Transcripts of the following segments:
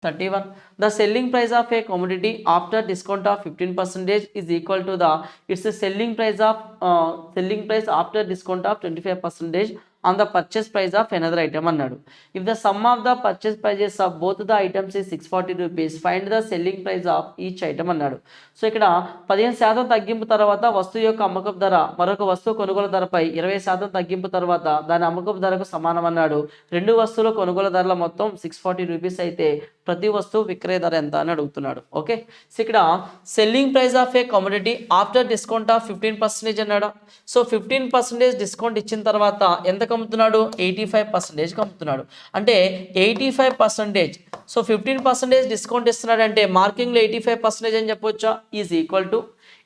31. The selling price of a commodity after discount of 15% is equal to the its selling price after discount of 25% on the purchase price of another item అన్నాడు. If the sum of the purchase prices of both the items is 640 rupees, find the selling price of each item అన్నాడు. So ఇక్కడ 15% తగ్గింపు తర్వాత వస్తువు యొక్క అమ్మకపు ధర మరొక వస్తువు కొనుగోలు ధరపై 20% తగ్గింపు తర్వాత దాని అమ్మకపు ధరకు సమానం అన్నాడు. రెండు వస్తువుల కొనుగోలు ధరల మొత్తం 640 రూపీస్ అయితే ప్రతి వస్తువు విక్రయ ధర ఎంత అని అడుగుతున్నాడు. ఓకే, సో ఇక్కడ selling price of A commodity after discount of 15% అన్నాడు. సో 15% డిస్కౌంట్ ఇచ్చిన తర్వాత ఎంత అమ్ముతున్నాడు? 85% అమ్ముతున్నాడు. అంటే 85%, సో 15% డిస్కౌంట్ ఇస్తున్నాడు అంటే మార్కింగ్లో 85% అని చెప్పొచ్చా? Is equal to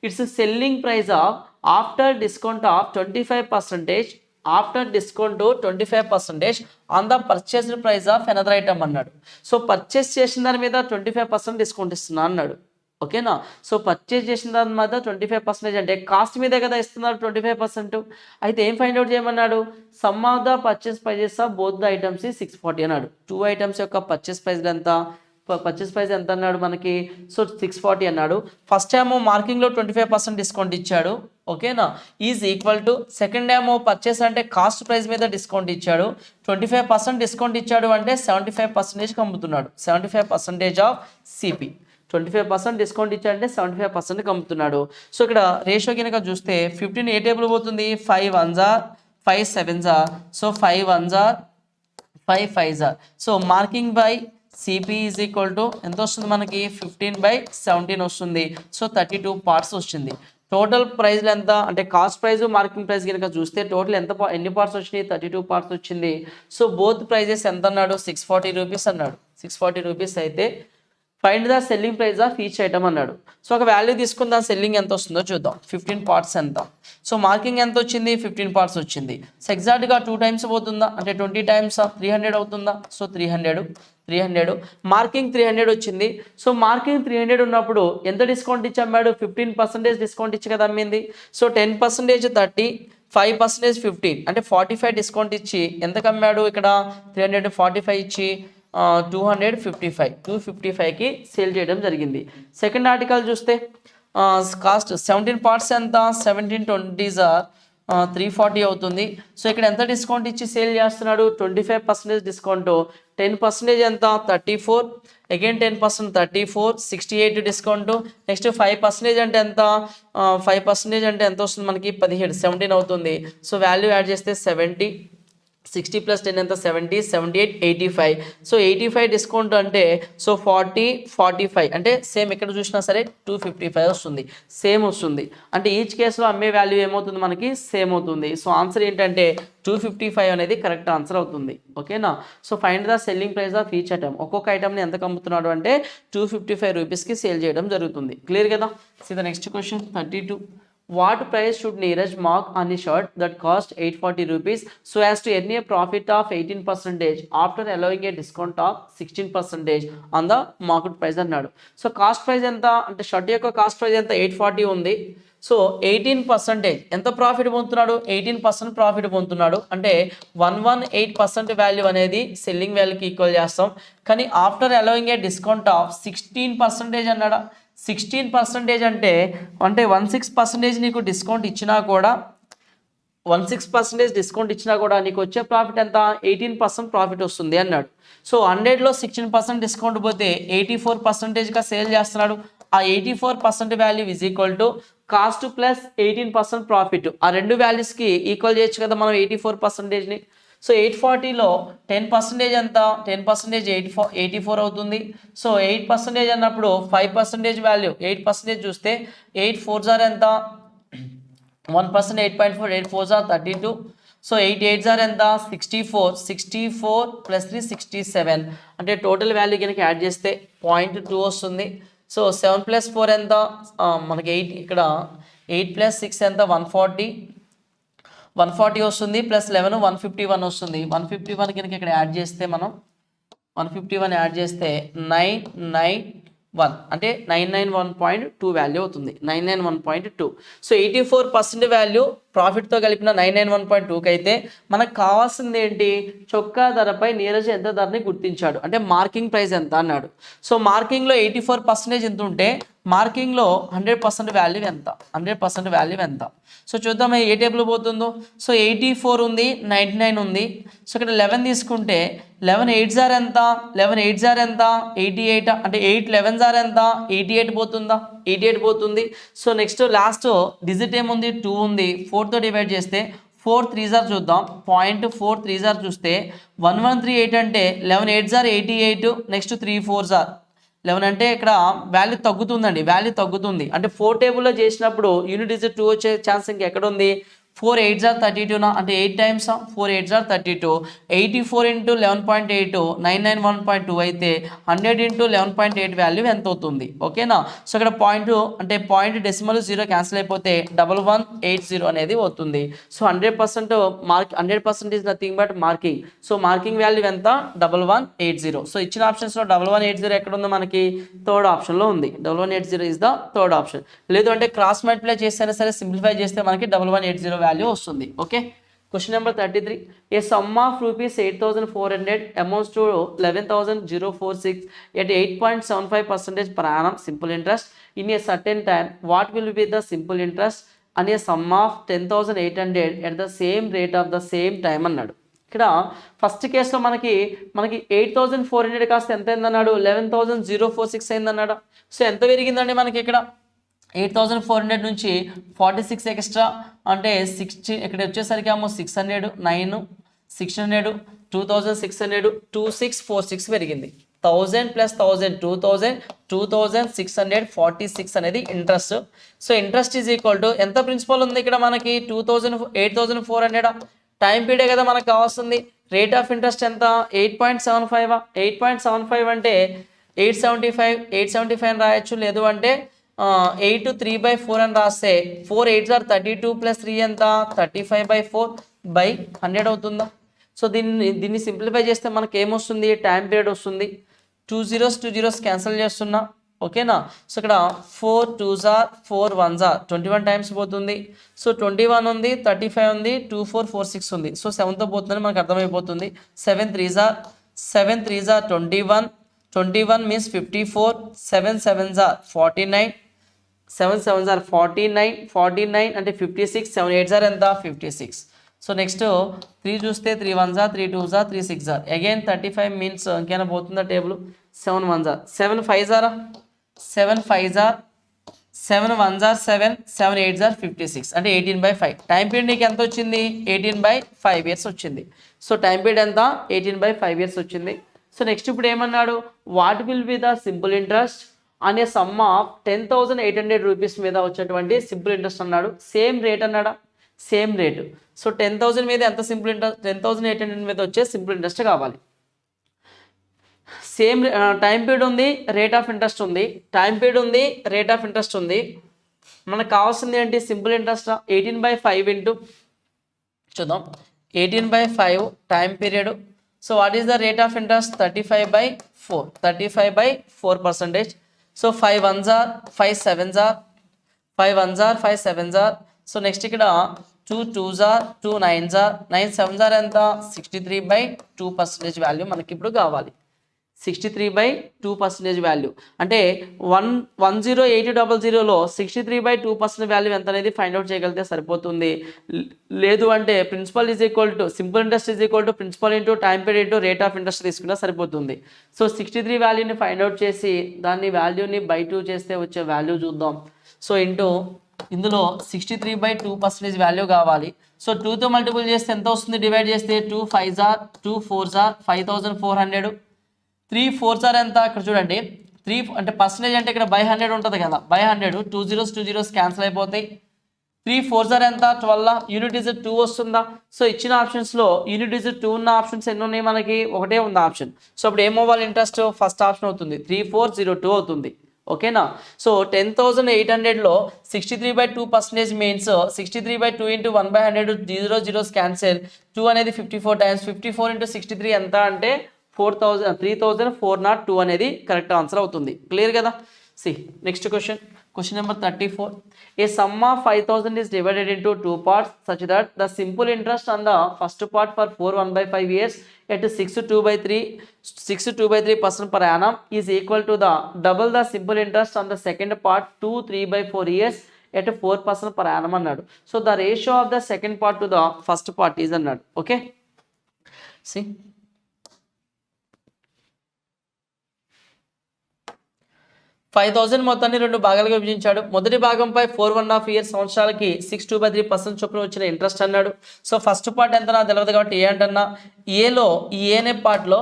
it's selling price of after discount of 25% after discount 25% on the purchased price of another item అన్నాడు. సో పర్చేస్ చేసిన దాని మీద 25% డిస్కౌంట్ ఇస్తున్నా అన్నాడు. ఓకేనా, సో పర్చేస్ చేసిన దాని మీద 25% అంటే కాస్ట్ మీదే కదా ఇస్తున్నారు 25%. అయితే ఏం ఫైండ్ అవుట్ చేయమన్నాడు? Sum of the purchase prices of both the items 640 అన్నాడు. టూ ఐటమ్స్ యొక్క పర్చేస్ ప్రైస్ ఎంత అన్నాడు మనకి? సో 640 అన్నాడు. ఫస్ట్ ఏమో మార్కింగ్లో 25% డిస్కౌంట్ ఇచ్చాడు. ఓకేనా, ఈజ్ ఈక్వల్ టు సెకండ్ ఏమో పర్చేస్ అంటే కాస్ట్ ప్రైస్ మీద డిస్కౌంట్ ఇచ్చాడు. 25% డిస్కౌంట్ ఇచ్చాడు అంటే 75% అమ్ముతున్నాడు. 75% ఆఫ్ సిపి. 25% డిస్కౌంట్ ఇచ్చాడంటే 75% అమ్ముతున్నాడు. సో ఇక్కడ రేషియో కనుక చూస్తే 15 ఏ టేబుల్ పోతుంది? 5 1s are 5 7s are, so 5 1s are 5 5s are. So marking by CP is equal to ఎంత వస్తుంది మనకి? 15/17 వస్తుంది. సో 32 పార్ట్స్ వచ్చింది. టోటల్ ప్రైస్లు ఎంత అంటే కాస్ట్ ప్రైస్ మార్కింగ్ ప్రైస్ కనుక చూస్తే టోటల్ ఎన్ని పార్ట్స్ వచ్చినాయి? 32 పార్ట్స్ వచ్చింది. సో బోత్ ప్రైజెస్ ఎంత అన్నాడు? 640 రూపీస్ అన్నాడు. 640 రూపీస్ అయితే find the selling price of each item అన్నాడు. సో ఒక వాల్యూ తీసుకుందాం, సెల్లింగ్ ఎంత వస్తుందో చూద్దాం. 15 పార్ట్స్ ఎంత? సో మార్కింగ్ ఎంత వచ్చింది? 15 పార్ట్స్ వచ్చింది. సో ఎగ్జాక్ట్గా 2 టైమ్స్ పోతుందా అంటే 20 టైమ్స్ 300 అవుతుందా? సో 300 మార్కింగ్ 300 వచ్చింది. సో మార్కింగ్ 300 ఉన్నప్పుడు ఎంత డిస్కౌంట్ ఇచ్చి అమ్మాడు? 15% డిస్కౌంట్ ఇచ్చి కదా అమ్మింది. సో 10% 30, 5% 15 అంటే 45 డిస్కౌంట్ ఇచ్చి ఎంతకు అమ్మాడు? ఇక్కడ 345 ఇచ్చి 255కి సేల్ చేయడం జరిగింది. సెకండ్ ఆర్టికల్ చూస్తే కాస్ట్ 17 పార్ట్స్ ఎంత? 17 20s are 340 అవుతుంది. సో ఇక్కడ ఎంత డిస్కౌంట్ ఇచ్చి సేల్ చేస్తున్నాడు? 25% డిస్కౌంట్. 10% ఎంత? 34, అగైన్ 10% 34, 68 డిస్కౌంట్. నెక్స్ట్ 5% అంటే ఎంత? 5% అంటే ఎంత వస్తుంది మనకి? 17 అవుతుంది. సో వాల్యూ యాడ్ చేస్తే 70, 60 + 10 ఎంత? 70, 78, 85. సో 85 డిస్కౌంట్ అంటే సో 40, 45 అంటే సేమ్ ఎక్కడ చూసినా సరే 255 వస్తుంది. సేమ్ వస్తుంది అంటే ఈచ్ కేసులో అమ్మే వాల్యూ ఏమవుతుంది మనకి? సేమ్ అవుతుంది. సో ఆన్సర్ ఏంటంటే 255 అనేది కరెక్ట్ ఆన్సర్ అవుతుంది. ఓకేనా, so find the selling price of each item. ఒక్కొక్క ఐటమ్ని ఎంత అమ్ముతున్నాడు అంటే 255 రూపీస్కి సేల్ చేయడం జరుగుతుంది. క్లియర్ కదా? See the next question 32. What price should Neeraj mark on his shirt that cost 840 rupees so as to earn a profit of 18% after allowing a discount of 16% on the market price అన్నాడు. So cost price ఎంత అంటే shirt యొక్క cost price ఎంత? 840 ఉంది. So 18% ఎంత profit పొందుతున్నాడు? 18% profit పొందుతున్నాడు. అంటే 118% వాల్యూ అనేది సెల్లింగ్ వాల్యూకి ఈక్వల్ చేస్తాం. కానీ after allowing a discount of 16% అన్నాడా? 16% అంటే 16% నీకు డిస్కౌంట్ ఇచ్చినా కూడా 16% డిస్కౌంట్ ఇచ్చినా కూడా నీకు వచ్చే ప్రాఫిట్ ఎంత? 18% ప్రాఫిట్ వస్తుంది అన్నాడు. సో 100లో 16% డిస్కౌంట్ పోతే 84%గా సేల్ చేస్తున్నాడు. ఆ 84% value is equal to cost plus 18% profit. ఆ రెండు వాల్యూస్కి ఈక్వల్ చేయొచ్చు కదా మనం 84%ని. సో 840లో 10% ఎంత? 10% 84 అవుతుంది. సో 8% అన్నప్పుడు 5% వాల్యూ 8% చూస్తే 8 4s are ఎంత? 1% 8.4, 8 4s are 32. So 8 8s are ఎంత? 64 + 3 67 అంటే టోటల్ వాల్యూ కనుక యాడ్ చేస్తే 0.2 వస్తుంది. సో 7 + 4 ఎంత? మనకి 8 ఇక్కడ 8 + 6 ఎంత? 140 వస్తుంది. ప్లస్ 11 151 వస్తుంది. 151 కనుక ఇక్కడ యాడ్ చేస్తే మనం 151 యాడ్ చేస్తే 991 అంటే 991.2 వాల్యూ అవుతుంది. 991.2. సో 84% వాల్యూ ప్రాఫిట్తో కలిపిన 991.2కి అయితే మనకు కావాల్సింది ఏంటి, చొక్కా ధరపై నీరజ్ ఎంత ధరని గుర్తించాడు అంటే మార్కింగ్ ప్రైస్ ఎంత అన్నాడు. సో మార్కింగ్లో 84% ఎంత ఉంటే మార్కింగ్లో 100% వాల్యూ ఎంత, 100% వాల్యూ ఎంత. సో చూద్దాం ఏ టేబుల్ పోతుందో. సో 84 ఉంది, 99 ఉంది. సో ఇక్కడ 11 తీసుకుంటే 11 8 జార్ ఎంత, 11 8 జార్ ఎంత 88 అంటే 8 11 జార్ ఎంత 88 పోతుందా, 88 పోతుంది. సో నెక్స్ట్ లాస్ట్ డిజిట్ ఏముంది 2 ఉంది, 4తో డివైడ్ చేస్తే 4 3 జార్ చూద్దాం, 0.4 3 జార్ చూస్తే 1138 అంటే 11 8 జార్ 88, నెక్స్ట్ 3 4 జార్ 11 అంటే ఇక్కడ వాల్యూ తగ్గుతుందండి, వాల్యూ తగ్గుతుంది అంటే 4 టేబుల్లో చేసినప్పుడు యూనిట్ డిజిట్ 2 వచ్చే ఛాన్స్ ఇంకా ఎక్కడ ఉంది, 4 8 జార్ 32 అంటే 8 టైమ్స్ 4 8 జార్ 32, 84 ఇంటూ 11.8 991.2 అయితే 100 ఇంటూ 11.8 వాల్యూ ఎంత అవుతుంది, ఓకేనా. సో ఇక్కడ పాయింట్ అంటే పాయింట్ డెసిమల్ 0 క్యాన్సిల్ అయిపోతే 1180 అనేది అవుతుంది. So 100% mark 100% is nothing but marking. So marking value ఎంత 1180. సో ఇచ్చిన ఆప్షన్స్లో 1180 ఎక్కడ ఉందో మనకి థర్డ్ ఆప్షన్లో ఉంది. 1180 ఈజ్ ద థర్డ్ ఆప్షన్. లేదు అంటే క్రాస్ మల్టిప్లై చేస్తేనే సరే సింప్లిఫై చేస్తే మనకి 1180 వాల్యూ వస్తుంది. Okay. Question number 33. A sum of rupees 8400 amounts to 11,046 at 8.75% per annum simple interest in a certain time. What will be the simple interest and a sum of 10,800 at the same rate of the same time అన్నాడు. ఇక్కడ first కేసులో మనకి 8,400 కాస్త ఎంత అయిందన్నాడు, 11,046 అయిందన్నాడు. So ఎంత పెరిగిందండి మనకి ఇక్కడ 8,400 నుంచి 46 ఎక్స్ట్రా అంటే 60, ఇక్కడ వచ్చేసరికి ఏమో 600 9 600 2,600 2646 పెరిగింది. 1000 ప్లస్ 1000 2000 2646 అనేది interest. So interest is equal to ఎంత ప్రిన్సిపల్ ఉంది ఇక్కడ మనకి 8,400 టైం పీరియడ్ కదా మనకు కావాల్సింది. రేట్ ఆఫ్ ఇంట్రెస్ట్ ఎంత 8.75. 8.75 అంటే 875 అని రాయొచ్చు, లేదు అంటే 8 3/4 అని రాస్తే 4 8 జార్ 32 ప్లస్ 3 ఎంత 35/4/100 అవుతుందా. సో దీన్ని సింప్లిఫై చేస్తే మనకి ఏమొస్తుంది, టైం పీరియడ్ వస్తుంది. 2 zeros క్యాన్సిల్ చేస్తున్నా, ఓకేనా. సో ఇక్కడ 4 2 జార్ 4 1 జార్ 21 టైమ్స్ పోతుంది. సో 21 ఉంది, 35 ఉంది, 2 4 4 6 ఉంది. సో 7తో పోతుందని మనకు అర్థమైపోతుంది. 7 3 జార్ 21 means 54, 7 7 జార్ 49, 7 7 జార్ 49 అంటే 56, 7 8 జార్ ఎంత 56. సో నెక్స్ట్ 3 చూస్తే 3 1 జార్ 3 2 జార్ 3 6 జార్ అగైన్ 35 మీన్స్ ఇంకేనా పోతుందా టేబుల్. 7 1 జార్ 7 5 జారా 7 5 జార్ 7 1 జార్ 7 7 8 జార్ 56 అంటే 18/5. టైం పీరియడ్ నీకు ఎంత వచ్చింది 18/5 ఇయర్స్ వచ్చింది. సో టైం పీరియడ్ ఎంత 18/5 ఇయర్స్ వచ్చింది. సో నెక్స్ట్ ఇప్పుడు ఏమన్నాడు, what will be the simple interest అనే సమ్ ఆఫ్ 10,800 రూపీస్ మీద వచ్చేటువంటి సింపుల్ ఇంట్రెస్ట్ అన్నాడు. సేమ్ రేట్ అన్నాడా, సేమ్ రేటు. సో 10,000 మీద ఎంత సింపుల్ ఇంట్రెస్ట్, 10,800 మీద వచ్చే సింపుల్ ఇంట్రెస్ట్ కావాలి. సేమ్ టైం పీరియడ్ ఉంది, రేట్ ఆఫ్ ఇంట్రెస్ట్ ఉంది, టైం పీరియడ్ ఉంది, రేట్ ఆఫ్ ఇంట్రెస్ట్ ఉంది. మనకు కావాల్సింది ఏంటి, సింపుల్ ఇంట్రెస్ట్. 18/5 ఇంటూ చూద్దాం 18/5 time period. So what is the rate of interest 35/4%. So 5 1 జార్ 5 7 జార్ 5 1 జార్ 5 7 జార్. సో నెక్స్ట్ ఇక్కడ 2 2 జార్ 2 9 జార్ 9 7 జార్ ఎంత 63/2% వాల్యూ మనకి ఇప్పుడు కావాలి. 63/2% వాల్యూ అంటే 1108000లో 63/2% వాల్యూ ఎంత అనేది ఫైండ్ అవుట్ చేయగలిగితే సరిపోతుంది. లేదు అంటే principal is equal to simple interest is equal to principal into time period into rate of interest తీసుకున్నా సరిపోతుంది. సో 63 వాల్యూని ఫైండ్ అవుట్ చేసి దాన్ని వాల్యూని బై 2 చేస్తే వచ్చే వాల్యూ చూద్దాం. సో ఇంటూ ఇందులో 63/2% వాల్యూ కావాలి. సో 2తో మల్టిపుల్ చేస్తే ఎంత వస్తుంది, డివైడ్ చేస్తే 2 5 జార్ 2 4 జార్ 5400, 3 4 జార్ ఎంత ఇక్కడ చూడండి 3 అంటే పర్సంటేజ్ అంటే ఇక్కడ బై 100 ఉంటుంది కదా, బై 100 2 zeros క్యాన్సిల్ అయిపోతాయి. 3 4 జార్ ఎంత 12, యూనిట్ డిజిట్ 2 వస్తుందా. సో ఇచ్చిన ఆప్షన్స్లో యూనిట్ డిజిట్ 2 ఉన్న ఆప్షన్స్ ఎన్ని ఉన్నాయి మనకి, ఒకటే ఉంది ఆప్షన్. సో ఇప్పుడు ఏమవ్వాలి ఇంట్రెస్ట్, ఫస్ట్ ఆప్షన్ అవుతుంది 3402 అవుతుంది, ఓకేనా. సో 10,800లో 63/2% మీన్స్ 63/2 ఇంటూ 1/100 zeros క్యాన్సిల్. 2 అనేది 54 టైమ్స్ 54 ఇంటూ 63 ఎంత అంటే 3402 అనేది కరెక్ట్ ఆన్సర్ అవుతుంది. క్లియర్ కదా. See next question Question number 34. A sum of 5,000 is divided into two parts such that the simple interest on the first part for 4 1/5 years at 6 to 2/3% per annum is equal to the double the simple interest on the second part 2 3/4 years at 4% per annum అన్నాడు. So the ratio of the second part to the first part is అన్నాడు. Okay, see 5,000 మొత్తాన్ని రెండు భాగాలుగా విభజించాడు. మొదటి భాగంపై 4.5 years సంవత్సరాలకి 6 2/3% చొప్పున వచ్చిన interest అన్నాడు. సో ఫస్ట్ పార్ట్ ఎంత నాకు తెలియదు కాబట్టి ఏ అంటన్నా, ఏలో ఈ ఏనే పార్ట్లో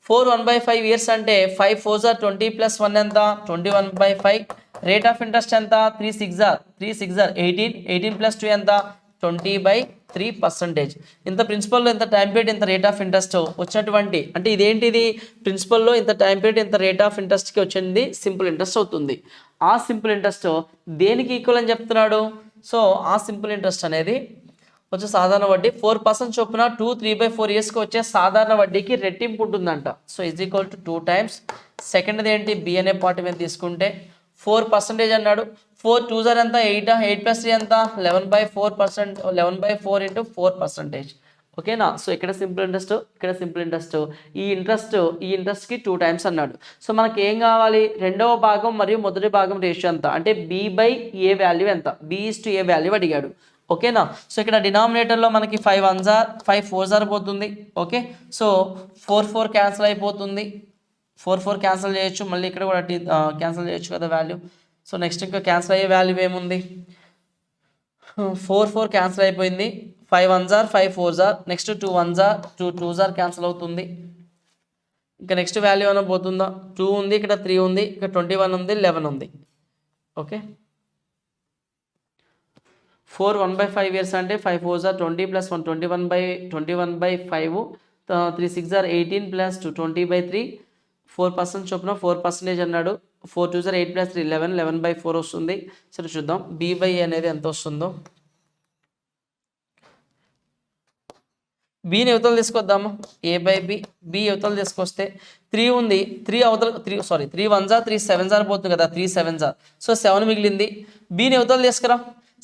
4 1/5 ఇయర్స్ అంటే 5 4 are 20 + 1 ఎంత 21/5. రేట్ ఆఫ్ ఇంట్రెస్ట్ ఎంత 3 6 are 18 18 + 2 ఎంత 20/3%. ఇంత ప్రిన్సిపల్లో ఇంత టైం పీరియడ్ ఇంత రేట్ ఆఫ్ ఇంట్రెస్ట్ వచ్చినటువంటి, అంటే ఇదేంటిది ప్రిన్సిపల్లో ఇంత టైం పీరియడ్ ఇంత రేట్ ఆఫ్ ఇంట్రెస్ట్కి వచ్చింది సింపుల్ ఇంట్రెస్ట్ అవుతుంది. ఆ సింపుల్ ఇంట్రెస్ట్ దేనికి ఈక్వల్ అని చెప్తున్నాడు. సో ఆ సింపుల్ ఇంట్రెస్ట్ అనేది వచ్చే సాధారణ వడ్డీ 4% చొప్పున 2 3/4 ఇయర్స్కి వచ్చే సాధారణ వడ్డీకి రెట్టింపు ఉంటుందంట. So is equal to 2 times. సెకండ్ది ఏంటి బి అనే పార్ట్ మీద తీసుకుంటే 4% అన్నాడు. 4 2s are ఎంత 8 8 + 3 ఎంత 11/4%, 11/4 into 4%. ఓకేనా. సో ఇక్కడ సింపుల్ ఇంట్రెస్ట్, ఇక్కడ సింపుల్ ఇంట్రెస్ట్, ఈ ఇంట్రెస్ట్కి 2 times అన్నాడు. సో మనకి ఏం కావాలి, రెండవ భాగం మరియు మొదటి భాగం రేషియో ఎంత అంటే B/A వాల్యూ ఎంత, B/A వాల్యూ అడిగాడు. ఓకేనా. సో ఇక్కడ డినామినేటర్లో మనకి 5 1s are 5 4s are పోతుంది. ఓకే, సో 4 4 క్యాన్సిల్ అయిపోతుంది. 4 4 క్యాన్సిల్ చేయొచ్చు, మళ్ళీ ఇక్కడ కూడా క్యాన్సిల్ చేయొచ్చు కదా వాల్యూ. సో నెక్స్ట్ ఇంకా క్యాన్సిల్ అయ్యే వాల్యూ ఏముంది, 4 4 క్యాన్సిల్ అయిపోయింది. 5 1s are 5 4s are, next 2 1s are 2 2s are cancel అవుతుంది. ఇంకా నెక్స్ట్ వాల్యూ ఏమైనా పోతుందా, 2 ఉంది, ఇక్కడ 3 ఉంది, ఇక్కడ 21 ఉంది, 11 ఉంది. ఓకే, 4 1/5 ఇయర్స్ అంటే 5 4s are 20 + 1 21/5, 3 6 are 18 + 2 20/3, 4% చొప్పున 4% అన్నాడు. 4 2s are 8 + 3 11, 11/4 వస్తుంది. సరే చూద్దాం B/A అనేది ఎంత వస్తుందో. బీని యువతలు తీసుకొద్దాము, A/B. బి యువతలు తీసుకొస్తే 3 ఉంది, 3 అవతల 3 1s are 3 7s are పోతుంది కదా, 3 7s are, సో 7 మిగిలింది. బీని యువతలు తీసుకురా,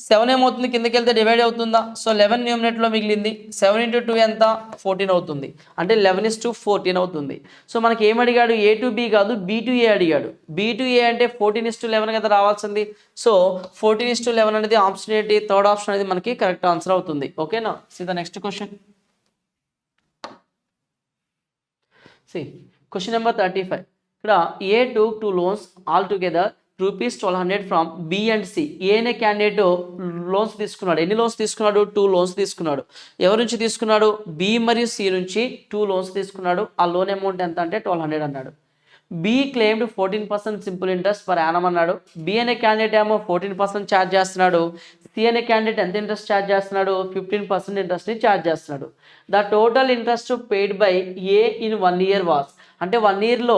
7 ఏమవుతుంది కిందకి వెళ్తే డివైడ్ అవుతుందా, సో 11 న్యూమినేట్లో మిగిలింది. 7 into 2 ఎంత 14 అవుతుంది, అంటే 11:14 అవుతుంది. సో మనకి ఏం అడిగాడు, A to B కాదు B to A అడిగాడు. B to A అంటే 14:11 కదా రావాల్సింది. సో 14:11 అనేది ఆప్షన్ ఏంటి, థర్డ్ ఆప్షన్ అనేది మనకి కరెక్ట్ ఆన్సర్ అవుతుంది. ఓకేనా. See the next question. Question number 35. ఇక్కడ A took 2 loans all together ₹1200 from B and C. ఏ అనే క్యాండిడేట్ లోన్స్ తీసుకున్నాడు. ఎన్ని లోన్స్ తీసుకున్నాడు, 2 లోన్స్ తీసుకున్నాడు. ఎవరి నుంచి తీసుకున్నాడు, B మరియు C నుంచి 2 లోన్స్ తీసుకున్నాడు. ఆ లోన్ అమౌంట్ ఎంత అంటే 1200 అన్నాడు. B claimed 14% simple interest per annum అన్నాడు. B అనే క్యాండిడేట్ ఏమో 14% ఛార్జ్ చేస్తున్నాడు. C అనే క్యాండిడేట్ ఎంత ఇంట్రెస్ట్ ఛార్జ్ చేస్తున్నాడు, 15% ఇంట్రెస్ట్ని ఛార్జ్ చేస్తున్నాడు. The total interest paid by A in 1 year was, అంటే 1 yearలో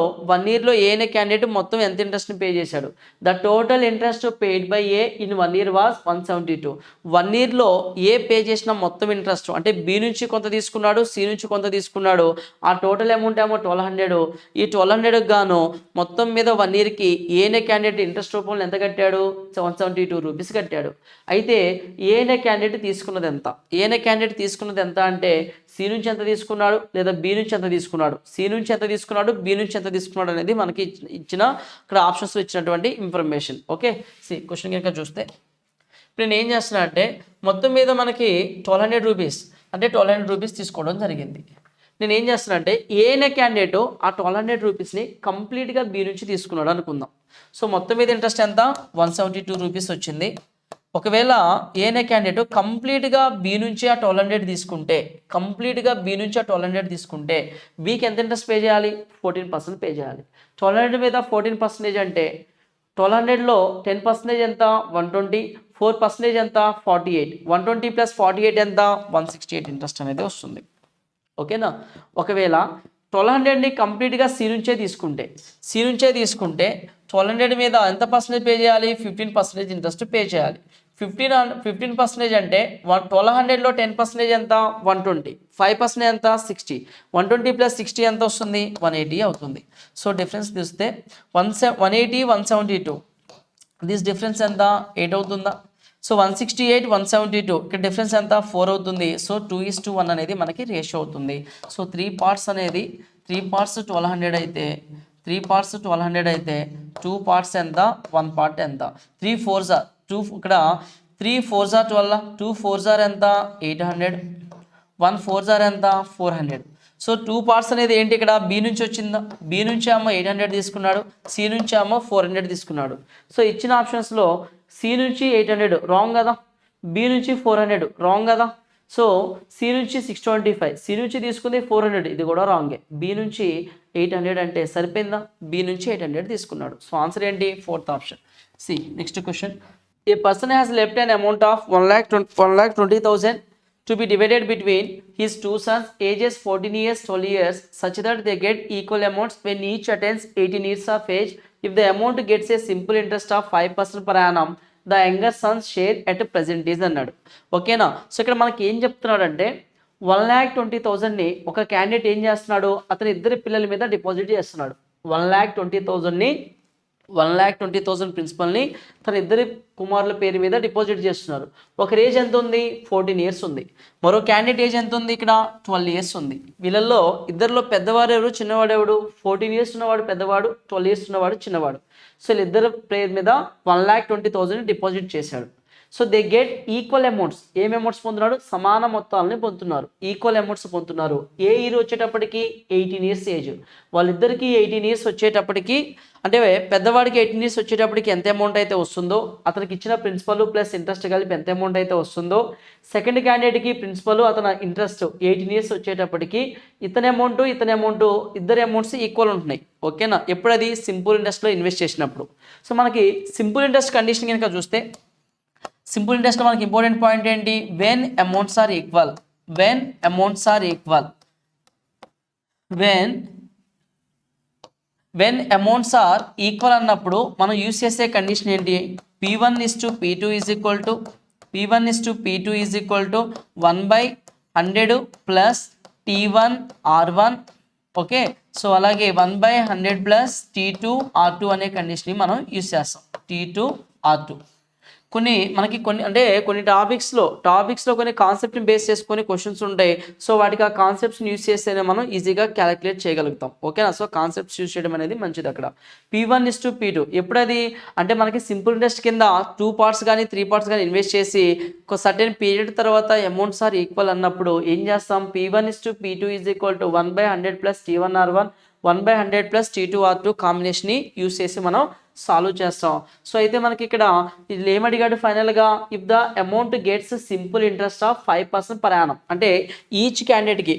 ఏ అనే క్యాండిడేట్ మొత్తం ఎంత ఇంట్రెస్ట్ని పే చేశాడు. The total interest paid by A in 1 year was 172. 1 yearలో ఏ పే చేసిన మొత్తం ఇంట్రెస్ట్, అంటే బి నుంచి కొంత తీసుకున్నాడు, సి నుంచి కొంత తీసుకున్నాడు. ఆ టోటల్ అమౌంట్ ఏమో 1200. ఈ 1200 గాను మొత్తం మీద 1 yearకి ఏ అనే క్యాండిడేట్ ఇంట్రెస్ట్ రూపంలో ఎంత కట్టాడు, 172 రూపీస్ కట్టాడు. అయితే ఏ అనే క్యాండిడేట్ తీసుకున్నది ఎంత, ఏ అనే క్యాండిడేట్ తీసుకున్నది ఎంత అంటే సి నుంచి ఎంత తీసుకున్నాడు లేదా బి నుంచి ఎంత తీసుకున్నాడు, సి నుంచి ఎంత తీసుకున్నాడు, బి నుంచి ఎంత తీసుకున్నాడు అనేది మనకి ఇచ్చిన ఇక్కడ ఆప్షన్స్లో ఇచ్చినటువంటి ఇన్ఫర్మేషన్. ఓకే, సి క్వశ్చన్ కనుక చూస్తే ఇప్పుడు నేను ఏం చేస్తున్నా అంటే మొత్తం మీద మనకి 1200 రూపీస్ అంటే 1200 రూపీస్ తీసుకోవడం జరిగింది. నేను ఏం చేస్తున్నా అంటే ఏ అనే క్యాండిడేట్ ఆ 1200 రూపీస్ని కంప్లీట్గా బి నుంచి తీసుకున్నాడు అనుకుందాం. సో మొత్తం మీద ఇంట్రెస్ట్ ఎంత 172 రూపీస్ వచ్చింది. ఒకవేళ ఏ అనే క్యాండిడేట్ కంప్లీట్గా బి నుంచి ఆ 1200 తీసుకుంటే, బీకి ఎంత ఇంట్రెస్ట్ పే చేయాలి, 14% పే చేయాలి. 1200 మీద 14% అంటే 1200లో 10% ఎంత 120, 4% ఎంత 48, 120 + 48 ఎంత 168 ఇంట్రెస్ట్ అనేది వస్తుంది. ఓకేనా. ఒకవేళ 1200ని కంప్లీట్గా సి నుంచే తీసుకుంటే 1200 మీద ఎంత పర్సెంటేజ్ పే చేయాలి, 15% ఇంట్రెస్ట్ పే చేయాలి. 15% అంటే 1200లో 10% ఎంత 120, 5% ఎంత 60, 120 + 60 ఎంత వస్తుంది 180 అవుతుంది. సో డిఫరెన్స్ చూస్తే 180 172 దిస్ డిఫరెన్స్ ఎంత 8 అవుతుందా? సో 168 172 ఇక్కడ డిఫరెన్స్ ఎంత 4 అవుతుంది. సో 2:1 అనేది మనకి రేషియో అవుతుంది. సో 3 పార్ట్స్ అనేది 3 పార్ట్స్ 1200 అయితే 3 పార్ట్స్ 1200 అయితే 2 పార్ట్స్ ఎంత 1 పార్ట్ ఎంత 3 4s 2 ఇక్కడ 3 4s 12 2 4s ఎంత 800 1 4s ఎంత 400. సో 2 పార్ట్స్ అనేది ఏంటి ఇక్కడ బి నుంచి వచ్చిందా, బి నుంచి ఏమో 800 తీసుకున్నాడు, సి నుంచి ఏమో 400 తీసుకున్నాడు. సో ఇచ్చిన ఆప్షన్స్లో సి నుంచి 800 రాంగ్ కదా, బి నుంచి 400 రాంగ్ కదా. సో సి నుంచి 625 సి నుంచి తీసుకుంది 400 ఇది కూడా రాంగే. బి నుంచి 800 అంటే సరిపోయిందా, బి నుంచి 800 తీసుకున్నాడు. సో ఆన్సర్ ఏంటి 4th option C. Next question, a person has left an amount of 1,20,000 to be divided between his two sons ages 14 years 12 years such that they get equal amounts when each attains 18 years of age. If the amount gets a simple interest of 5% per annum, the younger son's share at present is అన్నాడు. ఓకేనా. So ఇక్కడ మనకి ఏం చెప్తున్నాడు అంటే 1,20,000ని ఒక candidate ఏం చేస్తున్నాడు, అతని ఇద్దరు పిల్లల మీద డిపాజిట్ చేస్తున్నాడు. 1,20,000ని 1,20,000 ప్రిన్సిపల్ని తన ఇద్దరి కుమారుల పేరు మీద డిపాజిట్ చేస్తున్నారు. ఒకరి ఏజ్ ఎంత ఉంది 14 ఇయర్స్ ఉంది, మరో క్యాండిడేట్ ఏజ్ ఎంత ఉంది ఇక్కడ 12 ఇయర్స్ ఉంది. వీళ్ళల్లో ఇద్దరిలో పెద్దవాడు ఎవరు చిన్నవాడు ఎవడు, 14 ఇయర్స్ ఉన్నవాడు పెద్దవాడు, 12 ఇయర్స్ ఉన్నవాడు చిన్నవాడు. సో వీళ్ళిద్దరు పేరు మీద 1,20,000 డిపాజిట్ చేశాడు. So they get equal amounts. ఏం అమౌంట్స్ పొందుతున్నాడు, సమాన మొత్తాలని పొందుతున్నారు, ఈక్వల్ అమౌంట్స్ పొందుతున్నారు. ఏ ఇయర్ వచ్చేటప్పటికి 18 ఇయర్స్ ఏజ్. వాళ్ళిద్దరికి 18 ఇయర్స్ వచ్చేటప్పటికి అంటే పెద్దవాడికి 18 ఇయర్స్ వచ్చేటప్పటికి ఎంత అమౌంట్ అయితే వస్తుందో, అతనికి ఇచ్చిన ప్రిన్సిపల్ ప్లస్ ఇంట్రెస్ట్ కలిపి ఎంత అమౌంట్ అయితే వస్తుందో, సెకండ్ క్యాండిడేట్కి ప్రిన్సిపల్ అతని ఇంట్రెస్ట్ 18 ఇయర్స్ వచ్చేటప్పటికి ఇతని అమౌంట్ ఇద్దరు అమౌంట్స్ ఈక్వల్ ఉంటున్నాయి. ఓకేనా. ఎప్పుడది సింపుల్ ఇంట్రెస్ట్లో ఇన్వెస్ట్ చేసినప్పుడు. సో మనకి సింపుల్ ఇంట్రెస్ట్ కండిషన్ కనుక చూస్తే సింపుల్ ఇంట్రెస్ట్లో మనకి ఇంపార్టెంట్ పాయింట్ ఏంటి, when amounts are equal. When amounts are equal, when amounts are equal అన్నప్పుడు మనం యూస్ చేసే కండిషన్ ఏంటి, P1:P2 is equal to P1:P2 is equal to 1/100 plus T1R1. Okay. So అలాగే 1/100 ప్లస్ T2R2 అనే condition మనం use చేస్తాం. T2R2 కొన్ని టాపిక్స్లో కొన్ని కాన్సెప్ట్ని బేస్ చేసుకొని క్వశ్చన్స్ ఉంటాయి. సో వాటికి ఆ కాన్సెప్ట్స్ని యూస్ చేస్తేనే మనం ఈజీగా క్యాలిక్యులేట్ చేయగలుగుతాం. ఓకేనా. సో కాన్సెప్ట్స్ యూస్ చేయడం అనేది మంచిది. అక్కడ P1:P2 ఎప్పుడది అంటే మనకి సింపుల్ ఇంట్రెస్ట్ కింద 2 పార్ట్స్ కానీ 3 పార్ట్స్ కానీ ఇన్వెస్ట్ చేసి ఒక సర్టెన్ పీరియడ్ తర్వాత అమౌంట్స్ ఆర్ ఈక్వల్ అన్నప్పుడు ఏం చేస్తాం, P1:P2 is equal to 1/100 plus T1R1 1/100 plus T2R2 కాంబినేషన్ని యూస్ చేసి మనం సాల్వ్ చేస్తాం. సో అయితే మనకి ఇక్కడ ఇది ఏమడిగాడు ఫైనల్గా, if the amount gets simple interest of 5% per annum. అంటే ఈచ్ క్యాండిడేట్కి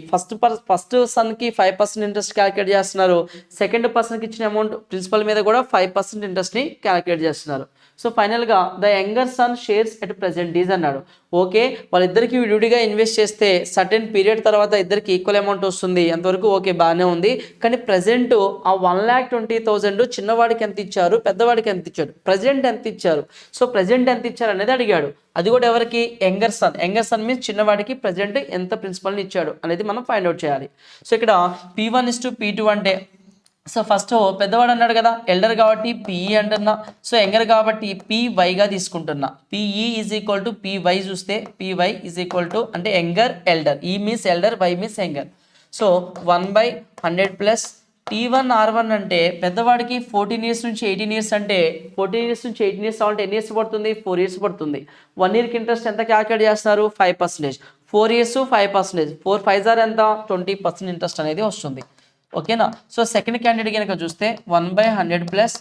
ఫస్ట్ సన్కి 5% ఇంట్రెస్ట్ క్యాలిక్యులేట్ చేస్తున్నారు, సెకండ్ పర్సన్కి ఇచ్చిన అమౌంట్ ప్రిన్సిపల్ మీద కూడా 5% ఇంట్రెస్ట్ని క్యాలిక్యులేట్ చేస్తున్నారు. సో ఫైనల్గా the younger sun shares at present is అన్నాడు. ఓకే, వాళ్ళిద్దరికి విడిగా ఇన్వెస్ట్ చేస్తే సర్టెన్ పీరియడ్ తర్వాత ఇద్దరికి ఈక్వల్ అమౌంట్ వస్తుంది, అంతవరకు ఓకే బాగానే ఉంది. కానీ ప్రజెంట్ ఆ 1,20,000 చిన్నవాడికి ఎంత ఇచ్చారు, పెద్దవాడికి ఎంత ఇచ్చారు, ప్రజెంట్ ఎంత ఇచ్చారు. సో ప్రజెంట్ ఎంత ఇచ్చారు అనేది అడిగాడు. అది కూడా ఎవరికి, యంగర్ సన్ మీన్స్ చిన్నవాడికి ప్రజెంట్ ఎంత ప్రిన్సిపల్ని ఇచ్చాడు అనేది మనం ఫైండ్ అవుట్ చేయాలి. సో ఇక్కడ P1:P2 అంటే సో ఫస్ట్ పెద్దవాడు అన్నాడు కదా, ఎల్డర్ కాబట్టి పిఈ అంటున్నా, సో యంగర్ కాబట్టి పివైగా తీసుకుంటున్నా. PE is equal to PY చూస్తే పివై ఈజ్ ఈక్వల్ టు అంటే younger elder, E means elder, Y means younger. So 1/100 plus T1R1 అంటే పెద్దవాడికి 14 ఇయర్స్ నుంచి 18 ఇయర్స్ అంటే 14 ఇయర్స్ నుంచి 18 ఇయర్స్ అంటే ఎన్ని ఇయర్స్ పడుతుంది, 4 ఇయర్స్ పడుతుంది. 1 ఇయర్కి ఇంట్రెస్ట్ ఎంత క్యాల్కులేట్ చేస్తున్నారు, 5%. 4 ఇయర్స్ 5%, 4 5 ఆర్ ఎంత 20% ఇంట్రెస్ట్ అనేది వస్తుంది. ఓకేనా. సో సెకండ్ క్యాండిడేట్ కనుక చూస్తే 1/100 ప్లస్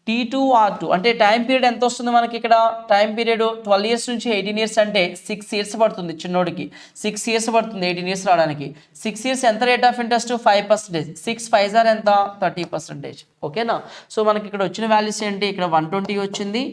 T2R2 అంటే టైం పీరియడ్ ఎంత వస్తుంది మనకి ఇక్కడ, టైం పీరియడ్ 12 ఇయర్స్ నుంచి 18 ఇయర్స్ అంటే 6 ఇయర్స్ పడుతుంది. చిన్నోడికి 6 ఇయర్స్ పడుతుంది 18 ఇయర్స్ రావడానికి. 6 ఇయర్స్ ఎంత రేట్ ఆఫ్ ఇంట్రెస్ట్, 5%. 6 5 ఆర్ ఎంత 30%. ఓకేనా. సో మనకి ఇక్కడ వచ్చిన వాల్యూస్ ఏంటి, ఇక్కడ 120 వచ్చింది,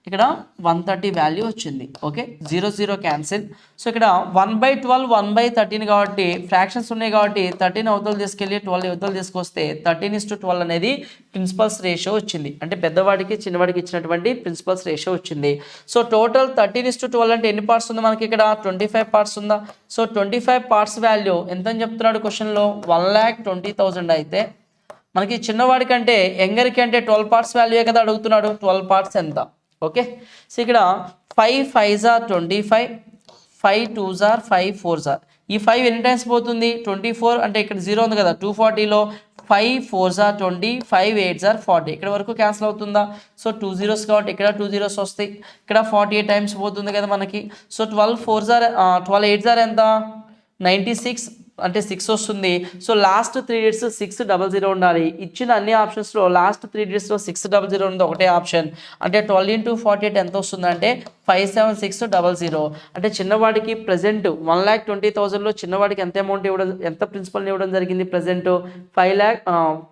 ఇక్కడ 130 వాల్యూ వచ్చింది. Okay, 0 0 cancel. సో ఇక్కడ 1/12 1/13 కాబట్టి ఫ్రాక్షన్స్ ఉన్నాయి కాబట్టి 13 అవతలు తీసుకెళ్ళి 12 అవతలు తీసుకొస్తే 13:12 అనేది ప్రిన్సిపల్స్ రేషియో వచ్చింది. అంటే పెద్దవాడికి చిన్నవాడికి ఇచ్చినటువంటి ప్రిన్సిపల్స్ రేషియో వచ్చింది. సో టోటల్ 13:12 అంటే ఎన్ని పార్ట్స్ ఉంది మనకి ఇక్కడ, 25 పార్ట్స్ ఉందా. సో 25 పార్ట్స్ వాల్యూ ఎంత అని చెప్తున్నాడు క్వశ్చన్లో, 1,20,000 అయితే మనకి చిన్నవాడికి అంటే యంగర్కి అంటే 12 పార్ట్స్ వాల్యూయే కదా అడుగుతున్నాడు. 12 పార్ట్స్ ఎంత, ఓకే. సో ఇక్కడ 5 5s are 25, 5 2s are 5 4s are. ఈ 5 ఎన్ని టైమ్స్ పోతుంది 24, అంటే ఇక్కడ 0 ఉంది కదా 240లో 5 4s are 20, 5 8s are 40. ఇక్కడ వరకు క్యాన్సిల్ అవుతుందా? సో 2 zeros కాబట్టి ఇక్కడ 2 zeros వస్తాయి. ఇక్కడ 48 టైమ్స్ పోతుంది కదా మనకి. సో 12 8s are ఎంత 96, అంటే 6 వస్తుంది. సో లాస్ట్ 3 digits 600 ఉండాలి. ఇచ్చిన అన్ని ఆప్షన్స్లో లాస్ట్ 3 digitsలో 600 ఉంది ఒకటే ఆప్షన్. అంటే 12 into 48 ఎంత వస్తుందంటే 57600. అంటే చిన్నవాడికి ప్రజెంట్ 1,20,000లో చిన్నవాడికి ఎంత అమౌంట్ ఇవ్వడం, ఎంత ప్రిన్సిపల్ని ఇవ్వడం జరిగింది ప్రజెంట్ 5 lakh,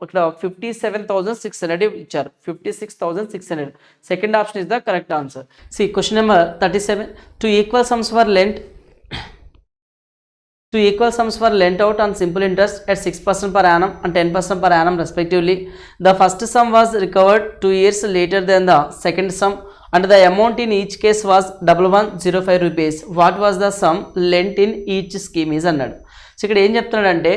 ఇక్కడ 57,600 ఇచ్చారు. 56,600. Second option is the correct answer. See question number 37. Two equal sums were lent out on simple interest at 6% per annum and 10% per annum respectively. The first sum was recovered 2 years later than the second sum and the amount in each case was 1105 rupees. What was the sum lent in each scheme is అన్నాడు. So ఇక్కడ ఏం చెప్తున్నాడంటే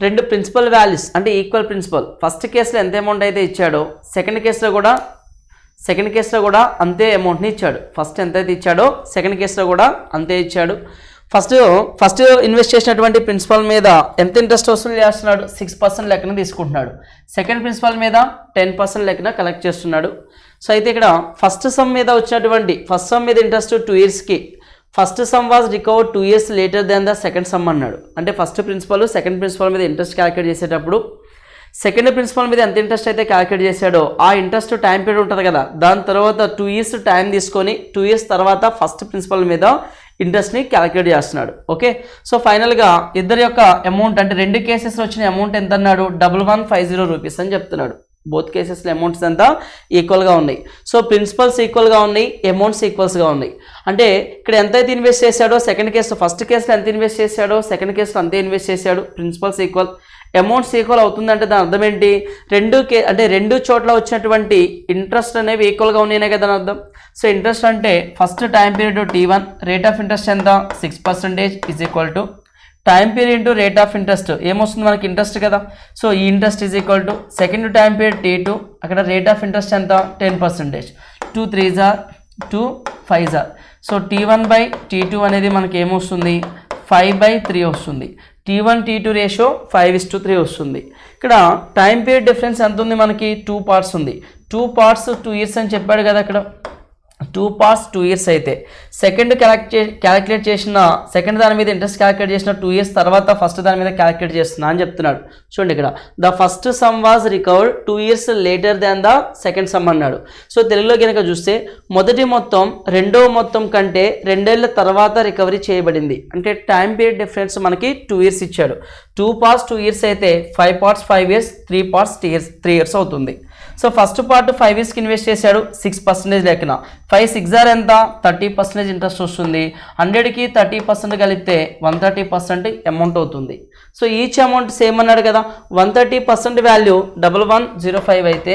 రెండు principal values అంటే equal principal. First కేసులో ఎంత amount అయితే ఇచ్చాడో సెకండ్ కేసులో కూడా అంతే అమౌంట్ని ఇచ్చాడు. ఫస్ట్ ఎంత అయితే ఇచ్చాడో సెకండ్ కేసులో కూడా అంతే ఇచ్చాడు. ఫస్ట్ ఇన్వెస్ట్ చేసినటువంటి ప్రిన్సిపల్ మీద ఎంత ఇంట్రెస్ట్ వసూలు చేస్తున్నాడు 6% లెక్కన తీసుకుంటున్నాడు. సెకండ్ ప్రిన్సిపల్ మీద 10% లెక్కన కలెక్ట్ చేస్తున్నాడు. సో అయితే ఇక్కడ ఫస్ట్ సమ్ మీద ఇంట్రెస్ట్ 2 yearsకి first sum was recovered 2 years later then the second sum అన్నాడు. అంటే ఫస్ట్ ప్రిన్సిపల్ సెకండ్ ప్రిన్సిపల్ మీద ఇంట్రెస్ట్ క్యాలిక్యులేట్ చేసేటప్పుడు సెకండ్ ప్రిన్సిపల్ మీద ఎంత ఇంట్రెస్ట్ అయితే క్యాలిక్యులేట్ చేశాడో ఆ ఇంట్రెస్ట్ టైం పీరియడ్ ఉంటుంది కదా, దాని తర్వాత 2 years టైం తీసుకొని 2 years తర్వాత ఫస్ట్ ప్రిన్సిపల్ మీద ఇంట్రెస్ట్ని క్యాలిక్యులేట్ చేస్తున్నాడు. ఓకే. సో ఫైనల్గా ఇద్దరి యొక్క అమౌంట్ అంటే రెండు కేసెస్లో వచ్చిన అమౌంట్ ఎంత అన్నాడు 1150 రూపీస్ అని చెప్తున్నాడు. బోత్ కేసెస్లో అమౌంట్స్ అంతా ఈక్వల్గా ఉన్నాయి. సో ప్రిన్సిపల్స్ ఈక్వల్గా ఉన్నాయి, అమౌంట్స్ ఈక్వల్స్గా ఉన్నాయి. అంటే ఇక్కడ ఎంతైతే ఇన్వెస్ట్ చేశాడో ఫస్ట్ కేసులో ఎంత ఇన్వెస్ట్ చేశాడో సెకండ్ కేసులో అంతే ఇన్వెస్ట్ చేశాడు. ప్రిన్సిపల్స్ ఈక్వల్, అమౌంట్స్ ఈక్వల్ అవుతుందంటే దాని అర్థం ఏంటి రెండు చోట్ల వచ్చినటువంటి ఇంట్రెస్ట్ అనేవి ఈక్వల్గా ఉన్నాయనే కదా అని అర్థం. సో ఇంట్రెస్ట్ అంటే first time period T1 rate of interest ఎంత 6% is equal to time period into rate of interest ఏమొస్తుంది మనకి ఇంట్రెస్ట్ కదా. సో ఈ interest is equal to second time period T2 అక్కడ రేట్ ఆఫ్ ఇంట్రెస్ట్ ఎంత 10%. 2 3s are 2 5s are. So T1/T2 అనేది మనకి ఏమొస్తుంది 5/3 వస్తుంది. T1 T2 రేషియో 5:3 వస్తుంది. ఇక్కడ టైం పీరియడ్ డిఫరెన్స్ ఎంత ఉంది మనకి 2 parts ఉంది. 2 parts 2 years అని చెప్పాడు కదా. అక్కడ 2 parts 2 years అయితే సెకండ్ క్యాలిక్యులేట్ చేసిన సెకండ్ దాని మీద ఇంట్రెస్ట్ క్యాలిక్యులేట్ చేసిన 2 years తర్వాత ఫస్ట్ దాని మీద క్యాలిక్యులేట్ చేస్తున్నా అని చెప్తున్నాడు. చూడండి ఇక్కడ the first sum was recovered 2 years later than the second sum అన్నాడు. సో తెలుగులో కనుక చూస్తే మొదటి మొత్తం రెండో మొత్తం కంటే 2 ఏళ్ల తర్వాత రికవరీ చేయబడింది. అంటే టైం పీరియడ్ డిఫరెన్స్ మనకి 2 years ఇచ్చాడు. 2 parts 2 years అయితే 5 parts 5 years, 3 parts 3 years అవుతుంది. సో ఫస్ట్ పార్ట్ 5 yearsకి ఇన్వెస్ట్ చేశాడు 6% లెక్కన. 5 6s are ఎంత 30% ఇంట్రెస్ట్ వస్తుంది. 100కి 30% కలిపితే 130% అమౌంట్ అవుతుంది. సో ఈచ్ అమౌంట్ సేమ్ అన్నాడు కదా. 130% వాల్యూ 1105 అయితే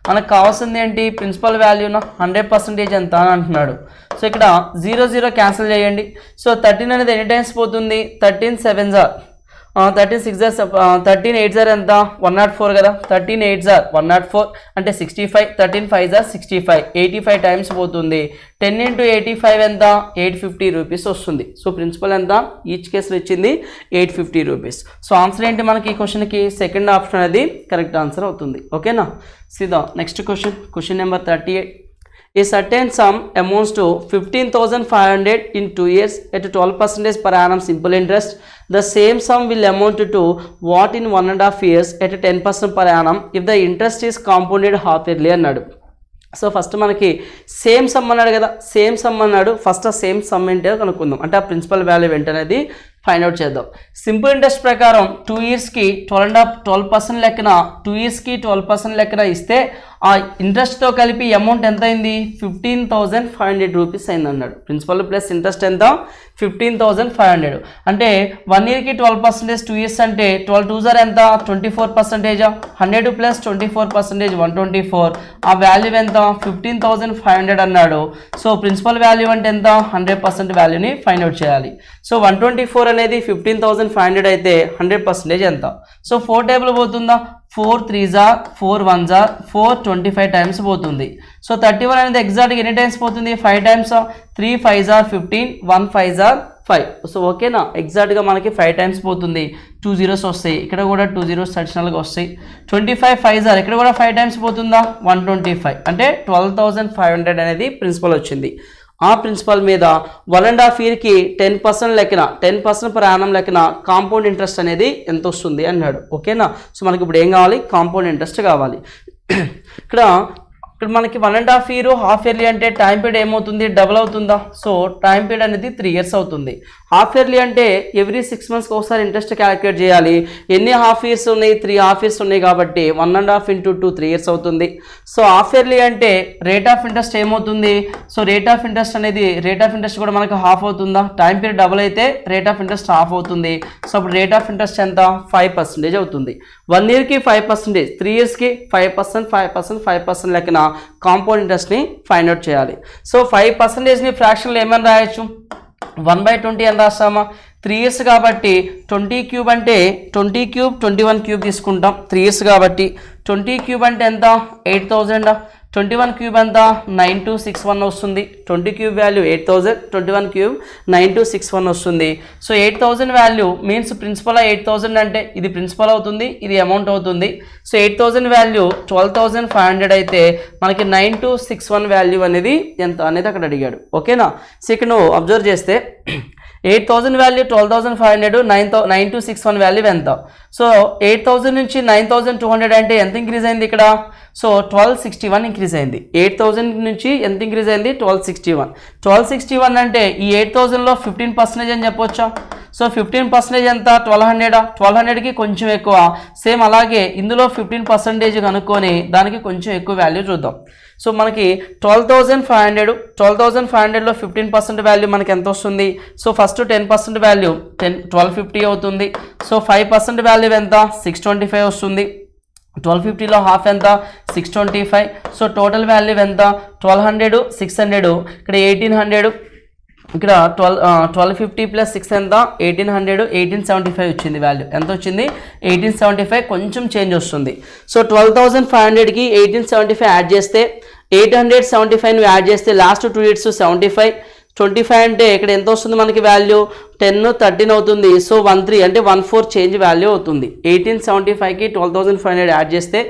మనకు కావాల్సింది ఏంటి ప్రిన్సిపల్ వాల్యూనా 100% ఎంత అని అంటున్నాడు. సో ఇక్కడ 0 0 క్యాన్సిల్ చేయండి. సో 13 అనేది ఎన్ని టైమ్స్ పోతుంది 13 7s are 13 6s are 13 8s are ఎంత 104 కదా. 13 8s are 104 అంటే 65. 13 5s are 65, 85 టైమ్స్ పోతుంది. 10 into 85 ఎంత 850 రూపీస్ వస్తుంది. సో ప్రిన్సిపల్ ఎంత ఈచ్ కేసులో ఇచ్చింది 850 రూపీస్. సో ఆన్సర్ ఏంటి మనకి ఈ క్వశ్చన్కి సెకండ్ ఆప్షన్ అనేది కరెక్ట్ ఆన్సర్ అవుతుంది. ఓకేనా. సీదా next question number 38. A certain sum amounts to 15,500 in 2 years at 12% per annum simple interest. The same sum will amount to what in 1.5 years at 10% per annum if the interest is compounded half yearly అన్నాడు. So first మనకి same some అన్నాడు కదా. Same some అన్నాడు. First ఆ same some ఏంటో కనుక్కుందాం. అంటే ఆ ప్రిన్సిపల్ వాల్యూ ఏంటనేది ఫైండ్ అవుట్ చేద్దాం. సింపుల్ ఇంట్రెస్ట్ ప్రకారం 2 yearsకి 12% లెక్కన 2 yearsకి 12% లెక్కన ఇస్తే ఆ ఇంట్రెస్ట్తో కలిపి అమౌంట్ ఎంత అయింది 15,500 రూపీస్ అయింది అన్నాడు. ప్రిన్సిపల్ ప్లస్ ఇంట్రెస్ట్ ఎంత 15,500. అంటే 1 yearకి 12%, 2 years అంటే 12 2s are ఎంత 24%. 100 ప్లస్ 24% 124. ఆ వాల్యూ ఎంత 15,500 అన్నాడు. సో ప్రిన్సిపల్ వాల్యూ అంటే ఎంత 100% వాల్యూని ఫైండ్ అవుట్ చేయాలి. సో 124 అనేది 15,500 అయితే 100% ఎంత. సో 4 టేబుల్ పోతుందా 4 3s 4 1s 4 25 టైమ్స్ పోతుంది. సో 31 అనేది ఎగ్జాక్ట్గా ఎన్ని టైమ్స్ పోతుంది? 5 టైమ్స్. 3 5s 15, 1 5s 5. సో ఓకేనా, ఎగ్జాక్ట్గా మనకి 5 టైమ్స్ పోతుంది. 2 zeros వస్తాయి, ఇక్కడ కూడా 2 zeros అడిషనల్గా వస్తాయి. 25 5s ఇక్కడ కూడా 5 టైమ్స్ పోతుందా? 125 అంటే 12,500 అనేది ప్రిన్సిపల్ వచ్చింది. ఆ ప్రిన్సిపల్ మీద 1.5 yearకి 10% లెక్కన 10% per annum లెక్కన కాంపౌండ్ ఇంట్రెస్ట్ అనేది ఎంత వస్తుంది అన్నాడు. ఓకేనా, సో మనకి ఇప్పుడు ఏం కావాలి? కాంపౌండ్ ఇంట్రెస్ట్ కావాలి. ఇక్కడ మనకి 1.5 year హాఫ్ ఇయర్లీ అంటే టైం పీరియడ్ ఏమవుతుంది? డబుల్ అవుతుందా? సో టైం పీరియడ్ అనేది 3 years అవుతుంది. హాఫ్ ఇయర్లీ అంటే ఎవ్రీ 6 monthsకి ఒకసారి ఇంట్రెస్ట్ క్యాలిక్యులేట్ చేయాలి. ఎన్ని హాఫ్ ఇయర్స్ ఉన్నాయి? 3 half years ఉన్నాయి కాబట్టి 1.5 into 2 3 years అవుతుంది. సో హాఫ్ ఇయర్లీ అంటే రేట్ ఆఫ్ ఇంట్రెస్ట్ ఏమవుతుంది? సో రేట్ ఆఫ్ ఇంట్రెస్ట్ అనేది రేట్ ఆఫ్ ఇంట్రెస్ట్ కూడా మనకు హాఫ్ అవుతుందా? టైం పీరియడ్ డబుల్ అయితే రేట్ ఆఫ్ ఇంట్రెస్ట్ హాఫ్ అవుతుంది. సో అప్పుడు రేట్ ఆఫ్ ఇంట్రెస్ట్ ఎంత? 5% అవుతుంది. 1 yearకి 5%, 3 yearsకి 5%, 5%, 5% లెక్కన కాంపౌండ్ ఇంట్రెస్ట్ని ఫైండ్ అవుట్ చేయాలి. సో 5%ని ఫ్రాక్షన్లో ఏమని రాయొచ్చు? 1/20 అని రాస్తామా? 3 years కాబట్టి 20 cube అంటే 20 cube 21 cube తీసుకుంటాం. 3 years కాబట్టి 20 cube అంటే ఎంత? 8,000. 21 cube ఎంత? 9261 వస్తుంది. 20 cube వాల్యూ 8,000, 21 cube 9261 వస్తుంది. సో 8,000 వాల్యూ మీన్స్ ప్రిన్సిపల్ 8,000 అంటే ఇది ప్రిన్సిపల్ అవుతుంది, ఇది అమౌంట్ అవుతుంది. సో 8,000 వాల్యూ 12,500 అయితే మనకి 9261 వాల్యూ అనేది ఎంత అనేది అక్కడ అడిగాడు. ఓకేనా, సో ఇక్కడ నువ్వు అబ్జర్వ్ చేస్తే 8,000 వాల్యూ 12,500, 9261 వాల్యూ ఎంత? సో 8,000 నుంచి 9,200 అంటే ఎంత ఇంక్రీజ్ అయింది ఇక్కడ? సో 1261 ఇంక్రీజ్ అయింది. 8,000 నుంచి ఎంత ఇంక్రీజ్ అయింది? 1261. 1261 అంటే ఈ 8,000లో 15% అని చెప్పొచ్చా? సో 15% ఎంత? 1200. 1200కి కొంచెం ఎక్కువ. సేమ్ అలాగే ఇందులో 15% కనుక్కొని దానికి కొంచెం ఎక్కువ వాల్యూ చూద్దాం. సో మనకి 12,500, 12,500లో 15% వాల్యూ మనకి ఎంత వస్తుంది? సో ఫస్ట్ 10% వాల్యూ 1250 అవుతుంది. సో 5% వాల్యూ ఎంత? 625 వస్తుంది. 1250లో హాఫ్ ఎంత? 625. సో టోటల్ వాల్యూ ఎంత? 1200, 600, ఇక్కడ 1800, ఇక్కడ 1250 + 6 ఎంత? 1800, 1875 వచ్చింది. వాల్యూ ఎంత వచ్చింది? 1875. కొంచెం చేంజ్ వస్తుంది. సో 12,500కి 1875 యాడ్ చేస్తే 875 యాడ్ చేస్తే లాస్ట్ 2 digits 75. 25 అంటే ఇక్కడ ఎంత వస్తుంది మనకి వాల్యూ? 10 13 అవుతుంది. సో 13 అంటే 14 చేంజ్ వాల్యూ అవుతుంది. 1875కి 12,500 యాడ్ చేస్తే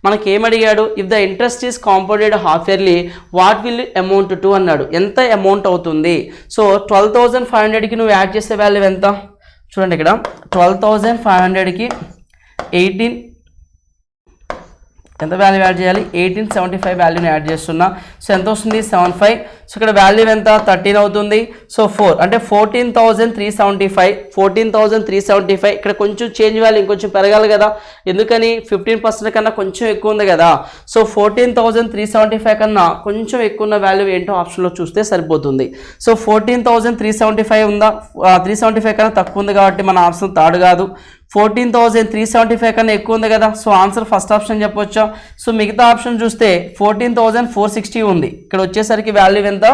మనకి ఏమడిగాడు? If the interest is compounded half yearly what will amount to అన్నాడు. ఎంత అమౌంట్ అవుతుంది? సో 12,500కి నువ్వు యాడ్ చేసే వాల్యూ ఎంత? చూడండి ఇక్కడ 12,500కి 18 ఎంత వాల్యూ యాడ్ చేయాలి? 1875 వాల్యూని యాడ్ చేస్తున్నా. సో ఎంత వస్తుంది? 75. సో ఇక్కడ వాల్యూ ఎంత? 13 అవుతుంది. సో 4 అంటే 14,375. 14,375 ఇక్కడ కొంచెం చేంజ్ వాల్యూ ఇంకొంచెం పెరగాలి కదా, ఎందుకని? 15% కన్నా కొంచెం ఎక్కువ ఉంది కదా. సో 14,375 కన్నా కొంచెం ఎక్కువ ఉన్న వాల్యూ ఏంటో ఆప్షన్లో చూస్తే సరిపోతుంది. సో 14,375 ఉందా? 375 కన్నా తక్కువ ఉంది కాబట్టి మన ఆప్షన్ థర్డ్ కాదు. 14,375 కన్నా ఎక్కువ ఉంది కదా, సో ఆన్సర్ ఫస్ట్ ఆప్షన్ చెప్పొచ్చా? సో మిగతా ఆప్షన్ చూస్తే 14,460 ఉంది. ఇక్కడ వచ్చేసరికి వాల్యూ ఎంత?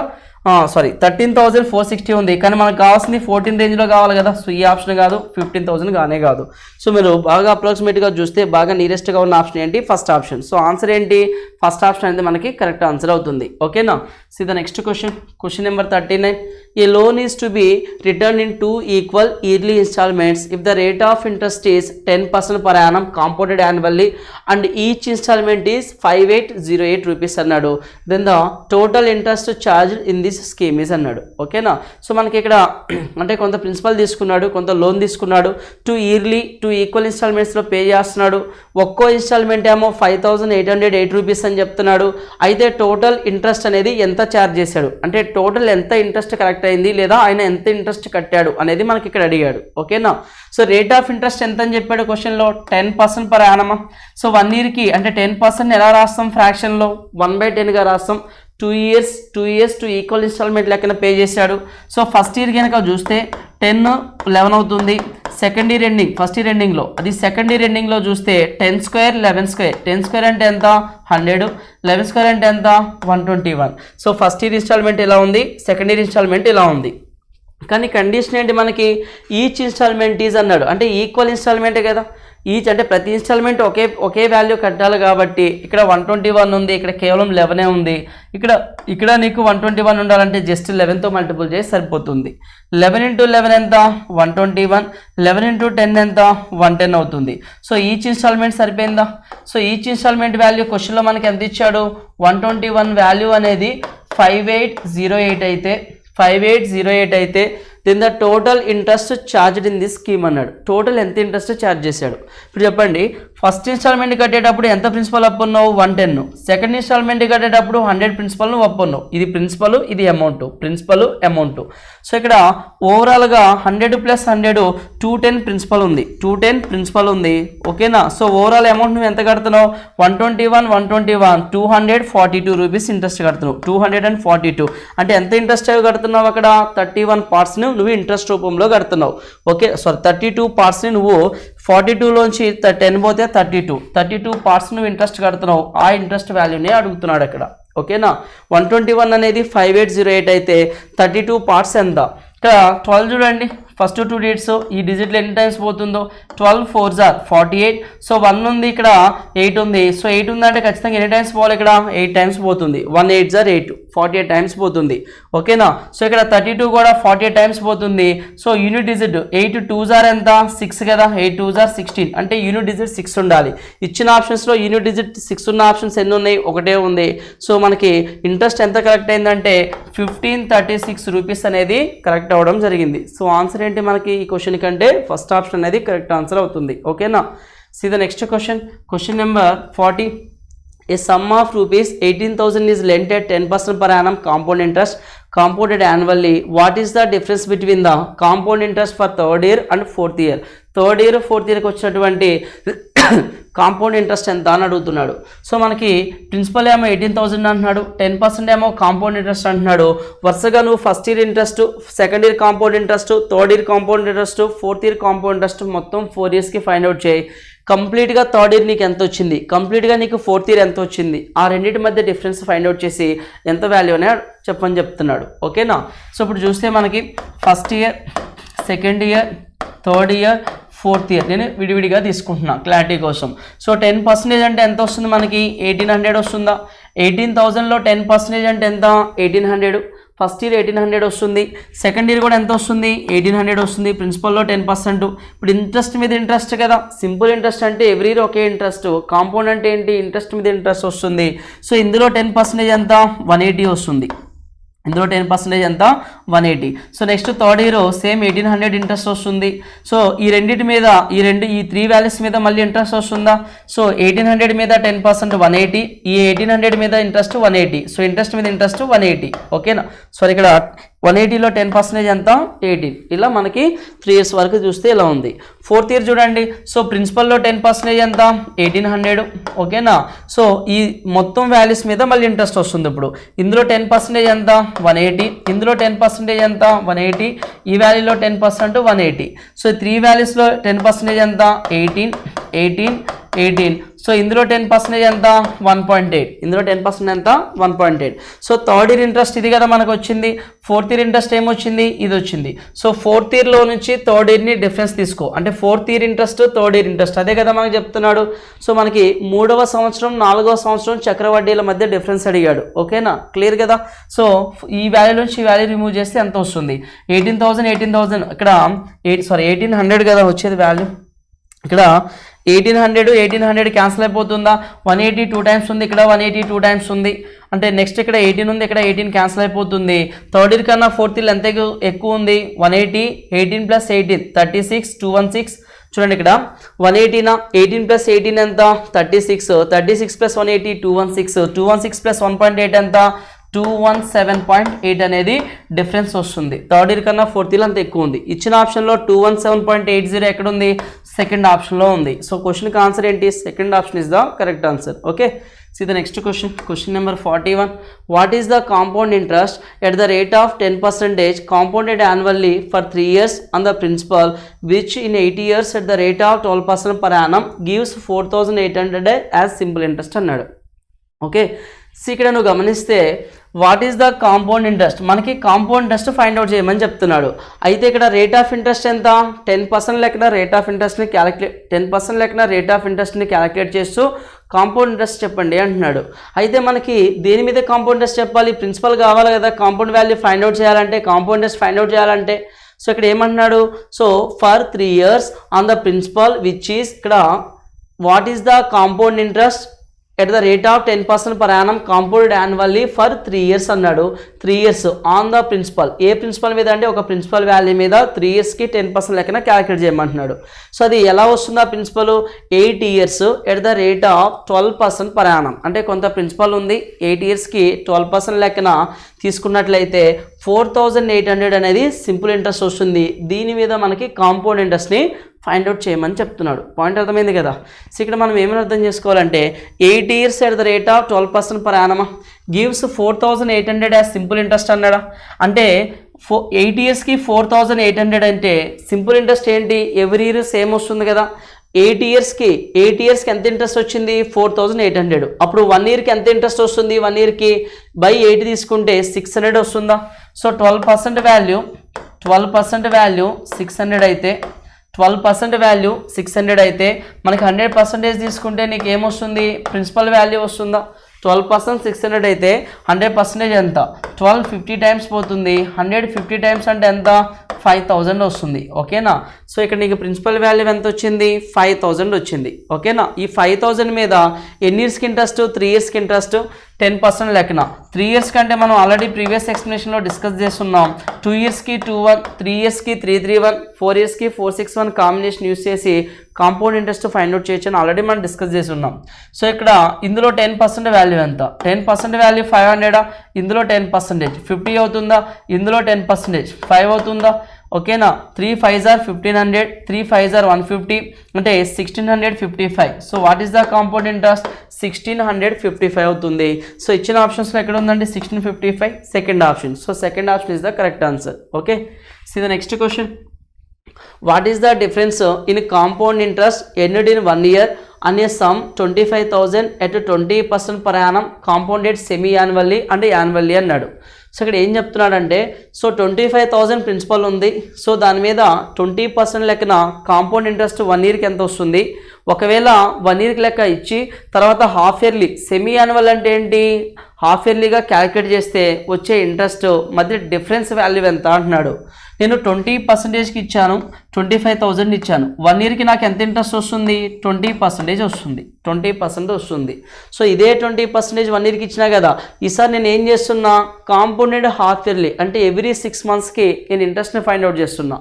13,460 ఉంది. కానీ మనకు కావాల్సింది 14 రేంజ్లో కావాలి కదా, సో ఈ ఆప్షన్ కాదు, 15,000 కానే కాదు. సో మీరు బాగా అప్రాక్సిమేట్గా చూస్తే బాగా నియరెస్ట్గా ఉన్న ఆప్షన్ ఏంటి? First option. సో ఆన్సర్ ఏంటి? ఫస్ట్ ఆప్షన్ అనేది మనకి కరెక్ట్ ఆన్సర్ అవుతుంది. ఓకేనా, see the next question number 39. A loan is to be returned in 2 equal yearly installments if the rate of interest is 10% per annum compounded annually and each installment is 5808 rupees అన్నాడు. Then the total interest charged in this scheme is అన్నాడు. ఓకేనా, so మనకి ఇక్కడ అంటే కొంత principal తీసుకున్నాడు, కొంత loan తీసుకున్నాడు. 2 ఈక్వల్ ఇన్స్టాల్మెంట్స్లో పే చేస్తున్నాడు. ఒక్కో ఇన్స్టాల్మెంట్ ఏమో 5808 రూపీస్ అని చెప్తున్నాడు. అయితే టోటల్ ఇంట్రెస్ట్ అనేది ఎంత ఛార్జ్ చేశాడు అంటే టోటల్ ఎంత ఇంట్రెస్ట్ కరెక్ట్ అయింది లేదా ఆయన ఎంత ఇంట్రెస్ట్ కట్టాడు అనేది మనకి ఇక్కడ అడిగాడు. ఓకేనా, సో రేట్ ఆఫ్ ఇంట్రెస్ట్ ఎంత అని చెప్పాడు క్వశ్చన్లో? 10% పర్ యానమ్. సో 1 yearకి అంటే 10% ఎలా రాస్తాం? ఫ్రాక్షన్లో 1/10గా రాస్తాం. 2 years 2 ఈక్వల్ ఇన్స్టాల్మెంట్ లెక్కన పే చేశాడు. సో ఫస్ట్ ఇయర్ కనుక చూస్తే 10 11 అవుతుంది. Second year ending, first year ఎండింగ్లో అది సెకండ్ ఇయర్ ఎండింగ్లో చూస్తే 10 square 11 square. 10 square అంటే ఎంత? 100. 11 square అంటే ఎంత? 121. సో ఫస్ట్ ఇయర్ ఇన్స్టాల్మెంట్ ఇలా ఉంది, సెకండ్ ఇయర్ ఇన్స్టాల్మెంట్ ఇలా ఉంది. కానీ కండిషన్ ఏంటి మనకి? ఈచ్ ఇన్స్టాల్మెంట్ ఈజ్ అన్నాడు అంటే ఈక్వల్ ఇన్స్టాల్మెంటే కదా. ఈచ్ అంటే ప్రతి ఇన్స్టాల్మెంట్ ఒకే వాల్యూ కట్టాలి కాబట్టి ఇక్కడ 121 ఉంది, ఇక్కడ కేవలం 11 ఉంది. ఇక్కడ నీకు 121 ఉండాలంటే జస్ట్ 11తో మల్టిపుల్ చేసి సరిపోతుంది. 11 × 11 ఎంత 121, 11 × 10 ఎంత 110 అవుతుంది. సో ఈచ్ ఇన్స్టాల్మెంట్ సరిపోయిందా? సో ఈచ్ ఇన్స్టాల్మెంట్ వాల్యూ క్వశ్చన్లో మనకి ఎంత ఇచ్చాడు? 121 వాల్యూ అనేది 5808 అయితే then the total interest charged in this scheme అన్నాడు. టోటల్ ఎంత ఇంట్రెస్ట్ ఛార్జ్ చేశాడు? ఇప్పుడు చెప్పండి, ఫస్ట్ ఇన్స్టాల్మెంట్ కట్టేటప్పుడు ఎంత ప్రిన్సిపల్ అప్పున్నావు? 110. సెకండ్ ఇన్స్టాల్మెంట్ కట్టేటప్పుడు 100 ప్రిన్సిపల్ నువ్వు అప్పున్నావు. ఇది ప్రిన్సిపల్, ఇది అమౌంట్, ప్రిన్సిపల్ అమౌంట్. సో ఇక్కడ ఓవరాల్గా 100 + 100 210 ప్రిన్సిపల్ ఉంది, 210 ప్రిన్సిపల్ ఉంది. ఓకేనా? సో ఓవరాల్ అమౌంట్ నువ్వు ఎంత కడుతున్నావు? 121 242 రూపీస్ ఇంట్రెస్ట్ కడుతున్నావు. 242 అంటే ఎంత ఇంట్రెస్ట్ కడుతున్నావు? అక్కడ 31 పార్ట్స్ని నువ్వు ఇంట్రెస్ట్ రూపంలో కడుతున్నావు. ఓకే, సారీ 32 పార్ట్స్ని నువ్వు 42లోంచి 10 పోతే 32 పార్ట్స్ నువ్వు ఇంట్రెస్ట్ కడుతున్నావు. ఆ ఇంట్రెస్ట్ వాల్యూనే అడుగుతున్నాడు అక్కడ. ఓకేనా? 121 అనేది 5808 అయితే 32 పార్ట్స్ ఎంత? ఇక్కడ 12 చూడండి, ఫస్ట్ 2 డిజిట్స్, ఈ డిజిట్లో ఎన్ని టైమ్స్ పోతుందో 12 4s are 48. సో 1 ఉంది, ఇక్కడ 8 ఉంది. సో 8 ఉందంటే ఖచ్చితంగా ఎన్ని టైమ్స్ పోవాలి? ఇక్కడ 8 టైమ్స్ పోతుంది. 1 8s are 8, 48 టైమ్స్ పోతుంది. ఓకేనా? సో ఇక్కడ 32 కూడా 48 టైమ్స్ పోతుంది. So unit digit 8 2s are ఎంత 6 కదా, 8 2s are 16 అంటే యూనిట్ డిజిట్ 6 ఉండాలి. ఇచ్చిన ఆప్షన్స్లో యూనిట్ డిజిట్ 6 ఉన్న ఆప్షన్స్ ఎన్ని ఉన్నాయి? ఒకటే ఉంది. సో మనకి ఇంట్రెస్ట్ ఎంత కరెక్ట్ అయిందంటే 1536 రూపీస్ అనేది కరెక్ట్ అవ్వడం జరిగింది. సో ఆన్సర్ ఏంటి మనకి ఈ క్వశ్చన్ కంటే? ఫస్ట్ ఆప్షన్ అనేది కరెక్ట్ ఆన్సర్ అవుతుంది. ఓకేనా? See the next question number 40. A sum of rupees 18,000 is lent at 10% per annum compound interest compounded annually. What is the difference between the compound interest for third year and fourth year? Third year fourth ఇయర్కి వచ్చినటువంటి compound interest ఎంత అని అడుగుతున్నాడు. So మనకి principal ఏమో 18,000 అంటున్నాడు, 10% ఏమో compound interest అంటున్నాడు. వరుసగా నువ్వు first year interest, second year compound interest, third year compound interest, fourth year compound interest మొత్తం 4 ఇయర్స్కి ఫైండ్ అవుట్ చేయి. కంప్లీట్గా థర్డ్ ఇయర్ నీకు ఎంత వచ్చింది, కంప్లీట్గా నీకు ఫోర్త్ ఇయర్ ఎంత వచ్చింది, ఆ రెండింటి మధ్య డిఫరెన్స్ ఫైండ్ అవుట్ చేసి ఎంత వాల్యూ అనే చెప్పని చెప్తున్నాడు. ఓకేనా? సో ఇప్పుడు చూస్తే మనకి first year, second year, third year, fourth year నేను విడివిడిగా తీసుకుంటున్నా క్లారిటీ కోసం. సో 10% అంటే ఎంత వస్తుంది మనకి? 1800 వస్తుందా? 18,000లో 10% అంటే ఎంత? 1800. ఫస్ట్ ఇయర్ 1800 వస్తుంది, సెకండ్ ఇయర్ కూడా ఎంత వస్తుంది? 1800 వస్తుంది. ప్రిన్సిపల్లో 10%. ఇప్పుడు ఇంట్రెస్ట్ మీద ఇంట్రెస్ట్ కదా, సింపుల్ ఇంట్రెస్ట్ అంటే ఎవ్రీ ఇయర్ ఒకే ఇంట్రెస్ట్. కాంపౌండ్ అంటే ఏంటి? ఇంట్రెస్ట్ మీద ఇంట్రెస్ట్ వస్తుంది. సో ఇందులో 10% ఎంత? 180 వస్తుంది. ఇందులో 10% ఎంత? 180. So next third year same 1800 interest వస్తుంది. సో ఈ 3 వాల్యూస్ మీద మళ్ళీ ఇంట్రెస్ట్ వస్తుందా? సో 1800 మీద 10% 180, ఈ 1800 మీద ఇంట్రెస్ట్ 180. సో ఇంట్రెస్ట్ మీద ఇంట్రెస్ట్ 180. ఓకేనా? సో ఇక్కడ 180లో 10% ఎంత? 18. ఇలా మనకి 3 ఇయర్స్ వరకు చూస్తే ఇలా ఉంది. ఫోర్త్ ఇయర్ చూడండి. సో ప్రిన్సిపల్లో 10% ఎంత? 1800. ఓకేనా? సో ఈ మొత్తం వాల్యూస్ మీద మళ్ళీ ఇంట్రెస్ట్ వస్తుంది. ఇప్పుడు ఇందులో 10% ఎంత? 180. ఇందులో 10% ఎంత? 180. ఈ వాల్యూలో 10% 180. సో 3 వాల్యూస్లో 10% ఎంత? 18. సో ఇందులో 10% ఎంత? 1.8. ఇందులో 10% ఎంత? 1.8. సో థర్డ్ ఇయర్ ఇంట్రెస్ట్ ఇది కదా మనకు వచ్చింది. ఫోర్త్ ఇయర్ ఇంట్రెస్ట్ ఏమొచ్చింది? ఇది వచ్చింది. సో ఫోర్త్ ఇయర్లో నుంచి థర్డ్ ఇయర్ని డిఫరెన్స్ తీసుకో. అంటే fourth year interest, third year interest అదే కదా మనకు చెప్తున్నాడు. సో మనకి 3వ సంవత్సరం 4వ సంవత్సరం చక్రవడ్డీల మధ్య డిఫరెన్స్ అడిగాడు. ఓకేనా? క్లియర్ కదా? సో ఈ వాల్యూ నుంచి ఈ వాల్యూ రిమూవ్ చేస్తే ఎంత వస్తుంది? 18,000 ఇక్కడ 1800 కదా వచ్చేది వాల్యూ. ఇక్కడ 1800 క్యాన్సిల్ అయిపోతుందా? 180 2 టైమ్స్ ఉంది, ఇక్కడ 180 2 టైమ్స్ ఉంది. అంటే నెక్స్ట్ ఇక్కడ 18 ఉంది, ఇక్కడ 18 క్యాన్సిల్ అయిపోతుంది. థర్డ్ ఇయర్ కన్నా ఫోర్త్ ఇయర్ ఎంత ఎక్కువ ఉంది? 180, 18 + 18 36, 216. చూడండి ఇక్కడ 180 18 + 18 ఎంత? 36, 36 + 180 216, 216 + 1.8 ఎంత? 217.8 అనేది డిఫరెన్స్ వస్తుంది. థర్డ్ ఇయర్ కన్నా ఫోర్త్ ఇయర్ అంత ఎక్కువ ఉంది. ఇచ్చిన ఆప్షన్లో 217.80 ఎక్కడ ఉంది? సెకండ్ ఆప్షన్లో ఉంది. సో క్వశ్చన్కి ఆన్సర్ ఏంటి? Second option is the correct answer. Okay, see the next question number 41. What is the compound interest at the rate of 10% compounded annually for 3 years on the principal, which in 80 years at the rate of 12% per annum gives 4,800 as simple interest అన్నాడు. Okay, so ఇక్కడ నువ్వు గమనిస్తే what is the compound interest, మనకి compound interest find out చేయమని చెప్తున్నాడు. అయితే ఇక్కడ rate of interest ఎంత, 10% లెక్కన రేట్ ఆఫ్ ఇంట్రెస్ట్ని 10% లెక్కన రేట్ ఆఫ్ ఇంట్రెస్ట్ని క్యాలిక్యులేట్ చేస్తూ కాంపౌండ్ ఇంట్రెస్ట్ చెప్పండి అంటున్నాడు. అయితే మనకి దేని మీద కాంపౌండ్ ఇంట్రెస్ట్ చెప్పాలి, ప్రిన్సిపల్ కావాలి కదా, కాంపౌండ్ వాల్యూ ఫైండ్ అవుట్ చేయాలంటే, కాంపౌండ్ ఇంట్రెస్ట్ ఫైండ్ అవుట్ చేయాలంటే. సో ఇక్కడ ఏమంటున్నాడు, so for 3 years on the principal which is, ఇక్కడ what is the compound interest at the rate of 10% per annum compounded annually for 3 years అన్నాడు. 3 years on the principal, ఏ principal మీద అంటే ఒక principal value మీద 3 yearsకి 10% లెక్కన క్యాలిక్యులేట్ చేయమంటున్నాడు. So అది ఎలా వస్తుంది ఆ principal, 8 years at the rate of 12% per annum, అంటే కొంత ప్రిన్సిపల్ ఉంది 8 yearsకి 12% లెక్కన తీసుకున్నట్లయితే 4800 అనేది సింపుల్ ఇంట్రెస్ట్ వస్తుంది. దీని మీద మనకి కాంపౌండ్ ఇంట్రెస్ట్ని ఫైండ్ అవుట్ చేయమని చెప్తున్నాడు. పాయింట్ అర్థమైంది కదా. సో ఇక్కడ మనం ఏమైనా అర్థం చేసుకోవాలంటే 8 years at the rate of 12% per annum gives 4800 as simple interest అన్నాడా, అంటే 8 yearsకి 4800 అంటే సింపుల్ ఇంట్రెస్ట్ ఏంటి, ఎవ్రీ ఇయర్ సేమ్ వస్తుంది కదా. 8 yearsకి ఎంత ఇంట్రెస్ట్ వచ్చింది, 4800. అప్పుడు 1 yearకి ఎంత ఇంట్రెస్ట్ వస్తుంది, 1 yearకి బై 8 తీసుకుంటే 600 వస్తుందా. సో 12% వాల్యూ 600 అయితే 12% వాల్యూ 600 అయితే మనకి 100% తీసుకుంటే నీకు ఏమొస్తుంది, ప్రిన్సిపల్ వాల్యూ వస్తుందా. 12% 600 అయితే 100% ఎంత, 1250 టైమ్స్ పోతుంది. 150 టైమ్స్ అంటే ఎంత, 5000 వస్తుంది. ఓకేనా. సో ఇక్కడ నీకు ప్రిన్సిపల్ వాల్యూ ఎంత వచ్చింది, 5000 వచ్చింది. ఓకేనా. ఈ 5000 మీద ఎన్ని ఇయర్స్కి ఇంట్రెస్ట్, 3 yearsకి ఇంట్రెస్ట్ 10% లెక్కన. 3 years కంటే మనం ఆల్రెడీ ప్రీవియస్ ఎక్స్ప్లెనేషన్లో డిస్కస్ చేస్తున్నాం. 2 yearsకి 21, 3 yearsకి 331, 4 yearsకి 461 కాంబినేషన్ యూస్ చేసి కాంపౌండ్ ఇంట్రెస్ట్ ఫైండ్ అవుట్ చేయొచ్చు అని ఆల్రెడీ మనం డిస్కస్ చేసి ఉన్నాం. సో ఇక్కడ ఇందులో 10% వాల్యూ ఎంత, 10% వాల్యూ 500, ఇందులో 10% 50 అవుతుందా, ఇందులో 10% 5 అవుతుందా. ఓకేనా. 3 5s are 1500, 3 5s are 150 అంటే 1655. So what is the compound interest, 1655 అవుతుంది. సో ఇచ్చిన ఆప్షన్స్లో ఎక్కడ ఉందండి 1655, second option. So second option is the correct answer. Okay. See the next question. What is the difference in compound interest earned in 1 year on a sum 25,000 at 20% per annum compounded semi-annually and annually అన్నాడు. So ఇక్కడ ఏం చెప్తున్నాడంటే, so 25,000 principal ఉంది. So దాని మీద 20% లెక్కన compound interest 1 yearకి ఎంత వస్తుంది. ఒకవేళ 1 yearకి లెక్క ఇచ్చి తర్వాత హాఫ్ ఇయర్లీ, సెమీ యాన్యువల్ అంటే ఏంటి, హాఫ్ ఇయర్లీగా క్యాలిక్యులేట్ చేస్తే వచ్చే ఇంట్రెస్ట్ మధ్య డిఫరెన్స్ వాల్యూ ఎంత అంటున్నాడు. నేను 20%కి ఇచ్చాను, 25,000 ఇచ్చాను. 1 yearకి నాకు ఎంత ఇంట్రెస్ట్ వస్తుంది, 20% వస్తుంది. 20% వస్తుంది. సో ఇదే 20% 1 yearకి ఇచ్చినా కదా. ఈసారి నేను ఏం చేస్తున్నా, కాంపౌండెడ్ హాఫ్ ఇయర్లీ అంటే ఎవ్రీ 6 monthsకి నేను ఇంట్రెస్ట్ని ఫైండ్ అవుట్ చేస్తున్నా.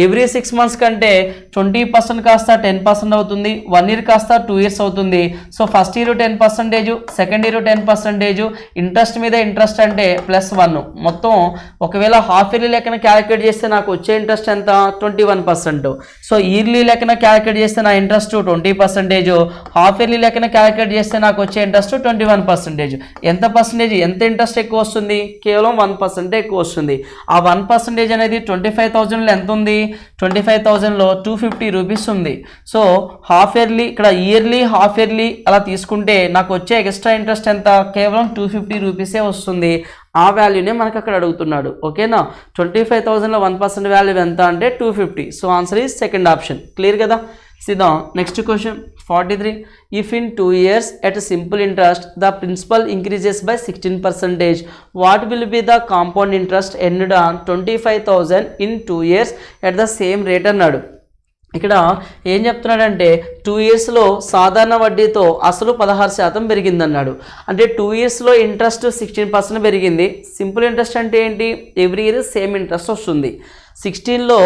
ఎవ్రీ 6 months కంటే 20% కాస్త 10% అవుతుంది, 1 year కాస్త 2 years అవుతుంది. So first year 10%, second year 10%, interest మీద ఇంట్రెస్ట్ అంటే +1. మొత్తం ఒకవేళ హాఫ్ ఇయర్లీ లెక్కన క్యాలిక్యులేట్ చేస్తే నాకు వచ్చే ఇంట్రెస్ట్ ఎంత, 21%. సో ఇయర్లీ లెక్కన క్యాలిక్యులేట్ చేస్తే నా ఇంట్రెస్ట్ 20%, హాఫ్ ఇయర్లీ లెక్కన క్యాలిక్యులేట్ చేస్తే నాకు వచ్చే ఇంట్రెస్ట్ 21%. ఎంత పర్సెంటేజ్, ఎంత ఇంట్రెస్ట్ ఎక్కువ వస్తుంది, కేవలం 1% ఎక్కువ వస్తుంది. ఆ 1% అనేది 25,000లో ఎంత ఉంది, 25,000లో 250 రూపీస్ ఉంది. సో హాఫ్ ఇయర్లీ, ఇక్కడ ఇయర్లీ హాఫ్ ఇయర్లీ అలా తీసుకుంటే నాకు వచ్చే ఎక్స్ట్రా ఇంట్రెస్ట్ ఎంత, కేవలం 250 రూపీసే వస్తుంది. ఆ వాల్యూనే మనకు అక్కడ అడుగుతున్నాడు. ఓకేనా. 25,000లో 1% వాల్యూ ఎంత అంటే 250. So answer is second option. Clear కదా. సిద్ధం. Next question 43. If in 2 years at simple interest the principal increases by 16%, what will be the compound interest earned on 25,000 in 2 years at the same rate అన్నాడు. ఇక్కడ ఏం చెప్తున్నాడంటే 2 yearsలో సాధారణ వడ్డీతో అసలు 16% పెరిగిందన్నాడు. అంటే 2 yearsలో ఇంట్రెస్ట్ 16% పెరిగింది. సింపుల్ ఇంట్రెస్ట్ అంటే ఏంటి, ఎవ్రీ ఇయర్ సేమ్ ఇంట్రెస్ట్ వస్తుంది. 16లో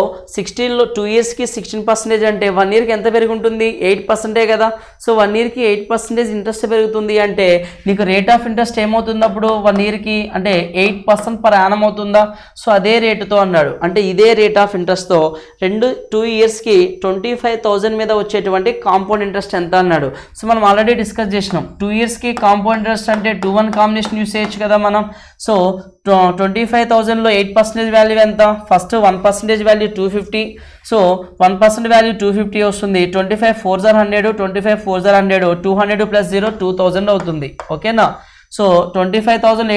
2 yearsకి 16% అంటే 1 yearకి ఎంత పెరిగి ఉంటుంది, 8% కదా. సో 1 yearకి 8% ఇంట్రెస్ట్ పెరుగుతుంది అంటే నీకు రేట్ ఆఫ్ ఇంట్రెస్ట్ ఏమవుతుంది అప్పుడు 1 yearకి అంటే 8% per annum అవుతుందా. సో అదే రేటుతో అన్నాడు. అంటే ఇదే రేట్ ఆఫ్ ఇంట్రెస్ట్తో 2 yearsకి 25,000 మీద వచ్చేటువంటి కాంపౌండ్ ఇంట్రెస్ట్ ఎంత అన్నాడు. సో మనం ఆల్రెడీ డిస్కస్ చేసినాం. 2 yearsకి కాంపౌండ్ ఇంట్రెస్ట్ అంటే 2-1 కాంబినేషన్ యూస్ చేయొచ్చు కదా మనం. సో 25,000లో 8% వాల్యూ ఎంత, ఫస్ట్ 1% వాల్యూ 250. సో 1% వాల్యూ 250 వస్తుంది. 25 4s are 100, 25 4s are 100, 200 + 0 2000 అవుతుంది. ఓకేనా. సో 25,000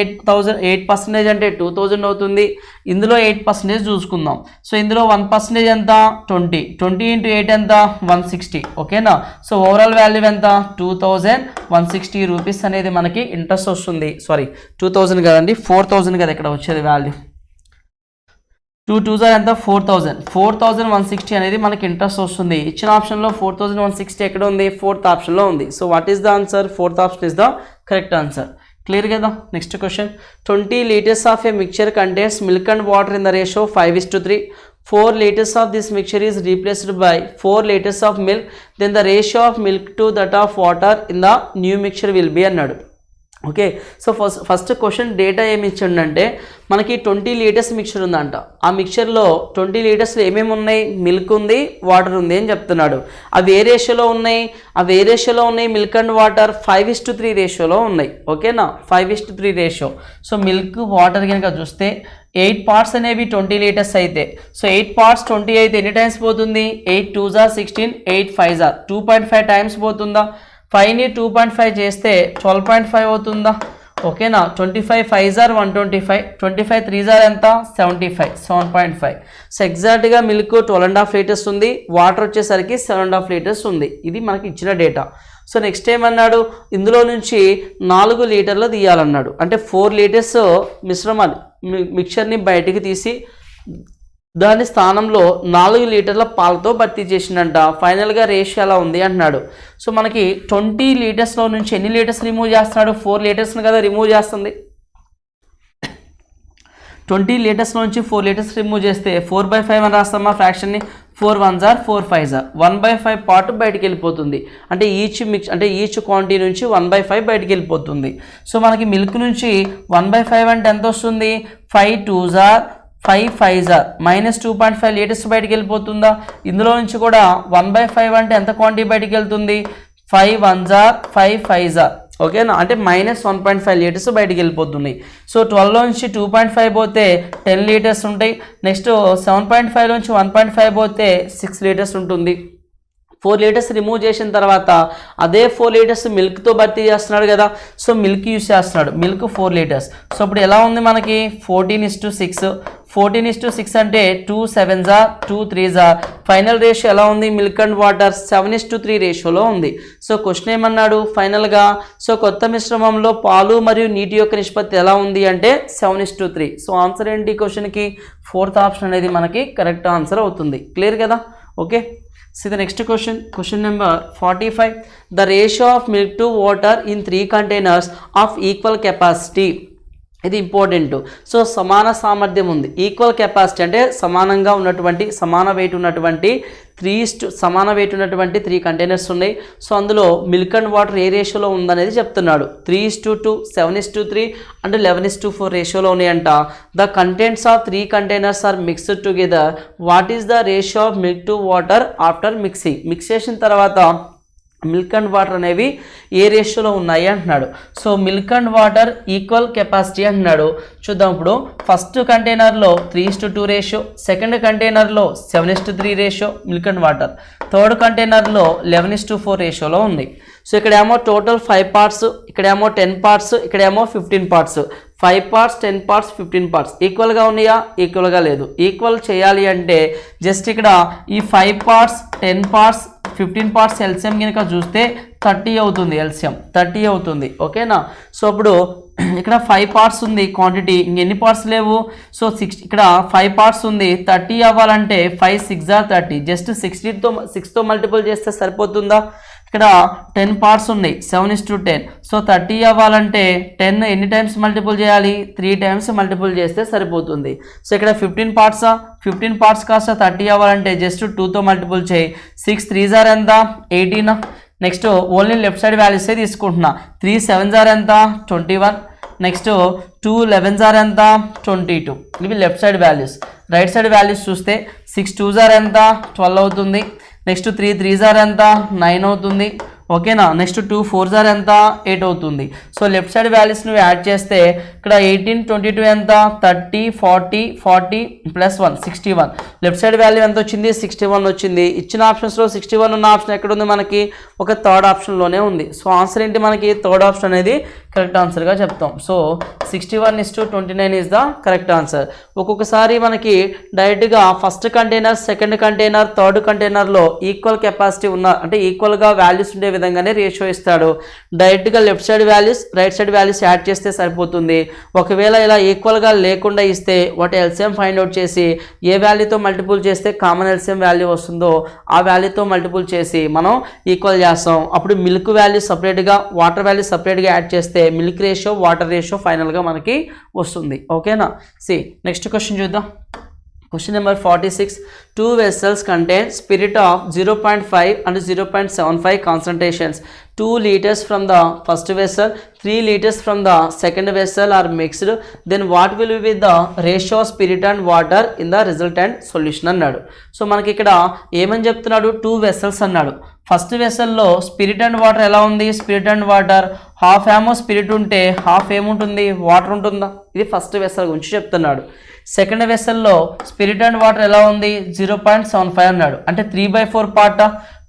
8% అంటే 2,000 అవుతుంది. ఇందులో 8% చూసుకుందాం. సో ఇందులో 1% ఎంత 20 ఇంటూ 8 ఎంత 160. ఓకేనా. సో ఓవరాల్ వాల్యూ ఎంత 2,160 రూపీస్ అనేది మనకి ఇంట్రెస్ట్ వస్తుంది. సారీ 2,000 కదండి, 4,000 కదా ఇక్కడ వచ్చేది వాల్యూ. 2 2s ఎంత 4,160 అనేది మనకి ఇంట్రెస్ట్ వస్తుంది. ఇచ్చిన ఆప్షన్లో 4,160 ఎక్కడ ఉంది, 4th ఆప్షన్లో ఉంది. So what is the answer, 4th option is the correct answer. Clear కదా. Next question, 20 liters of a mixture contains milk and water in the ratio 5:3. 4 liters of this mixture is replaced by 4 liters of milk, then the ratio of milk to that of water in the new mixture will be అన్నాడు. Okay. So first question data ఏమి ఇచ్చిండంటే మనకి 20 liters mixture ఉందంట. ఆ మిక్చర్లో 20 liters ఏమేమి ఉన్నాయి, milk ఉంది, water ఉంది అని చెప్తున్నాడు. అవి ఏ రేషియోలో ఉన్నాయి, మిల్క్ అండ్ వాటర్ 5:3 రేషియోలో ఉన్నాయి. ఓకేనా, 5:3 రేషియో. సో మిల్క్ వాటర్ కనుక చూస్తే 8 parts అనేవి 20 liters అయితే, సో 8 parts 20 అయితే ఎన్ని టైమ్స్ పోతుంది, 8 2s 16, 8 5s 2.5 టైమ్స్ పోతుందా. 5ని 2.5 చేస్తే 12.5 అవుతుందా. ఓకేనా. 25 5s 125, 25 3s ఎంత 75, 7.5. సో ఎగ్జాక్ట్గా మిల్క్ 12.5 liters ఉంది, వాటర్ వచ్చేసరికి 7.5 liters ఉంది. ఇది మనకి ఇచ్చిన డేటా. సో నెక్స్ట్ ఏమన్నాడు, ఇందులో నుంచి 4 లీటర్లు తీయాలన్నాడు. అంటే 4 liters మిశ్రమాన్ని మిక్చర్ని బయటికి తీసి దాని స్థానంలో 4 లీటర్ల పాలతో భర్తీ చేసిందంట. ఫైనల్గా రేషియో ఎలా ఉంది అంటున్నాడు. సో మనకి 20 లీటర్స్లో నుంచి ఎన్ని లీటర్స్ రిమూవ్ చేస్తున్నాడు, 4 లీటర్స్ని కదా రిమూవ్ చేస్తుంది. 20 లీటర్స్ నుంచి 4 లీటర్స్ రిమూవ్ చేస్తే 4/5 అని రాస్తామా ఫ్రాక్షన్ని. 4 1s 4 5s 1/5 పార్ట్ బయటికి వెళ్ళిపోతుంది. అంటే ఈచ్ క్వాంటిటీ నుంచి 1/5 బయటికి వెళ్ళిపోతుంది. సో మనకి మిల్క్ నుంచి 1/5 అంటే ఎంత వస్తుంది, 5 2s 5 5s -2.5 లీటర్స్ బయటికి వెళ్ళిపోతుందా. ఇందులో నుంచి కూడా 1/5 అంటే ఎంత క్వాంటిటీ బయటికి వెళ్తుంది, 5 1s 5 5s. ఓకేనా, అంటే -1.5 లీటర్స్ బయటికి వెళ్ళిపోతున్నాయి. సో 12 నుంచి 2.5 పోతే 10 లీటర్స్ ఉంటాయి. నెక్స్ట్ 7.5 నుంచి 1.5 పోతే 6 లీటర్స్ ఉంటుంది. 4 లీటర్స్ రిమూవ్ చేసిన తర్వాత అదే 4 లీటర్స్ మిల్క్తో భర్తీ చేస్తున్నాడు కదా. సో మిల్క్ యూస్ చేస్తున్నాడు, మిల్క్ 4 లీటర్స్. సో ఇప్పుడు ఎలా ఉంది మనకి 14:6. 14:6 అంటే 2 7s 2 3s. ఫైనల్ రేషియో ఎలా ఉంది, మిల్క్ అండ్ వాటర్ 7:3 రేషియోలో ఉంది. సో క్వశ్చన్ ఏమన్నాడు ఫైనల్గా, సో కొత్త మిశ్రమంలో పాలు మరియు నీటి యొక్క నిష్పత్తి ఎలా ఉంది అంటే 7:3. సో ఆన్సర్ ఏంటి క్వశ్చన్కి, 4th ఆప్షన్ అనేది మనకి కరెక్ట్ ఆన్సర్ అవుతుంది. క్లియర్ కదా. Okay. See the next question number 45. The ratio of milk to water in 3 containers of equal capacity. ఇది ఇంపార్టెంట్. సో సమాన సామర్థ్యం ఉంది, ఈక్వల్ కెపాసిటీ అంటే సమానంగా ఉన్నటువంటి సమాన వెయిట్ ఉన్నటువంటి 3 కంటైనర్స్ ఉన్నాయి. సో అందులో మిల్క్ అండ్ వాటర్ ఏ రేషియోలో ఉందనేది చెప్తున్నాడు. 3:2, 7:3 అంటే 11:4 రేషియోలో ఉన్నాయంట. The contents of 3 containers are mixed together. What is the ratio of milk to water after mixing. Mix చేసిన తర్వాత మిల్క్ అండ్ వాటర్ అనేవి ఏ రేషియోలో ఉన్నాయి అంటున్నాడు. So milk and water equal capacity అంటున్నాడు. చూద్దాం ఇప్పుడు. ఫస్ట్ కంటైనర్లో 3:2 రేషియో, సెకండ్ కంటైనర్లో 7:3 ratio milk and water, third కంటైనర్లో 11:4 రేషియోలో ఉంది. సో ఇక్కడేమో టోటల్ 5 parts, ఇక్కడేమో 10 parts, ఇక్కడేమో 15 parts. 5 parts 10 parts 15 parts ఈక్వల్గా ఉన్నాయా, ఈక్వల్గా లేదు. ఈక్వల్ చేయాలి అంటే జస్ట్ ఇక్కడ ఈ 5 parts 10 parts 15 parts ఎల్సిఎం కనుక చూస్తే 30 అవుతుంది. ఎల్సిఎం 30 అవుతుంది. ఓకేనా. సో ఇప్పుడు ఇక్కడ 5 parts ఉంది క్వాంటిటీ, ఇంకెన్ని పార్ట్స్ లేవు. సో 6 ఇక్కడ 5 parts ఉంది, 30 అవ్వాలంటే 5 6 30. జస్ట్ 6తో మల్టిపుల్ చేస్తే సరిపోతుందా. ఇక్కడ 10 parts ఉన్నాయి, 7:10. సో 30 అవ్వాలంటే 10 ఎన్ని టైమ్స్ మల్టిపుల్ చేయాలి, 3 times మల్టిపుల్ చేస్తే సరిపోతుంది. సో ఇక్కడ 15 parts 15 parts కాస్త 30 అవ్వాలంటే జస్ట్ 2తో మల్టిపుల్ చేయి. 6 3s ఎంత 18. నెక్స్ట్ ఓన్లీ లెఫ్ట్ సైడ్ వాల్యూసే తీసుకుంటున్నా. 3 7s ఎంత 21. నెక్స్ట్ 2 11s ఎంత 22. ఇవి left side values. Right side values చూస్తే 6 2s ఎంత 12 అవుతుంది. నెక్స్ట్ 3 3s ఎంత 9 అవుతుంది. ఓకేనా. నెక్స్ట్ 2 4s ఎంత 8 అవుతుంది. సో లెఫ్ట్ సైడ్ వాల్యూస్ నువ్వు యాడ్ చేస్తే ఇక్కడ 18 22 ఎంత 30 40 40 + 1 61. లెఫ్ట్ సైడ్ వాల్యూ ఎంత వచ్చింది 61 వచ్చింది. ఇచ్చిన ఆప్షన్స్లో 61 ఉన్న ఆప్షన్ ఎక్కడ ఉంది మనకి, ఒక థర్డ్ ఆప్షన్లోనే ఉంది. సో ఆన్సర్ ఏంటి మనకి, థర్డ్ ఆప్షన్ అనేది కరెక్ట్ ఆన్సర్గా చెప్తాం. So 61:29 is the correct answer. ఒక్కొక్కసారి మనకి డైరెక్ట్గా first container, second container, third కంటైనర్లో ఈక్వల్ కెపాసిటీ ఉన్న అంటే ఈక్వల్గా వాల్యూస్ ఉండే విధంగానే రేషియో ఇస్తాడు. డైరెక్ట్గా left side values, right side values add చేస్తే సరిపోతుంది. ఒకవేళ ఇలా ఈక్వల్గా లేకుండా ఇస్తే వాటి ఎల్సిఎం ఫైండ్ అవుట్ చేసి ఏ వాల్యూతో మల్టిపుల్ చేస్తే కామన్ ఎల్సిఎం వాల్యూ వస్తుందో ఆ వాల్యూతో మల్టిపుల్ చేసి మనం ఈక్వల్ చేస్తాం. అప్పుడు మిల్క్ వాల్యూ సపరేట్గా, వాటర్ వాల్యూ సపరేట్గా యాడ్ చేస్తే మిల్క్ రేషియో, వాటర్ రేషియో ఫైనల్గా మనకి వస్తుంది. ఓకేనా? సి నెక్స్ట్ క్వశ్చన్ చూద్దాం. Question number 46. Two vessels contain spirit of 0.5 and 0.75 concentrations. 2 liters from the first vessel, 3 liters from the second vessel are mixed. Then what will be the ratio of spirit and water in the resultant solution అన్నాడు. So మనకి ఇక్కడ ఏమని చెప్తున్నాడు? 2 vessels అన్నాడు. First వెసల్లో spirit and water ఎలా ఉంది? Spirit and water half ఏమో spirit ఉంటే హాఫ్ ఏముంటుంది? వాటర్ ఉంటుందా? ఇది ఫస్ట్ వెసల్ గురించి చెప్తున్నాడు. సెకండ్ వెసల్లో స్పిరిట్ అండ్ వాటర్ ఎలా ఉంది? 0.75 అన్నాడు. అంటే 3/4 పార్ట్.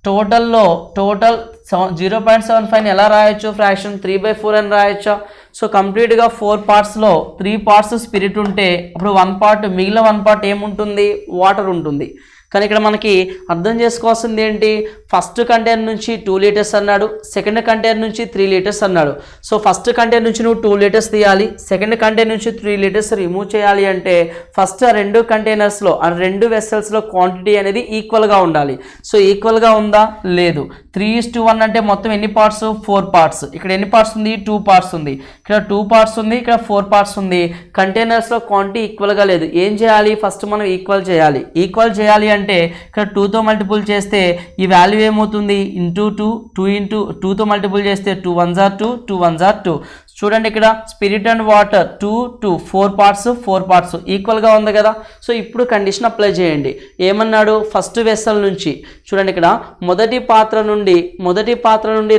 టోటల్ 0.75 ఎలా రాయొచ్చు? ఫ్రాక్షన్ 3/4 అని రాయొచ్చా? సో కంప్లీట్గా 4 పార్ట్స్లో 3 పార్ట్స్ స్పిరిట్ ఉంటే అప్పుడు 1 పార్ట్, మిగిలిన 1 పార్ట్ ఏముంటుంది? వాటర్ ఉంటుంది. కానీ ఇక్కడ మనకి అర్థం చేసుకోవాల్సింది ఏంటి? ఫస్ట్ కంటైనర్ నుంచి 2 లీటర్స్ అన్నాడు, సెకండ్ కంటైనర్ నుంచి 3 లీటర్స్ అన్నాడు. సో ఫస్ట్ కంటైనర్ నుంచి నువ్వు 2 లీటర్స్ తీయాలి, సెకండ్ కంటైనర్ నుంచి 3 లీటర్స్ రిమూవ్ చేయాలి. అంటే ఫస్ట్ ఆ 2 కంటైనర్స్లో, ఆ 2 వెసల్స్లో క్వాంటిటీ అనేది ఈక్వల్గా ఉండాలి. సో ఈక్వల్గా ఉందా? లేదు. 3:1 అంటే మొత్తం ఎన్ని పార్ట్స్? 4 పార్ట్స్. ఇక్కడ ఎన్ని పార్ట్స్ ఉంది? 2 పార్ట్స్ ఉంది. ఇక్కడ 2 పార్ట్స్ ఉంది, ఇక్కడ 4 పార్ట్స్ ఉంది. కంటైనర్స్లో క్వాంటిటీ ఈక్వల్గా లేదు. ఏం చేయాలి? ఫస్ట్ మనం ఈక్వల్ చేయాలి. ఈక్వల్ చేయాలి అంటే ఇక్కడ 2తో మల్టిపుల్ చేస్తే ఈ వాల్యూ ఏమవుతుంది? ఇంటూ 2, 2 ఇంటూ 2తో మల్టిపుల్ చేస్తే 2 1s are 2, 2 1s are 2. చూడండి ఇక్కడ స్పిరిట్ అండ్ వాటర్ 2 4 పార్ట్స్ ఈక్వల్గా ఉంది కదా. సో ఇప్పుడు కండిషన్ అప్లై చేయండి. ఏమన్నాడు? ఫస్ట్ వెసల్ నుంచి చూడండి ఇక్కడ మొదటి పాత్ర నుండి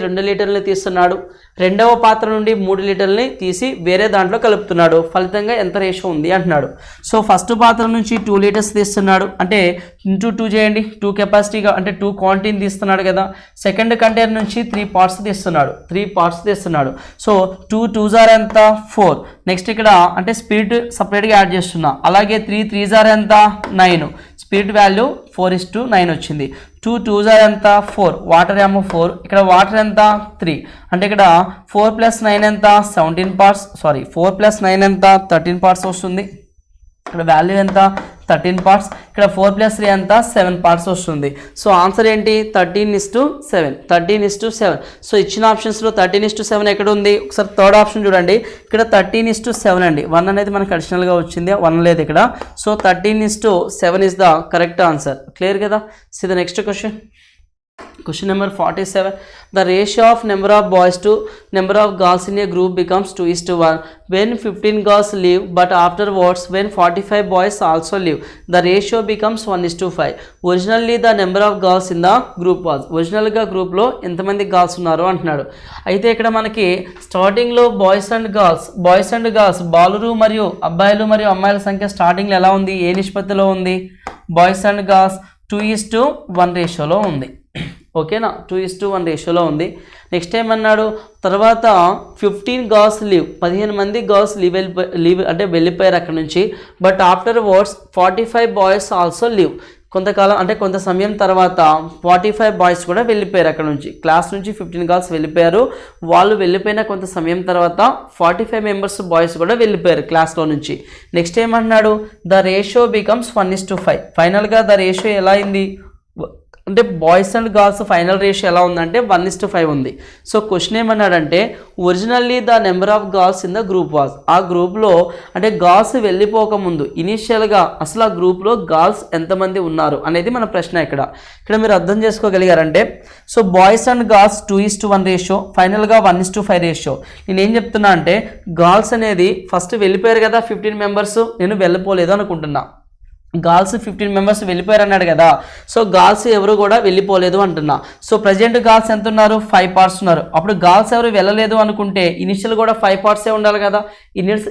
2 లీటర్లని తీస్తున్నాడు, రెండవ పాత్ర నుండి 3 లీటర్లని తీసి వేరే దాంట్లో కలుపుతున్నాడు. ఫలితంగా ఎంత రేషియో ఉంది అంటున్నాడు. సో ఫస్ట్ పాత్ర నుంచి 2 లీటర్స్ తీస్తున్నాడు అంటే ఇంటూ 2 చేయండి. 2 కెపాసిటీగా అంటే 2 క్వాంటిటీని తీస్తున్నాడు కదా. సెకండ్ కంటైనర్ నుంచి 3 పార్ట్స్ తీస్తున్నాడు. సో 2 2s are ఎంత? 4. నెక్స్ట్ ఇక్కడ అంటే స్పిరిట్ సపరేట్గా యాడ్ చేస్తున్నా. అలాగే 3 3s are ఎంత? 9. స్పిరిట్ వాల్యూ 4:9 వచ్చింది. 2 2s are ఎంత? 4. వాటర్ ఏమో 4. ఇక్కడ వాటర్ ఎంత? 3. అంటే ఇక్కడ 4 + 9 ఎంత? 17 పార్ట్స్. 4 + 9 ఎంత? 13 పార్ట్స్ వస్తుంది. ఇక్కడ వాల్యూ ఎంత? 13 పార్ట్స్. ఇక్కడ 4 + 3 ఎంత? 7 పార్ట్స్ వస్తుంది. సో ఆన్సర్ ఏంటి? 13:7. సో ఇచ్చిన ఆప్షన్స్లో 13:7 ఎక్కడ ఉంది? ఒకసారి థర్డ్ ఆప్షన్ చూడండి. ఇక్కడ 13:7 అండి. 1 అనేది మనకు అడిషనల్గా వచ్చింది, 1 లేదు ఇక్కడ. So 13:7 is the correct answer. Clear కదా? See the next question. Question number 47. The ratio of number of boys to number of girls in a group becomes 2:1 when 15 girls leave, but afterwards when 45 boys also leave, the ratio becomes 1:5. Originally the number of girls in the group was. ఒరిజినల్గా గ్రూప్లో ఎంతమంది girls ఉన్నారు అంటున్నాడు. అయితే ఇక్కడ మనకి స్టార్టింగ్లో boys and girls బాలురు మరియు అబ్బాయిలు మరియు అమ్మాయిల సంఖ్య స్టార్టింగ్లో ఎలా ఉంది? ఏ నిష్పత్తిలో ఉంది? బాయ్స్ అండ్ గర్ల్స్ 2:1 రేషియోలో ఉంది. ఓకేనా? 2:1 రేషియోలో ఉంది. నెక్స్ట్ ఏమన్నాడు? తర్వాత 15 గర్ల్స్ లీవ్, 15 మంది గర్ల్స్ లీవ్ అంటే వెళ్ళిపోయారు అక్కడ నుంచి. But after words 45 boys also leave. కొంతకాలం అంటే కొంత సమయం తర్వాత 45 బాయ్స్ కూడా వెళ్ళిపోయారు అక్కడ నుంచి. క్లాస్ నుంచి 15 గర్ల్స్ వెళ్ళిపోయారు. వాళ్ళు వెళ్ళిపోయిన కొంత సమయం తర్వాత 45 మెంబర్స్ బాయ్స్ కూడా వెళ్ళిపోయారు క్లాస్లో నుంచి. నెక్స్ట్ ఏమన్నాడు? The ratio becomes 1:5. ఫైనల్గా ద రేషియో ఎలా అయింది అంటే boys and girls final ratio ఎలా ఉందంటే 1:5 ఉంది. సో క్వశ్చన్ ఏమన్నాడంటే originally the number of girls in the group was. ఆ గ్రూప్లో అంటే గర్ల్స్ వెళ్ళిపోకముందు ఇనీషియల్గా అసలు ఆ గ్రూప్లో గర్ల్స్ ఎంతమంది ఉన్నారు అనేది మన ప్రశ్న. ఇక్కడ మీరు అర్థం చేసుకోగలిగారంటే so boys and girls 2:1 ratio, ఫైనల్గా 1:5 రేషియో. నేనేం చెప్తున్నా అంటే గర్ల్స్ అనేది ఫస్ట్ వెళ్ళిపోయారు కదా 15 మెంబర్స్, నేను వెళ్ళిపోలేదు అనుకుంటున్నా. గర్ల్స్ 15 మెంబర్స్ వెళ్ళిపోయారు అన్నాడు కదా. సో గర్ల్స్ ఎవరు కూడా వెళ్ళిపోలేదు అంటున్నా. సో ప్రజెంట్ గర్ల్స్ ఎంత ఉన్నారు? 5 పార్ట్స్ ఉన్నారు. అప్పుడు గర్ల్స్ ఎవరు వెళ్ళలేదు అనుకుంటే ఇనిషియల్ కూడా 5 పార్ట్సే ఉండాలి కదా.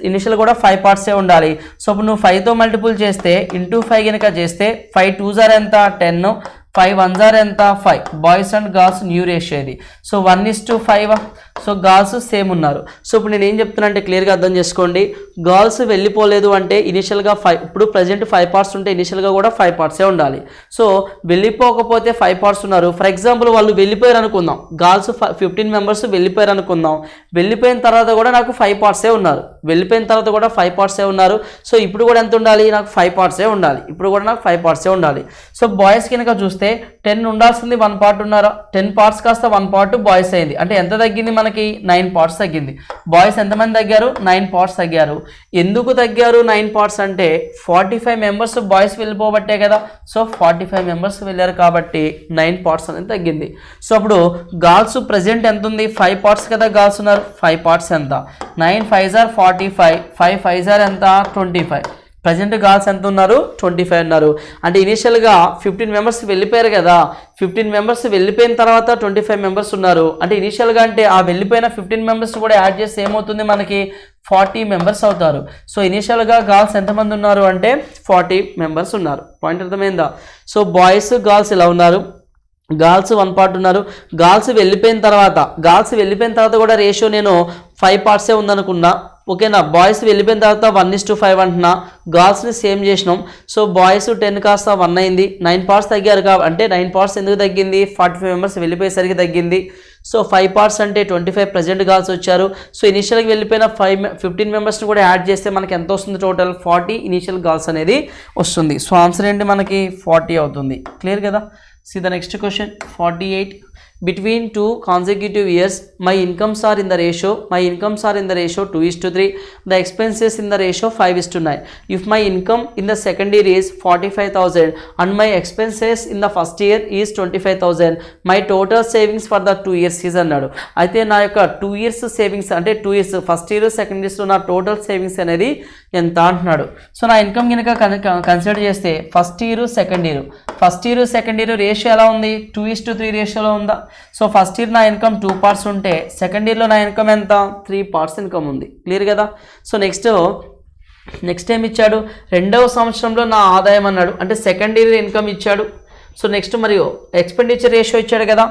ఇనిషియల్ కూడా 5 పార్ట్సే ఉండాలి. సో అప్పుడు నువ్వు 5తో మల్టిపుల్ చేస్తే ఇంటూ 5 కనుక చేస్తే 5 2s are ఎంత? 10. 5 1s are ఎంత? 5. Boys and girls new ratio ఇది. సో 1:5. సో గర్ల్స్ సేమ్ ఉన్నారు. సో ఇప్పుడు నేను ఏం చెప్తున్నా అంటే క్లియర్గా అర్థం చేసుకోండి. గర్ల్స్ వెళ్ళిపోలేదు అంటే ఇనిషియల్గా 5, ఇప్పుడు ప్రజెంట్ 5 పార్ట్స్ ఉంటే ఇనిషియల్గా కూడా 5 పార్ట్సే ఉండాలి. సో వెళ్ళిపోకపోతే 5 పార్ట్స్ ఉన్నారు. ఫర్ ఎగ్జాంపుల్ వాళ్ళు వెళ్ళిపోయారు అనుకుందాం, గర్ల్స్ 15 మెంబర్స్ వెళ్ళిపోయారు అనుకుందాం. వెళ్ళిపోయిన తర్వాత కూడా నాకు 5 పార్ట్సే ఉన్నారు. వెళ్ళిపోయిన తర్వాత కూడా 5 పార్ట్సే ఉన్నారు. సో ఇప్పుడు కూడా ఎంత ఉండాలి, నాకు 5 పార్ట్సే ఉండాలి. ఇప్పుడు కూడా నాకు 5 పార్ట్సే ఉండాలి. సో బాయ్స్ కనుక చూస్తే 10 ఉండాల్సింది 1 పార్ట్ ఉన్నారా, 10 పార్ట్స్ కాస్త 1 పార్ట్ బాయ్స్ అయింది. అంటే ఎంత తగ్గింది మనకి, 9 పార్ట్స్ తగ్గింది. బాయ్స్ ఎంతమంది తగ్గారు, 9 పార్ట్స్ తగ్గారు. ఎందుకు తగ్గారు 9 పార్ట్స్ అంటే 45 మెంబర్స్ బాయ్స్ వెళ్ళిపోబట్టే కదా. సో 45 మెంబర్స్ వెళ్ళారు కాబట్టి 9 పార్ట్స్ అనేది తగ్గింది. సో అప్పుడు గర్ల్స్ ప్రజెంట్ ఎంత ఉంది, 5 పార్ట్స్ కదా గర్ల్స్ ఉన్నారు. 5 పార్ట్స్ ఎంత, 9 5s are 45, 5 5s are ఎంత 25. ప్రజెంట్ గర్ల్స్ ఎంత ఉన్నారు, 25 ఉన్నారు. అంటే ఇనిషియల్గా 15 మెంబర్స్ వెళ్ళిపోయారు కదా, 15 మెంబర్స్ వెళ్ళిపోయిన తర్వాత 25 మెంబర్స్ ఉన్నారు. అంటే ఇనిషియల్గా అంటే ఆ వెళ్ళిపోయిన 15 మెంబర్స్ కూడా యాడ్ చేస్తే ఏమవుతుంది మనకి, 40 మెంబర్స్ అవుతారు. సో ఇనిషియల్గా గర్ల్స్ ఎంతమంది ఉన్నారు అంటే 40 మెంబర్స్ ఉన్నారు. పాయింట్ అర్థమైందా. సో బాయ్స్ గర్ల్స్ ఇలా ఉన్నారు. గర్ల్స్ 1 పార్ట్ ఉన్నారు. గర్ల్స్ వెళ్ళిపోయిన తర్వాత కూడా రేషియో నేను 5 పార్ట్సే ఉందనుకున్నా, ఓకేనా. బాయ్స్ వెళ్ళిపోయిన తర్వాత 1:5 అంటున్నా, గర్ల్స్ని సేమ్ చేసినాం. సో బాయ్స్ 10 కాస్త 1 అయింది, 9 పార్ట్స్ తగ్గారు కాబట్టి. అంటే 9 పార్ట్స్ ఎందుకు తగ్గింది, 45 మెంబర్స్ వెళ్ళిపోయేసరికి తగ్గింది. సో 5 పార్ట్స్ అంటే 25 ప్రజెంట్ గర్ల్స్ వచ్చారు. సో ఇనిషియల్గా వెళ్ళిపోయిన 15 మెంబర్స్ని కూడా యాడ్ చేస్తే మనకి ఎంత వస్తుంది, టోటల్ 40 ఇనిషియల్ గర్ల్స్ అనేది వస్తుంది. సో ఆన్సర్ ఏంటి మనకి 40 అవుతుంది. క్లియర్ కదా. See the next question, 48. Between 2 consecutive years, my incomes are in the ratio 2:3. The expenses in the ratio 5:9. If my income in the second year is 45,000 and my expenses in the first year is 25,000, my total savings for the 2 years is అన్నాడు. అయితే నా యొక్క 2 years savings అంటే 2 years first year second ఇయర్స్లో నా total savings అనేది ఎంత అంటున్నాడు. సో నా ఇన్కమ్ కనుక కన్సిడర్ చేస్తే first year second year ratio ఎలా ఉంది, 2:3 రేషియోలో ఉందా. సో ఫస్ట్ ఇయర్ నా ఇన్కమ్ 2 పార్ట్స్ ఉంటే సెకండ్ ఇయర్లో నా ఇన్కమ్ ఎంత, 3 పార్ట్స్ ఇన్కమ్ ఉంది. క్లియర్ కదా. సో నెక్స్ట్ ఏం ఇచ్చాడు, 2వ సంవత్సరంలో నా ఆదాయం అన్నాడు. అంటే సెకండ్ ఇయర్ ఇన్కమ్ ఇచ్చాడు. సో నెక్స్ట్ మరియు ఎక్స్పెండిచర్ రేషియో ఇచ్చాడు కదా,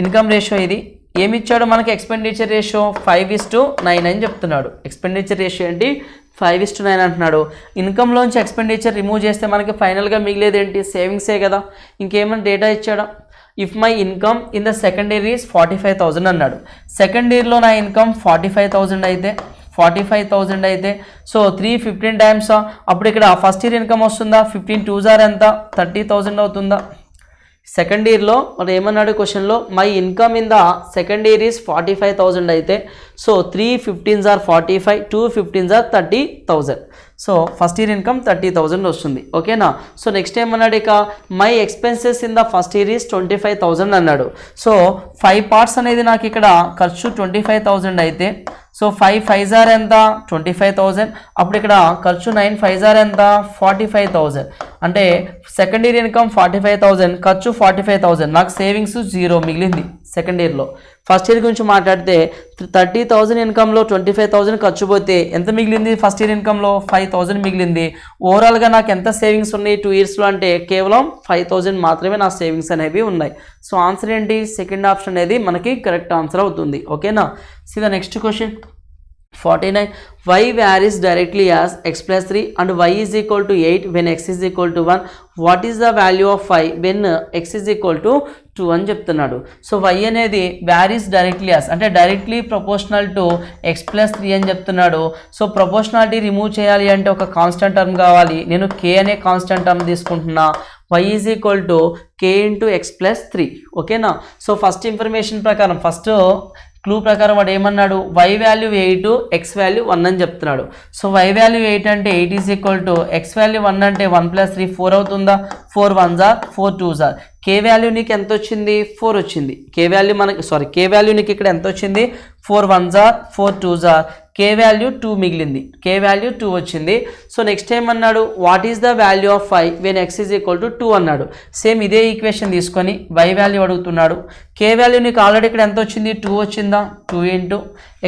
ఇన్కమ్ రేషియో ఇది ఏమి ఇచ్చాడు మనకి, ఎక్స్పెండిచర్ రేషియో 5:9 అని చెప్తున్నాడు. ఎక్స్పెండిచర్ రేషియో ఏంటి, 5:9 అంటున్నాడు. ఇన్కమ్లోంచి ఎక్స్పెండిచర్ రిమూవ్ చేస్తే మనకి ఫైనల్గా మిగిలేదు ఏంటి, సేవింగ్సే కదా. ఇంకేమైనా డేటా ఇచ్చాడా, if my income in the second year is 45,000 అన్నాడు. సెకండ్ ఇయర్లో నా ఇన్కమ్ 45,000 అయితే సో 315 టైమ్స్ అప్పుడు ఇక్కడ ఫస్ట్ ఇయర్ ఇన్కమ్ వస్తుందా, 15 2s are ఎంత 30,000 అవుతుందా. సెకండ్ ఇయర్లో మరి ఏమన్నాడు క్వశ్చన్లో, my income in the second year is 45,000 అయితే so 315s are 45, 215s are 30,000. So first year income 30,000 వస్తుంది. ఓకేనా. సో నెక్స్ట్ ఏమన్నాడు, ఇక my expenses in the first year is 25,000 అన్నాడు. సో 5 పార్ట్స్ అనేది నాకు ఇక్కడ ఖర్చు 25,000 అయితే సో 5 5s are ఎంత 25,000. అప్పుడు ఇక్కడ ఖర్చు 9 5s are ఎంత 45,000. అంటే సెకండ్ ఇయర్ ఇన్కమ్ 45,000, ఖర్చు 45,000, నాకు సేవింగ్స్ 0 మిగిలింది సెకండ్ ఇయర్లో. ఫస్ట్ ఇయర్ గురించి మాట్లాడితే 30,000 ఇన్కమ్లో 25,000 ఖర్చు పోతే ఎంత మిగిలింది, ఫస్ట్ ఇయర్ ఇన్కమ్లో 5,000 మిగిలింది. ఓవరాల్గా నాకు ఎంత సేవింగ్స్ ఉన్నాయి 2 ఇయర్స్లో అంటే కేవలం 5,000 మాత్రమే నా సేవింగ్స్ అనేవి ఉన్నాయి. సో ఆన్సర్ ఏంటి, సెకండ్ ఆప్షన్ అనేది మనకి కరెక్ట్ ఆన్సర్ అవుతుంది. ఓకేనా. See the next question 49. Y varies directly as x plus 3 and y is equal to 8 when x is equal to 1. What is the value of y when x is equal to 2 అని చెప్తున్నాడు. So y అనేది varies directly as అంటే directly proportional to x plus 3 అని చెప్తున్నాడు. So proportionality remove చేయాలి అంటే ఒక constant term కావాలి. నేను k అనే కాన్స్టెంట్ టర్మ్ తీసుకుంటున్నా. y is equal to k into x plus 3. ఓకేనా. సో ఫస్ట్ ఇన్ఫర్మేషన్ ప్రకారం ఫస్ట్ క్లూ ప్రకారం వాడు ఏమన్నాడు, y వాల్యూ 8 x వాల్యూ 1 అని చెప్తున్నాడు. సో y వాల్యూ 8 అంటే 8 is equal to x value 1 అంటే 1 + 3 4 అవుతుందా, 4 1s are 4 2s are. k value నీకు ఎంత వచ్చింది 4 వచ్చింది. k వాల్యూ నీకు ఇక్కడ ఎంత వచ్చింది 4 1s are 4 2s are. k value 2 మిగిలింది, k వాల్యూ 2 వచ్చింది. సో నెక్స్ట్ ఏమన్నాడు, what is the value of y when x is equal to 2 అన్నాడు. సేమ్ ఇదే ఈక్వేషన్ తీసుకొని y వాల్యూ అడుగుతున్నాడు. k వాల్యూ నీకు ఆల్రెడీ ఇక్కడ ఎంత వచ్చింది 2 వచ్చిందా, 2 ఇంటూ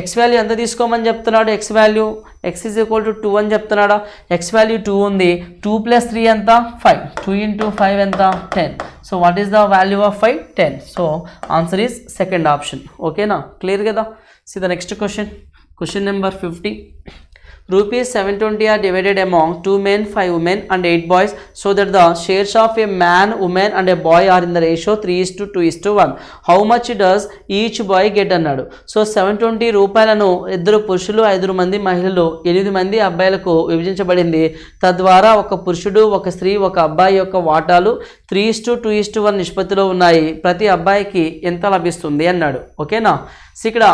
x వాల్యూ ఎంత తీసుకోమని చెప్తున్నాడు, x value x is equal to 2 అని చెప్తున్నాడా. x వాల్యూ 2 ఉంది, 2 + 3 ఎంత 5, 2 into 5 ఎంత 10. So what is the value of y 10. So answer is second option. ఓకేనా, క్లియర్ కదా. See the next question. Question number 50. Rupees 720 are divided among 2 men, 5 women and 8 boys so that the shares of a man, woman and a boy are in the ratio 3:2:1. How much does each boy get అన్నాడు. So 720 రూపాయలను 2 పురుషులు 5 మంది మహిళలు 8 మంది అబ్బాయిలకు విభజించబడింది. తద్వారా ఒక పురుషుడు ఒక స్త్రీ ఒక అబ్బాయి యొక్క వాటాలు 3:2:1 నిష్పత్తిలో ఉన్నాయి. ప్రతి అబ్బాయికి ఎంత లభిస్తుంది అన్నాడు. ఓకేనా. సో ఇక్కడ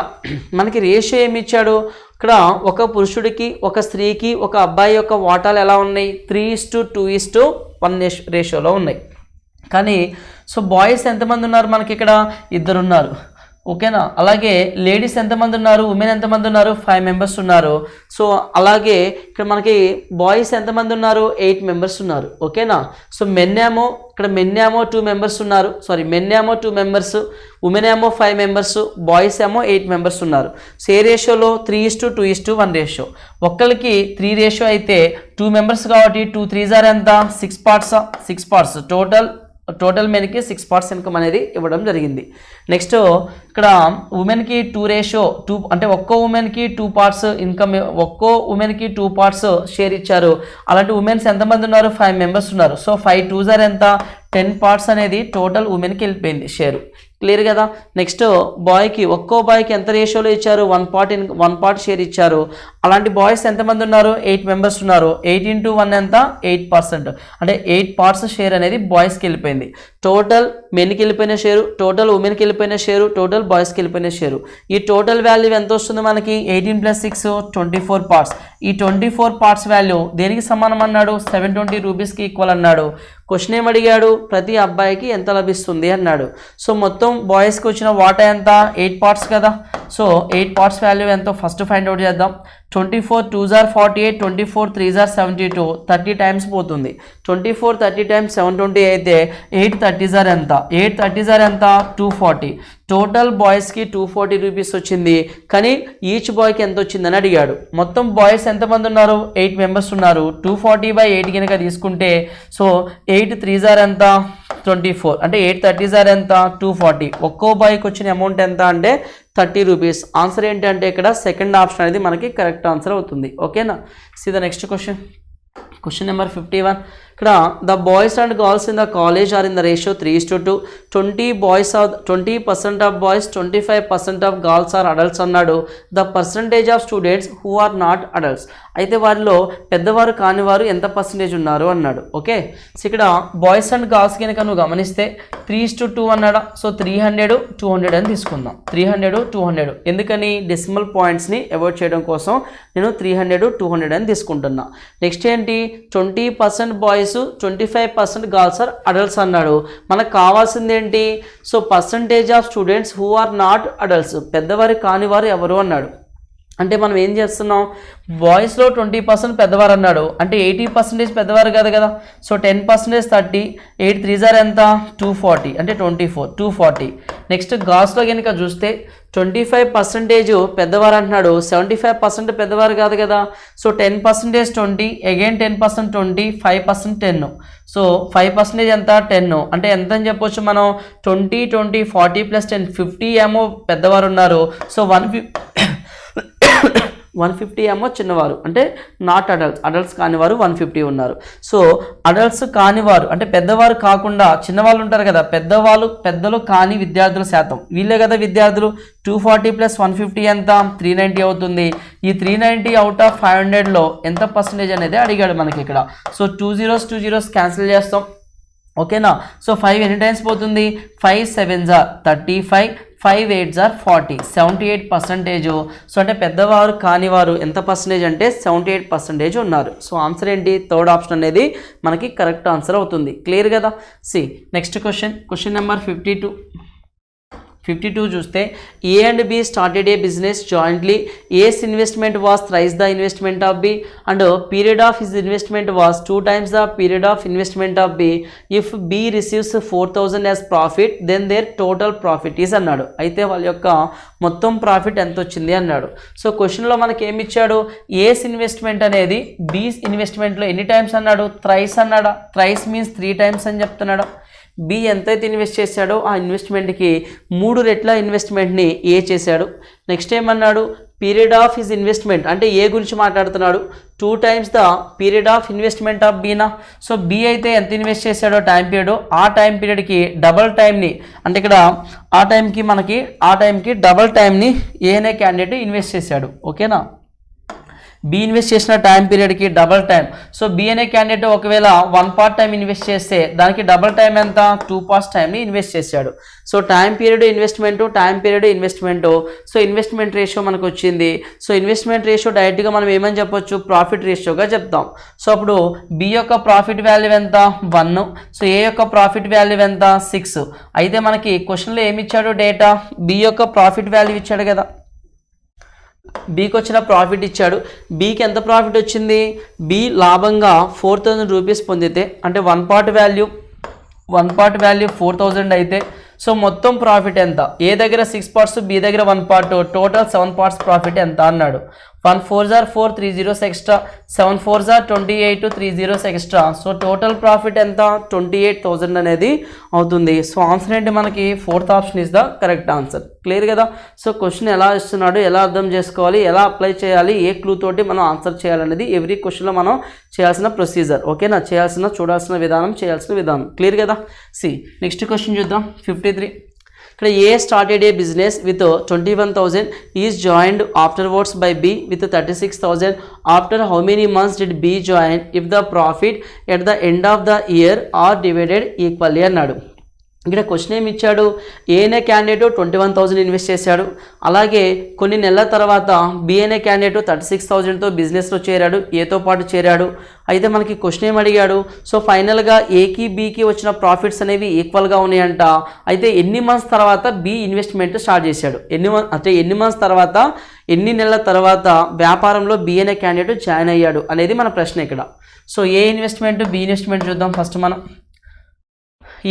మనకి రేషియో ఏమి ఇచ్చాడు, ఇక్కడ ఒక పురుషుడికి ఒక స్త్రీకి ఒక అబ్బాయి యొక్క వాటాలు ఎలా ఉన్నాయి, 3:2:1 రేషియోలో ఉన్నాయి. కానీ సో బాయ్స్ ఎంతమంది ఉన్నారు మనకి ఇక్కడ, 2 ఉన్నారు. ఓకేనా. అలాగే లేడీస్ ఎంతమంది ఉన్నారు, ఉమెన్ ఎంతమంది ఉన్నారు, 5 మెంబర్స్ ఉన్నారు. సో అలాగే ఇక్కడ మనకి బాయ్స్ ఎంతమంది ఉన్నారు, 8 మెంబర్స్ ఉన్నారు. ఓకేనా. సో మెన్ ఏమో 2 మెంబర్స్ ఉన్నారు, మెన్ ఏమో 2 మెంబర్స్, ఉమెన్ ఏమో 5 మెంబర్స్, బాయ్స్ ఏమో 8 మెంబర్స్ ఉన్నారు. సో ఏ రేషియోలో, 3:2:1 రేషియో. ఒక్కరికి 3 రేషియో అయితే 2 మెంబర్స్ కాబట్టి 2 3s ఎంత, 6 పార్ట్స్ టోటల్ మెన్కి 6 పార్ట్స్ ఇన్కమ్ అనేది ఇవ్వడం జరిగింది. నెక్స్ట్ ఇక్కడ ఉమెన్కి 2:2 అంటే ఒక్కో ఉమెన్కి 2 పార్ట్స్ ఇన్కమ్, ఒక్కో ఉమెన్కి 2 పార్ట్స్ షేర్ ఇచ్చారు. అలాంటి ఉమెన్స్ ఎంతమంది ఉన్నారు, 5 మెంబర్స్ ఉన్నారు. సో 5 2s ఎంత, 10 పార్ట్స్ అనేది టోటల్ ఉమెన్కి వెళ్ళిపోయింది షేరు. క్లియర్ కదా. నెక్స్ట్ ఒక్కో బాయ్కి ఎంత రేషియోలో ఇచ్చారు, 1 పార్ట్ షేర్ ఇచ్చారు. అలాంటి బాయ్స్ ఎంతమంది ఉన్నారు, 8 మెంబర్స్ ఉన్నారు. 8 × 1 ఎంత, 8%. అంటే 8 పార్ట్స్ షేర్ అనేది బాయ్స్కి వెళ్ళిపోయింది. టోటల్ మెన్కి వెళ్ళిపోయిన షేరు, టోటల్ ఉమెన్కి వెళ్ళిపోయిన షేరు, టోటల్ బాయ్స్కి వెళ్ళిపోయిన షేరు. ఈ టోటల్ వాల్యూ ఎంత వస్తుంది మనకి, 18 + 6 24 పార్ట్స్. ఈ 24 పార్ట్స్ వాల్యూ దేనికి సమానం అన్నాడు, 720 రూపీస్కి ఈక్వల్ అన్నాడు. క్వశ్చన్ ఏం అడిగాడు, ప్రతి అబ్బాయికి ఎంత లభిస్తుంది అన్నాడు. సో మొత్తం బాయ్స్కి వచ్చిన వాటా ఎంత, 8 పార్ట్స్ కదా. సో 8 పార్ట్స్ వాల్యూ ఎంతో ఫస్ట్ ఫైండ్ అవుట్ చేద్దాం. 24 2s are 48, 24 3s are 72, 30 times పోతుంది. 24 30 టైమ్స్ 720 అయితే 8 30s are ఎంత, 8 30s are ఎంత, 240. టోటల్ బాయ్స్కి 240 రూపీస్ వచ్చింది. కానీ ఈచ్ బాయ్కి ఎంత వచ్చిందని అడిగాడు. మొత్తం బాయ్స్ ఎంతమంది ఉన్నారు, 8 మెంబర్స్ ఉన్నారు. 240/8 కనుక తీసుకుంటే సో 8 3s are ఎంత, 24. అంటే 8 30s are ఎంత, 240. ఒక్కో బాయ్కి వచ్చిన అమౌంట్ ఎంత అంటే 30 రూపీస్. ఆన్సర్ ఏంటంటే ఇక్కడ సెకండ్ ఆప్షన్ అనేది మనకి కరెక్ట్ ఆన్సర్ అవుతుంది. ఓకేనా. See the next question. Question number 51. ఇక్కడ the boys and girls in the college are in the ratio 3:2. 20% of boys, 25% of girls are adults అన్నాడు. The percentage of students who are not adults. అయితే వారిలో పెద్దవారు కాని వారు ఎంత percentage ఉన్నారు అన్నాడు. ఓకే. సో ఇక్కడ బాయ్స్ అండ్ గర్ల్స్ కనుక నువ్వు గమనిస్తే 3:2 అన్నాడా. సో 300 200 అని తీసుకుందాం. 300 200 ఎందుకని, డెసిమల్ పాయింట్స్ని అవాయిడ్ చేయడం కోసం నేను 300 200 అని తీసుకుంటున్నా. నెక్స్ట్ ఏంటి, 20% బాయ్స్ 25% గర్ల్స్ ఆర్ అడల్ట్స్ అన్నాడు. మనకు కావాల్సింది ఏంటి, so percentage of students who are not adults, పెద్దవారు కాని వారు ఎవరు అన్నాడు. అంటే మనం ఏం చేస్తున్నాం, బాయ్స్లో 20% పెద్దవారు అన్నాడు. అంటే 80% పెద్దవారు కాదు కదా. సో 10% 30, 8 3s are ఎంత, 240. అంటే 24 240. నెక్స్ట్ గర్ల్స్లో కనుక చూస్తే 25% పెద్దవారు అంటున్నాడు, 75% పెద్దవారు కాదు కదా. So 10% 20, again 10% 20, 5% 10. సో 5% ఎంత, 10. అంటే ఎంత అని చెప్పొచ్చు మనం, 20 20 40 + 10 50 ఏమో పెద్దవారు ఉన్నారు. సో 150 ఏమో చిన్నవారు, అంటే నాట్ అడల్ట్స్ కానివారు 150 ఉన్నారు. సో అడల్ట్స్ కానివారు అంటే పెద్దవారు కాకుండా చిన్నవాళ్ళు ఉంటారు కదా, పెద్దలు కాని విద్యార్థుల శాతం, వీళ్ళే కదా విద్యార్థులు. 240 + 150 ఎంత, 390 అవుతుంది. ఈ 390 అవుట్ ఆఫ్ 500లో ఎంత పర్సంటేజ్ అనేది అడిగాడు మనకి ఇక్కడ. సో 2 zeros క్యాన్సిల్ చేస్తాం. ఓకేనా. సో 5 ఎన్ని టైమ్స్ పోతుంది, 5 7s are 35, 5 8s are 40, 78%. So అంటే పెద్దవారు కానివారు ఎంత పర్సంటేజ్ అంటే 78% ఉన్నారు. సో ఆన్సర్ ఏంటి, థర్డ్ ఆప్షన్ అనేది మనకి కరెక్ట్ ఆన్సర్ అవుతుంది. క్లియర్ కదా. సి నెక్స్ట్ క్వశ్చన్ నెంబర్ 52 చూస్తే A and B started A business jointly. A's investment was thrice the investment of B and period of his investment was 2 times the period of investment of B. If B receives 4000 as profit then their total profit is అన్నాడు. అయితే వాళ్ళ యొక్క మొత్తం profit ఎంత వచ్చింది అన్నాడు. So క్వశ్చన్లో మనకి ఏమి ఇచ్చాడు, ఏస్ ఇన్వెస్ట్మెంట్ అనేది బి ఇన్వెస్ట్మెంట్లో ఎన్ని టైమ్స్ అన్నాడు, థ్రైస్ అన్నాడా. థ్రైస్ మీన్స్ 3 times అని చెప్తున్నాడు. బి ఎంతైతే ఇన్వెస్ట్ చేశాడో ఆ ఇన్వెస్ట్మెంట్కి 3 రెట్ల ఇన్వెస్ట్మెంట్ని ఏ చేశాడు. నెక్స్ట్ ఏమన్నాడు, పీరియడ్ ఆఫ్ హిజ్ ఇన్వెస్ట్మెంట్ అంటే ఏ గురించి మాట్లాడుతున్నాడు, 2 times the period of investment of బీనా. సో బి అయితే ఎంత ఇన్వెస్ట్ చేశాడో టైం పీరియడ్, ఆ టైం పీరియడ్కి డబల్ టైంని అంటే ఇక్కడ ఆ టైంకి డబల్ టైంని ఏ అనే క్యాండిడేట్ ఇన్వెస్ట్ చేశాడు. ఓకేనా, బి ఇన్వెస్ట్ చేసిన టైం పీరియడ్కి డబల్ టైం. సో బి అనే క్యాండిడేట్ ఒకవేళ 1 part టైం ఇన్వెస్ట్ చేస్తే దానికి డబల్ టైం ఎంత, 2 parts టైంని ఇన్వెస్ట్ చేశాడు. So time period investment, so investment ratio మనకు వచ్చింది. సో ఇన్వెస్ట్మెంట్ రేషియో డైరెక్ట్గా మనం ఏమని చెప్పొచ్చు, ప్రాఫిట్ రేషియోగా చెప్తాం. సో అప్పుడు బి యొక్క ప్రాఫిట్ వాల్యూ ఎంత, 1. సో ఏ యొక్క ప్రాఫిట్ వాల్యూ ఎంత, 6. అయితే మనకి క్వశ్చన్లో ఏమి ఇచ్చాడు, డేటా బి యొక్క ప్రాఫిట్ వాల్యూ ఇచ్చాడు కదా, బీకి వచ్చిన ప్రాఫిట్ ఇచ్చాడు. బీకి ఎంత ప్రాఫిట్ వచ్చింది, బి లాభంగా 4000 రూపీస్ పొందితే అంటే 1 part వాల్యూ 4000 అయితే సో మొత్తం ప్రాఫిట్ ఎంత, ఏ దగ్గర 6 parts, బి దగ్గర 1 part, టోటల్ 7 parts ప్రాఫిట్ ఎంత అన్నాడు. 1 4s are 4, 3 zeros extra, 7 4s are 28, 3 zeros extra. So total profit ఎంత, 28,000 అనేది అవుతుంది. సో ఆన్సర్ ఏంటి మనకి, 4th option is the correct answer. Clear కదా. సో క్వశ్చన్ ఎలా ఇస్తున్నాడు, ఎలా అర్థం చేసుకోవాలి, ఎలా అప్లై చేయాలి, ఏ క్లూ తోటి మనం ఆన్సర్ చేయాలనేది ఎవ్రీ క్వశ్చన్లో మనం చేయాల్సిన ప్రొసీజర్. ఓకేనా, చూడాల్సిన విధానం, చేయాల్సిన విధానం. క్లియర్ కదా. సి నెక్స్ట్ క్వశ్చన్ చూద్దాం. 53 ఇక్కడ A started A business with 21,000 is joined afterwards by B with 36,000. After how many months did B join if the profit at the end of the year are divided equally అన్నాడు. ఇక్కడ question ఏమి ఇచ్చాడు, ఏ అనే candidate 21,000 invest చేశాడు. అలాగే కొన్ని నెలల తర్వాత బి అనే క్యాండిడేట్ 36,000తో బిజినెస్లో చేరాడు, ఏతో పాటు చేరాడు. అయితే మనకి క్వశ్చన్ ఏమి అడిగాడు, సో ఫైనల్గా ఏకి బికి వచ్చిన ప్రాఫిట్స్ అనేవి ఈక్వల్గా ఉన్నాయంట. అయితే ఎన్ని మంత్స్ తర్వాత బి ఇన్వెస్ట్మెంట్ స్టార్ట్ చేశాడు, ఎన్ని మంత్స్ తర్వాత, ఎన్ని నెలల తర్వాత వ్యాపారంలో బి అనే క్యాండిడేట్ జాయిన్ అయ్యాడు అనేది మన ప్రశ్న ఇక్కడ. సో ఏ ఇన్వెస్ట్మెంట్, బి ఇన్వెస్ట్మెంట్ చూద్దాం ఫస్ట్ మనం.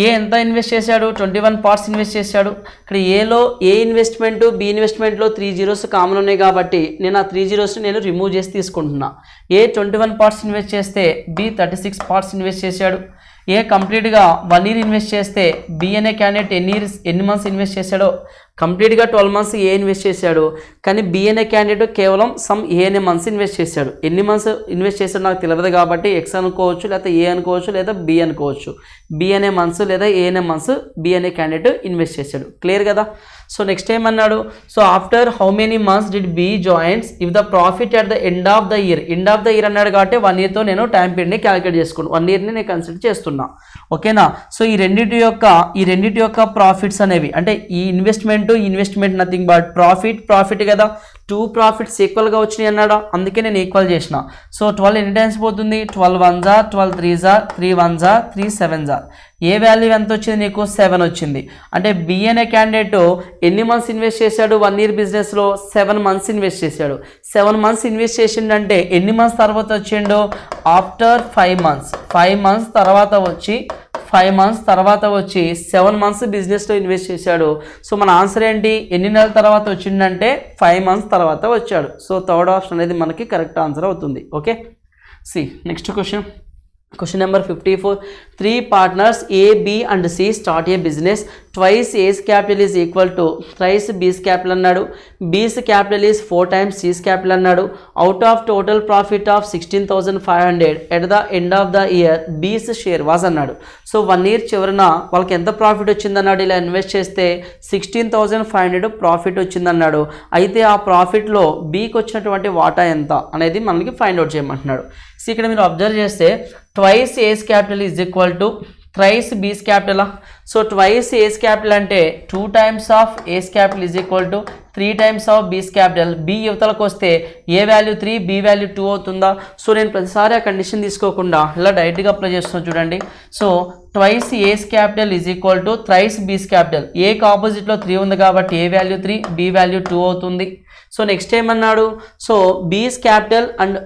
ఏ ఎంత ఇన్వెస్ట్ చేశాడు, 21 parts ఇన్వెస్ట్ చేశాడు. ఇక్కడ ఏలో ఏ ఇన్వెస్ట్మెంట్, బి ఇన్వెస్ట్మెంట్లో 3 zeros కామన్ ఉన్నాయి కాబట్టి నేను ఆ 3 zeros నేను రిమూవ్ చేసి తీసుకుంటున్నా. ఏ 21 parts ఇన్వెస్ట్ చేస్తే బి 36 parts ఇన్వెస్ట్ చేశాడు. ఏ కంప్లీట్గా 1 year ఇన్వెస్ట్ చేస్తే బి అనే క్యాండిడేట్ ఎన్ని మంత్స్ ఇన్వెస్ట్ చేశాడో, కంప్లీట్గా 12 months ఏ ఇన్వెస్ట్ చేశాడు. కానీ బి అనే క్యాండిడేట్ కేవలం సమ్ ఏ అనే మంత్స్ ఇన్వెస్ట్ చేశాడు. ఎన్ని మంత్స్ ఇన్వెస్ట్ చేశాడు నాకు తెలియదు కాబట్టి ఎక్స్ అనుకోవచ్చు, లేదా ఏ అనుకోవచ్చు, లేదా బి అనుకోవచ్చు. బి అనే మంత్స్ లేదా ఏ అనే మంత్స్ బి అనే క్యాండిడేట్ ఇన్వెస్ట్ చేశాడు. క్లియర్ కదా. సో నెక్స్ట్ ఏమన్నాడు, so after how many months did B joins if the profit at the end of the year. End of the year అన్నాడు కాబట్టి 1 yearతో నేను టైం పీరియడ్ని క్యాలిక్యులేట్ చేసుకున్నాను. 1 yearని నేను కన్సిడర్ చేస్తున్నా. ఓకేనా. సో ఈ రెండింటి యొక్క ప్రాఫిట్స్ అనేవి అంటే ఈ ఇన్వెస్ట్మెంట్ నథింగ్ బట్ ప్రాఫిట్ కదా. 2 profits ఈక్వల్గా వచ్చినాయి అన్నాడా, అందుకే నేను ఈక్వల్ చేసిన. సో 12 ఎన్ని టైమ్స్ పోతుంది, 12 1s are 12 3s are 3 1s are 3 7s are. A value ఎంత వచ్చింది నీకు, 7 వచ్చింది. అంటే బి అనే క్యాండిడేట్ ఎన్ని మంత్స్ ఇన్వెస్ట్ చేశాడు, 1 year బిజినెస్లో 7 months ఇన్వెస్ట్ చేశాడు. 7 months ఇన్వెస్ట్ చేసిండంటే ఎన్ని మంత్స్ తర్వాత వచ్చిండో, ఆఫ్టర్ 5 months 5 months తర్వాత వచ్చి 7 months బిజినెస్లో ఇన్వెస్ట్ చేశాడు. సో మన ఆన్సర్ ఏంటి, ఎన్ని నెలల తర్వాత వచ్చిందంటే 5 months తర్వాత వచ్చాడు. సో థర్డ్ ఆప్షన్ అనేది మనకి కరెక్ట్ ఆన్సర్ అవుతుంది. Okay. See next question number 54. 3 partners A, B and C start a business. Twice A's capital is equal to thrice B's capital అన్నాడు. B's capital is 4 times C's capital అన్నాడు. Out of total profit of 16,500 at the end of the year B's share was అన్నాడు. So 1 year చివరన వాళ్ళకి ఎంత profit వచ్చిందన్నాడు, ఇలా invest చేస్తే 16,500 profit వచ్చిందన్నాడు. అయితే ఆ ప్రాఫిట్లో బీకి వచ్చినటువంటి వాటా ఎంత అనేది మనకి ఫైండ్ అవుట్ చేయమంటున్నాడు. సో ఇక్కడ మీరు అబ్జర్వ్ చేస్తే twice A's capital is equal to thrice B's capital. So twice A's capital అంటే 2 times of A's capital is equal to 3 times of B's capital. B యువతలకు వస్తే ఏ వాల్యూ 3, బి వాల్యూ 2 అవుతుందా. So నేను ప్రతిసారి ఆ కండిషన్ తీసుకోకుండా ఇలా డైరెక్ట్గా అప్లై చేస్తున్నాను చూడండి. So twice A's capital is equal to thrice B's capital. ఏకి ఆపోజిట్లో 3 ఉంది కాబట్టి ఏ వాల్యూ 3, బి వాల్యూ 2 అవుతుంది. సో నెక్స్ట్ ఏమన్నాడు, సో బీస్ క్యాపిటల్ అండ్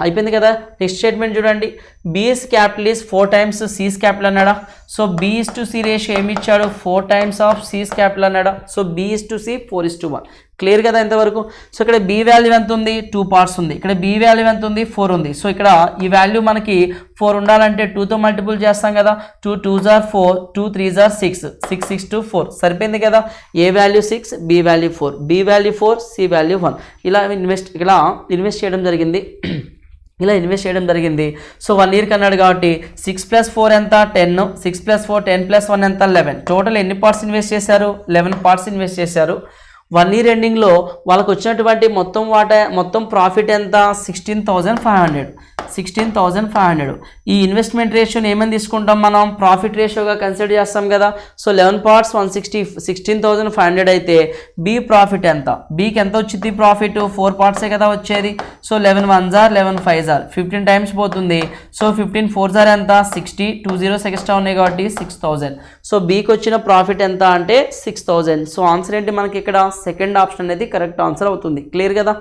అయిపోయింది కదా. నెక్స్ట్ స్టేట్మెంట్ చూడండి, B's capital is 4 times C's capital అన్నాడా. సో B/C రేషియో ఏమి ఇచ్చాడు, 4 times ఆఫ్ సీస్ క్యాపిటల్ అన్నాడా. So B/C 4:1. క్లియర్ కదా ఇంతవరకు. సో ఇక్కడ బి వాల్యూ ఎంత ఉంది, 2 పార్ట్స్ ఉంది. ఇక్కడ బి వాల్యూ ఎంత ఉంది, 4 ఉంది. సో ఇక్కడ ఈ వాల్యూ మనకి 4 ఉండాలంటే 2తో మల్టిపుల్ చేస్తాం కదా. 2 2s are 4, 2 3s are 6, 6 6 2 4 సరిపోయింది కదా. A value 6, B value 4, B value 4, C value 1. ఇలా ఇన్వెస్ట్ చేయడం జరిగింది. సో 1 ఇయర్కి అన్నాడు కాబట్టి 6 + 4 ఎంత 10, 6 + 4 10 + 1 ఎంత 11. టోటల్ ఎన్ని పార్ట్స్ ఇన్వెస్ట్ చేశారు, 11 పార్ట్స్ ఇన్వెస్ట్ చేశారు. 1 ఇయర్ ఎండింగ్లో వాళ్ళకు వచ్చినటువంటి మొత్తం ప్రాఫిట్ ఎంత, 16,500. ఈ ఇన్వెస్ట్మెంట్ రేషియోని ఏమని తీసుకుంటాం మనం, ప్రాఫిట్ రేషియోగా కన్సిడర్ చేస్తాం కదా. సో 11 పార్ట్స్ 16,500 అయితే బి ప్రాఫిట్ ఎంత, బీకి ఎంత వచ్చింది ప్రాఫిట్, 4 పార్ట్సే కదా వచ్చేది. So 11 1s are 11 5s are 15 times పోతుంది. సో 15 4s are ఎంత 60, 2 zeros ఎక్స్ట్రా ఉన్నాయి కాబట్టి 6,000. సో బీకి వచ్చిన ప్రాఫిట్ ఎంత అంటే 6,000. సో ఆన్సర్ ఏంటి మనకి ఇక్కడ, సెకండ్ ఆప్షన్ అనేది కరెక్ట్ ఆన్సర్ అవుతుంది. క్లియర్ కదా.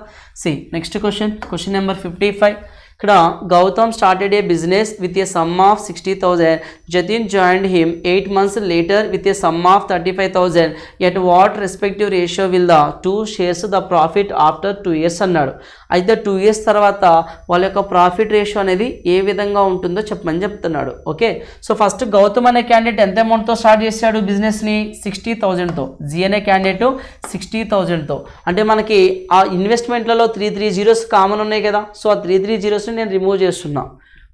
Next question number 55. ఇక్కడ Gautam started A business with a sum of 60,000. Jatin joined him 8 months later with a sum of 35,000. At what respective ratio will the 2 shares the profit after 2 years అన్నాడు. అయితే 2 years తర్వాత వాళ్ళ యొక్క profit ratio అనేది ఏ విధంగా ఉంటుందో చెప్పమని చెప్తున్నాడు. ఓకే, సో ఫస్ట్ గౌతమ్ అనే క్యాండిడేట్ ఎంత అమౌంట్తో స్టార్ట్ చేశాడు బిజినెస్ని, 60,000తో. జీ అనే క్యాండిడేట్ 60,000తో. అంటే మనకి ఆ ఇన్వెస్ట్మెంట్లలో 3 zeros కామన్ ఉన్నాయి కదా. సో ఆ 3 zeros నేను రిమూవ్ చేస్తున్నా.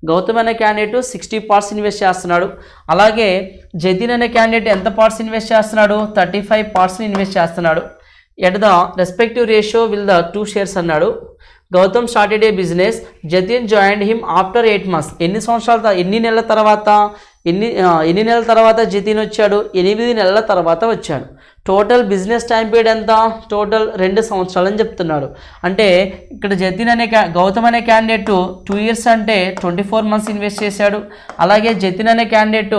గౌతమ్ అనే క్యాండిడేట్ 60 parts ఇన్వెస్ట్ చేస్తున్నాడు. అలాగే జతిన్ అనే క్యాండిడేట్ ఎంత పార్ట్స్ ఇన్వెస్ట్ చేస్తున్నాడు, 35 parts ఇన్వెస్ట్ చేస్తున్నాడు. At the respective ratio will the 2 shares అన్నాడు. గౌతమ్ స్టార్టెడ్ ఏ business, Jatin joined him after 8 months. ఎన్ని నెలల తర్వాత జతిన్ వచ్చాడు, 8 నెలల తర్వాత వచ్చాడు. టోటల్ బిజినెస్ టైం పీరియడ్ ఎంత, టోటల్ 2 సంవత్సరాలు అని చెప్తున్నాడు. అంటే ఇక్కడ గౌతమ్ అనే క్యాండిడేట్ 2 years అంటే 24 months ఇన్వెస్ట్ చేశాడు. అలాగే జతిన్ అనే క్యాండిడేట్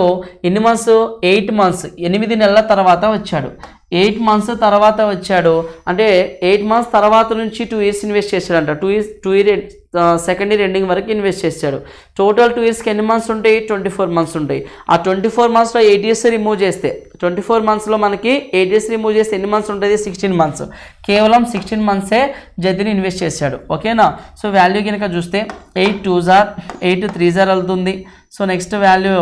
ఎన్ని మంత్స్, 8 months 8 నెలల తర్వాత వచ్చాడు. 8 months తర్వాత వచ్చాడు అంటే 8 months తర్వాత నుంచి 2 years ఇన్వెస్ట్ చేశాడంట. 2 year సెకండ్ ఇయర్ ఎండింగ్ వరకు ఇన్వెస్ట్ చేశాడు. టోటల్ 2 yearsకి ఎన్ని మంత్స్ ఉంటాయి, 24 months ఉంటాయి. ఆ 24 monthsలో 8 years రిమూవ్ చేస్తే 24 monthsలో మనకి 8 years రిమూవ్ చేస్తే ఎన్ని మంత్స్ ఉంటుంది, 16 months. కేవలం 16 monthsే జతిన్ ఇన్వెస్ట్ చేశాడు. ఓకేనా. సో వాల్యూ కనుక చూస్తే 8 2s are 8 3s are వెళ్తుంది. So next value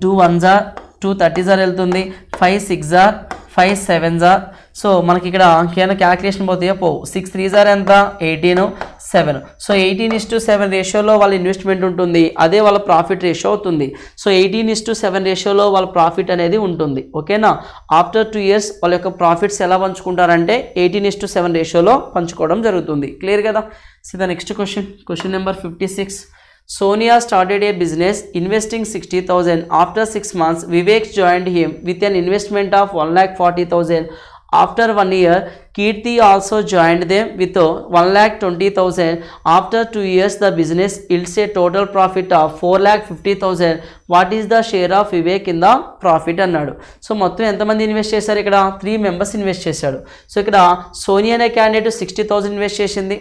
2 1s are 2 30s are వెళ్తుంది. 5 6s are 5 7s are. So మనకి ఇక్కడ కేవలం క్యాలిక్యులేషన్ పోతాయో పోవు. 6 3s are ఎంత, 18 7. సో 18:7 రేషియోలో వాళ్ళ ఇన్వెస్ట్మెంట్ ఉంటుంది. అదే వాళ్ళ ప్రాఫిట్ రేషియో అవుతుంది. సో 18:7 రేషియోలో వాళ్ళ ప్రాఫిట్ అనేది ఉంటుంది. ఓకేనా. ఆఫ్టర్ 2 years వాళ్ళ యొక్క ప్రాఫిట్స్ ఎలా పంచుకుంటారంటే 18:7 రేషియోలో పంచుకోవడం జరుగుతుంది. క్లియర్ కదా. So the next question number 56. Sonia started a business investing 60,000. After 6 months, Vivek joined him with an investment of 1,40,000. After 1 year, Kirti also joined them with 1,20,000. After 2 years, the business yields a total profit of 4,50,000. What is the share of Vivek in the profit అన్నాడు. So మొత్తం ఎంతమంది invest చేశారు, ఇక్కడ 3 members invest చేశాడు. So ఇక్కడ సోనియా అనే candidate 60,000 invest చేసింది.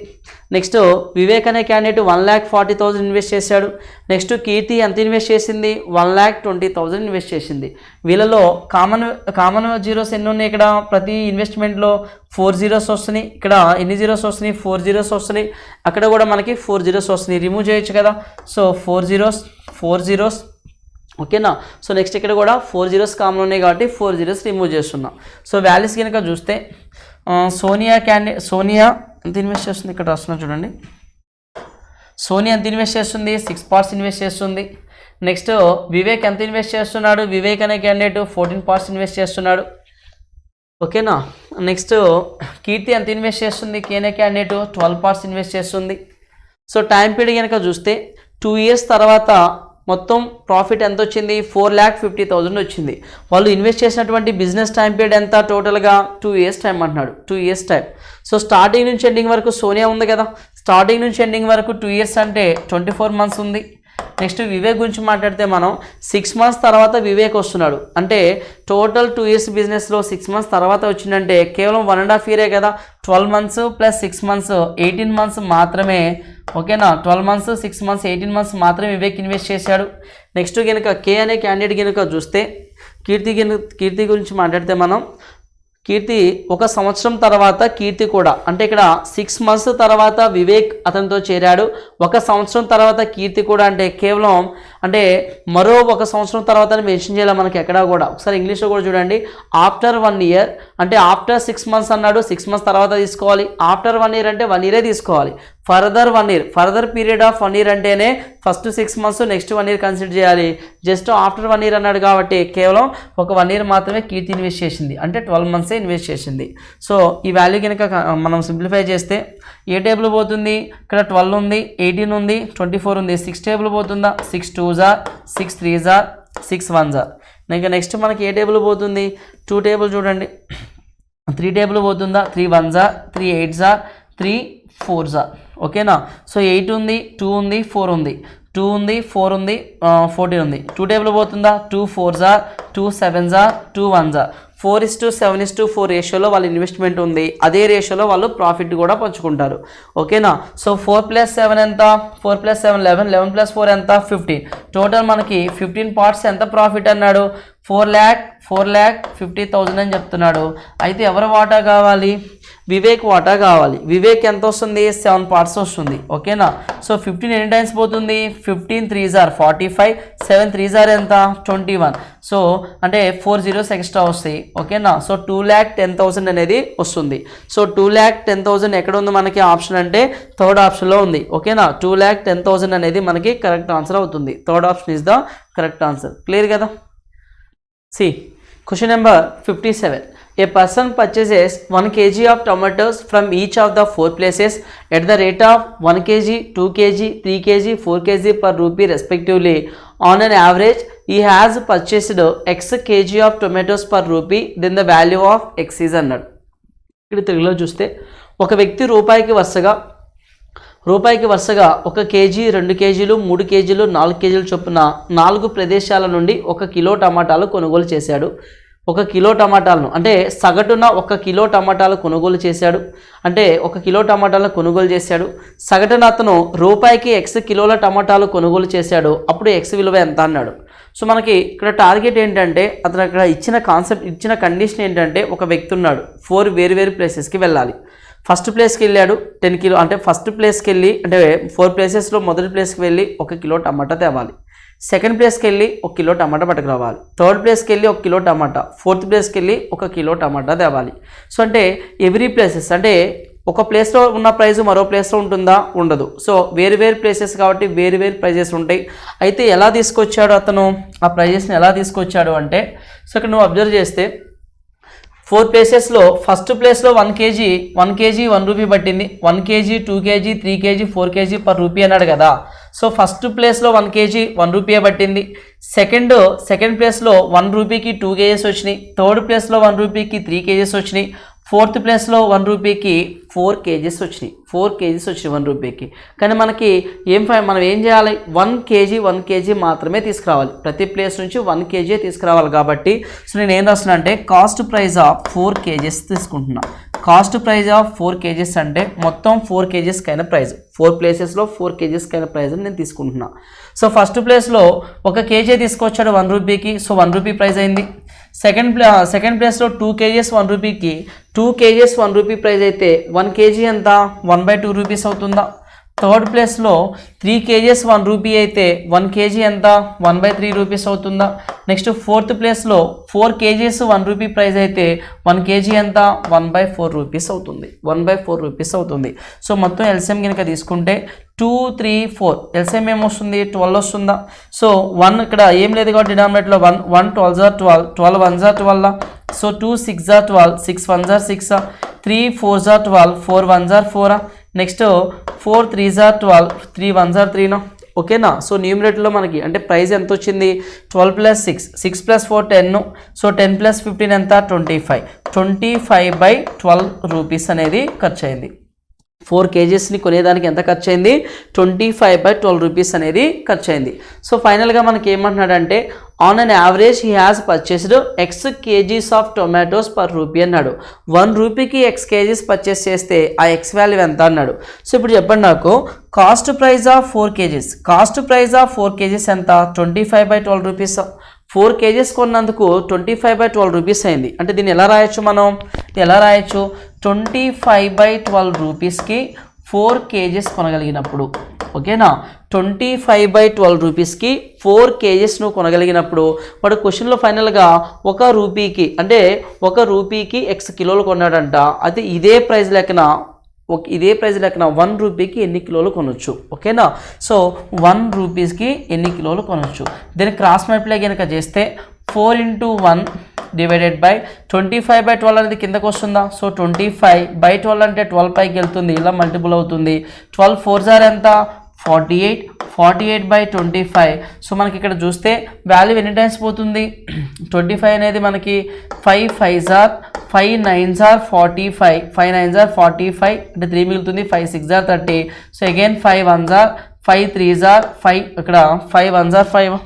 Next Vivek అనే క్యాండిడేట్ 1,40,000 ఇన్వెస్ట్ చేశాడు. నెక్స్ట్ కీర్తి ఎంత ఇన్వెస్ట్ చేసింది, 1,20,000 ఇన్వెస్ట్ చేసింది. వీళ్ళలో కామన్ జీరోస్ ఎన్ని ఉన్నాయి, ఇక్కడ ప్రతి ఇన్వెస్ట్మెంట్లో 4 zeros వస్తున్నాయి. ఇక్కడ ఎన్ని జీరోస్ వస్తున్నాయి, 4 zeros వస్తున్నాయి. అక్కడ కూడా మనకి 4 zeros వస్తున్నాయి. రిమూవ్ చేయొచ్చు కదా. So 4 zeros. ఓకేనా. సో నెక్స్ట్ ఇక్కడ కూడా 4 zeros కామన్ ఉన్నాయి కాబట్టి 4 zeros రిమూవ్ చేస్తున్నాం. సో వాల్యూస్ కనుక చూస్తే సోనియా ఎంత ఇన్వెస్ట్ చేస్తుంది, ఇక్కడ రాస్తున్నా చూడండి. సోనియా ఎంత ఇన్వెస్ట్ చేస్తుంది, 6 parts ఇన్వెస్ట్ చేస్తుంది. నెక్స్ట్ వివేక్ ఎంత ఇన్వెస్ట్ చేస్తున్నాడు, వివేక్ అనే క్యాండిడేట్ 14 parts ఇన్వెస్ట్ చేస్తున్నాడు. ఓకేనా. నెక్స్ట్ కీర్తి ఎంత ఇన్వెస్ట్ చేస్తుంది, కేనే క్యాండిడేట్ 12 parts ఇన్వెస్ట్ చేస్తుంది. సో టైం పీరియడ్ కనుక చూస్తే 2 years తర్వాత మొత్తం ప్రాఫిట్ ఎంత వచ్చింది, 4,50,000 వచ్చింది. వాళ్ళు ఇన్వెస్ట్ చేసినటువంటి బిజినెస్ టైం పీరియడ్ ఎంత, టోటల్గా 2 years టైం అంటున్నాడు. 2 years టైం. సో స్టార్టింగ్ నుంచి ఎండింగ్ వరకు సోనియా ఉంది కదా. స్టార్టింగ్ నుంచి ఎండింగ్ వరకు 2 years అంటే 24 months ఉంది. నెక్స్ట్ వివేక్ గురించి మాట్లాడితే మనం 6 months తర్వాత వివేక్ వస్తున్నాడు. అంటే టోటల్ 2 years బిజినెస్లో 6 months తర్వాత వచ్చిందంటే కేవలం 1.5 year కదా. 12 months ప్లస్ 6 months 18 months మాత్రమే. ఓకేనా. 12 months 6 months 18 months మాత్రమే వివేక్ ఇన్వెస్ట్ చేశాడు. నెక్స్ట్ కనుక కే అనే క్యాండిడేట్ కనుక చూస్తే కీర్తి గురించి మాట్లాడితే మనం కీర్తి 1 సంవత్సరం తర్వాత కీర్తి కూడా, అంటే ఇక్కడ 6 months తర్వాత వివేక్ అతనితో చేరాడు, 1 సంవత్సరం తర్వాత కీర్తి కూడా అంటే కేవలం అంటే మరో 1 సంవత్సరం తర్వాత మెన్షన్ చేయాలి మనకి ఎక్కడా కూడా. ఒకసారి ఇంగ్లీష్లో కూడా చూడండి, ఆఫ్టర్ 1 year అంటే ఆఫ్టర్ 6 months అన్నాడు, 6 months తర్వాత తీసుకోవాలి. ఆఫ్టర్ 1 year అంటే 1 year తీసుకోవాలి. Further 1 year, further period of 1 year అంటేనే first 6 months next 1 year consider చేయాలి. జస్ట్ ఆఫ్టర్ 1 year అన్నాడు కాబట్టి కేవలం ఒక 1 year మాత్రమే కీర్తి ఇన్వెస్ట్ చేసింది, అంటే 12 months ఇన్వెస్ట్ చేసింది. సో ఈ వాల్యూ కనుక మనం సింప్లిఫై చేస్తే ఏ టేబుల్ పోతుంది, ఇక్కడ 12 ఉంది, 18 ఉంది, 24 ఉంది, 6 టేబుల్ పోతుందా, 6 2s are 6 3s are 6 1s are. ఇంకా నెక్స్ట్ మనకి ఏ టేబుల్ పోతుంది, 2 టేబుల్ చూడండి, 3 టేబుల్ పోతుందా, 3 1s are 3 8s are 3 4s are. ఓకేనా. సో 8 ఉంది, 2 ఉంది, 4 ఉంది, 2 ఉంది, 4 ఉంది, 14 ఉంది. 2 టేబుల్ పోతుందా, 2 4s are 2 7s are 2 1s are. 4:7:4 రేషియోలో వాళ్ళ ఇన్వెస్ట్మెంట్ ఉంది, అదే రేషియోలో వాళ్ళు ప్రాఫిట్ కూడా పంచుకుంటారు. ఓకేనా. సో 4 + 7 ఎంత, 4 + 7 11, 11 + 4 ఎంత 15. టోటల్ మనకి 15 parts ఎంత ప్రాఫిట్ అన్నాడు, 4,50,000 అని చెప్తున్నాడు. అయితే ఎవరి వాటా కావాలి, వివేక్ వాటా కావాలి. వివేక్ ఎంత వస్తుంది, 7 parts వస్తుంది. ఓకేనా. సో 15 ఎన్ని టైమ్స్ పోతుంది, 15 3s are 45, 7 3s are ఎంత 21. సో అంటే 4 zeros ఎక్స్ట్రా వస్తాయి. ఓకేనా. సో 2,10,000 అనేది వస్తుంది. సో 2,10,000 ఎక్కడ ఉంది మనకి ఆప్షన్ అంటే థర్డ్ ఆప్షన్లో ఉంది. ఓకేనా. 2,10,000 అనేది మనకి కరెక్ట్ ఆన్సర్ అవుతుంది. Third option is the correct answer. Clear కదా. See, question number 57. A person purchases 1 kg of tomatoes from each of the 4 places at the rate of 1 kg, 2 kg, 3 kg, 4 kg per rupee respectively. On an average, he has purchased x kg of tomatoes per rupee. Then the value of x is అన్నాడు. ఇక్కడ తెలుగులో చూస్తే ఒక వ్యక్తి రూపాయికి వరుసగా 1 KG, 2 కేజీలు, 3 కేజీలు, 4 కేజీలు చొప్పున 4 ప్రదేశాల నుండి 1 కిలో టమాటాలు కొనుగోలు చేశాడు. 1 కిలో టమాటాలను అంటే సగటున 1 కిలో టమాటాలు కొనుగోలు చేశాడు, అంటే 1 కిలో టమాటాలను కొనుగోలు చేశాడు. సగటున అతను రూపాయికి x కిలోల టమాటాలు కొనుగోలు చేశాడు. అప్పుడు x విలువ ఎంత అన్నాడు. సో మనకి ఇక్కడ టార్గెట్ ఏంటంటే అతను అక్కడ ఇచ్చిన కండిషన్ ఏంటంటే ఒక వ్యక్తి ఉన్నాడు, 4 వేరు ప్లేసెస్కి వెళ్ళాలి. ఫస్ట్ ప్లేస్కి వెళ్ళాడు 10 కిలో, అంటే ఫస్ట్ ప్లేస్కి వెళ్ళి అంటే 4 ప్లేసెస్లో మొదటి ప్లేస్కి వెళ్ళి 1 కిలో టమాటా తేవాలి. సెకండ్ ప్లేస్కి వెళ్ళి 1 కిలో టమాటా పట్టుకురావాలి. థర్డ్ ప్లేస్కి వెళ్ళి 1 కిలో టమాటా, ఫోర్త్ ప్లేస్కి వెళ్ళి 1 కిలో టమాటా తేవాలి. సో అంటే ఎవ్రీ ప్లేసెస్ అంటే ఒక ప్లేస్లో ఉన్న ప్రైస్ మరో ప్లేస్లో ఉంటుందా, ఉండదు. సో వేరు ప్లేసెస్ కాబట్టి వేరు ప్రైజెస్ ఉంటాయి. అయితే ఎలా తీసుకొచ్చాడు అతను, ఆ ప్రైజెస్ని ఎలా తీసుకొచ్చాడు అంటే, సో ఇక్కడ నువ్వు అబ్జర్వ్ చేస్తే 4 ప్లేసెస్లో ఫస్ట్ ప్లేస్లో 1 కేజీ 1 రూపీ పట్టింది. 1 KG 2 KG 3 KG 4 KG per rupee అన్నాడు కదా. సో ఫస్ట్ ప్లేస్లో 1 కేజీ 1 రూపీయే పట్టింది. సెకండ్ ప్లేస్లో 1 రూపీకి 2 కేజీస్ వచ్చినాయి. థర్డ్ ప్లేస్లో 1 రూపీకి 3 కేజీస్ వచ్చినాయి. ఫోర్త్ ప్లేస్లో 1 రూపీకి 4 కేజీస్ వచ్చినాయి. 4 కేజీస్ వచ్చినాయి 1 రూపీకి. కానీ మనకి మనం ఏం చేయాలి, 1 కేజీ మాత్రమే తీసుకురావాలి. ప్రతి ప్లేస్ నుంచి 1 కేజీ తీసుకురావాలి. కాబట్టి సో నేను ఏం రాస్తున్నా అంటే కాస్ట్ ప్రైస్ ఆఫ్ 4 కేజీస్ తీసుకుంటున్నా. కాస్ట్ ప్రైస్ ఆఫ్ 4 కేజీస్ అంటే మొత్తం 4 కేజీస్కి అయిన ప్రైస్, 4 ప్లేసెస్లో 4 కేజీస్కి అయిన ప్రైస్ నేను తీసుకుంటున్నా. సో ఫస్ట్ ప్లేస్లో 1 కేజీ తీసుకొచ్చాడు 1 రూపీకి, సో 1 రూపీ ప్రైస్ అయింది. సెకండ్ ప్లేస్లో 2 కేజీస్ 1 రూపీకి, 2 కేజీస్ 1 రూపీ ప్రైస్ అయితే 1 కేజీ ఎంత 1/2 రూపీస్ అవుతుందా. థర్డ్ ప్లేస్లో 3 కేజీస్ 1 రూపీ అయితే 1 కేజీ ఎంత 1/3 రూపీస్ అవుతుందా. నెక్స్ట్ ఫోర్త్ ప్లేస్లో 4 కేజీస్ 1 రూపీ ప్రైస్ అయితే 1 కేజీ ఎంత 1/4 రూపీస్ అవుతుంది. 1/4 రూపీస్ అవుతుంది. సో మొత్తం ఎల్సిఎం కనుక తీసుకుంటే 2 3 4 ఎల్సిఎం ఏమొస్తుంది 12 వస్తుందా. సో 1 ఇక్కడ ఏం లేదు కాబట్టి డినామినేటర్లో 1 12s are 12, 12 1s are 12. So 2 6s are 12, 6 1s are 6, 3 4s are 12, 4 1s are 4. Next 4 3s are 12, 3 1s are 3. ఓకేనా. సో న్యూమినేటర్లో మనకి అంటే ప్రైస్ ఎంత వచ్చింది 12 + 6, 6 + 4 10. సో 10 + 15 ఎంత 25. 25/12 రూపీస్ అనేది ఖర్చు అయింది. 4 కేజీస్ని కొనేదానికి ఎంత ఖర్చు అయింది 25/12 రూపీస్ అనేది ఖర్చు అయింది. సో ఫైనల్గా మనకి ఏమంటున్నాడంటే on an average he has purchased x kgs of tomatoes per rupee అన్నాడు. 1 రూపీకి x కేజీస్ పర్చేస్ చేస్తే ఆ x వాల్యూ ఎంత అన్నాడు. సో ఇప్పుడు చెప్పండి నాకు, కాస్ట్ ప్రైస్ ఆఫ్ 4 కేజీస్ ఎంత 25/12 రూపీస్. 4 kgs కొన్నందుకు 25/12 రూపీస్ అయింది. అంటే దీన్ని ఎలా రాయొచ్చు మనం? ఎలా రాయొచ్చు? 25/12 రూపీస్కి 4 kgs కొనగలిగినప్పుడు, ఓకేనా? 25/12 రూపీస్కి 4 kgs నువ్వు కొనగలిగినప్పుడు వాడు క్వశ్చన్లో ఫైనల్గా 1 రూపీకి, అంటే 1 రూపీకి x కిలోలు కొన్నాడంట. అయితే ఇదే ప్రైస్ లెక్కన 1 రూపీకి ఎన్ని కిలోలు కొనొచ్చు, ఓకేనా? సో 1 రూపీస్కి ఎన్ని కిలోలు కొనొచ్చు. దీన్ని క్రాస్ మల్టిప్లై కనుక చేస్తే 4 × 1 డివైడెడ్ బై 25/12 అనేది కిందకు వస్తుందా? సో 25/12 అంటే 12 పైకి వెళ్తుంది, ఇలా మల్టిపుల్ అవుతుంది. 12 4 జార్ ఎంత? 48, 48/25. సో మనకి ఇక్కడ చూస్తే వాల్యూ ఎన్ని టైమ్స్ పోతుంది? 25 అనేది మనకి 5 5 జార్ 5 9 జార్ 45, 5 9 జార్ 45 అంటే 3 మిగులుతుంది. 5 6 జార్ 30. సో అగైన్ 5 1 జార్ 5 3 జార్ 5, ఇక్కడ 5 1 జార్ 5,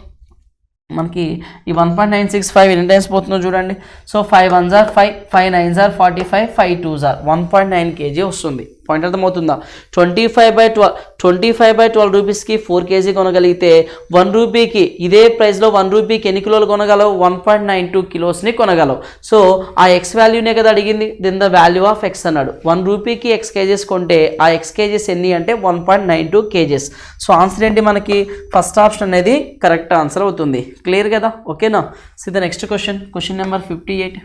మనకి ఈ 1.965 ఎన్ని టైమ్స్ పోతుందో చూడండి. సో 5 1 జార్ 5, 5 9 జార్ 45, 5 2 జార్ 1.9 kg వస్తుంది. పాయింట్ అర్థమవుతుందా? 25/12 రూపీస్కి 4 kg కొనగలిగితే 1 రూపీకి ఇదే ప్రైస్లో 1 రూపీకి ఎన్ని కిలోలు కొనగలవు? 1.92 కిలోస్ని కొనగలవు. సో ఆ ఎక్స్ వాల్యూనే కదా అడిగింది. Then the value of x అన్నాడు. 1 రూపీకి x kgs కొంటే ఆ x kgs ఎన్ని అంటే 1.92 kgs. సో ఆన్సర్ ఏంటి మనకి? ఫస్ట్ ఆప్షన్ అనేది కరెక్ట్ ఆన్సర్ అవుతుంది. క్లియర్ కదా? ఓకేనా? See the next question, question number 58.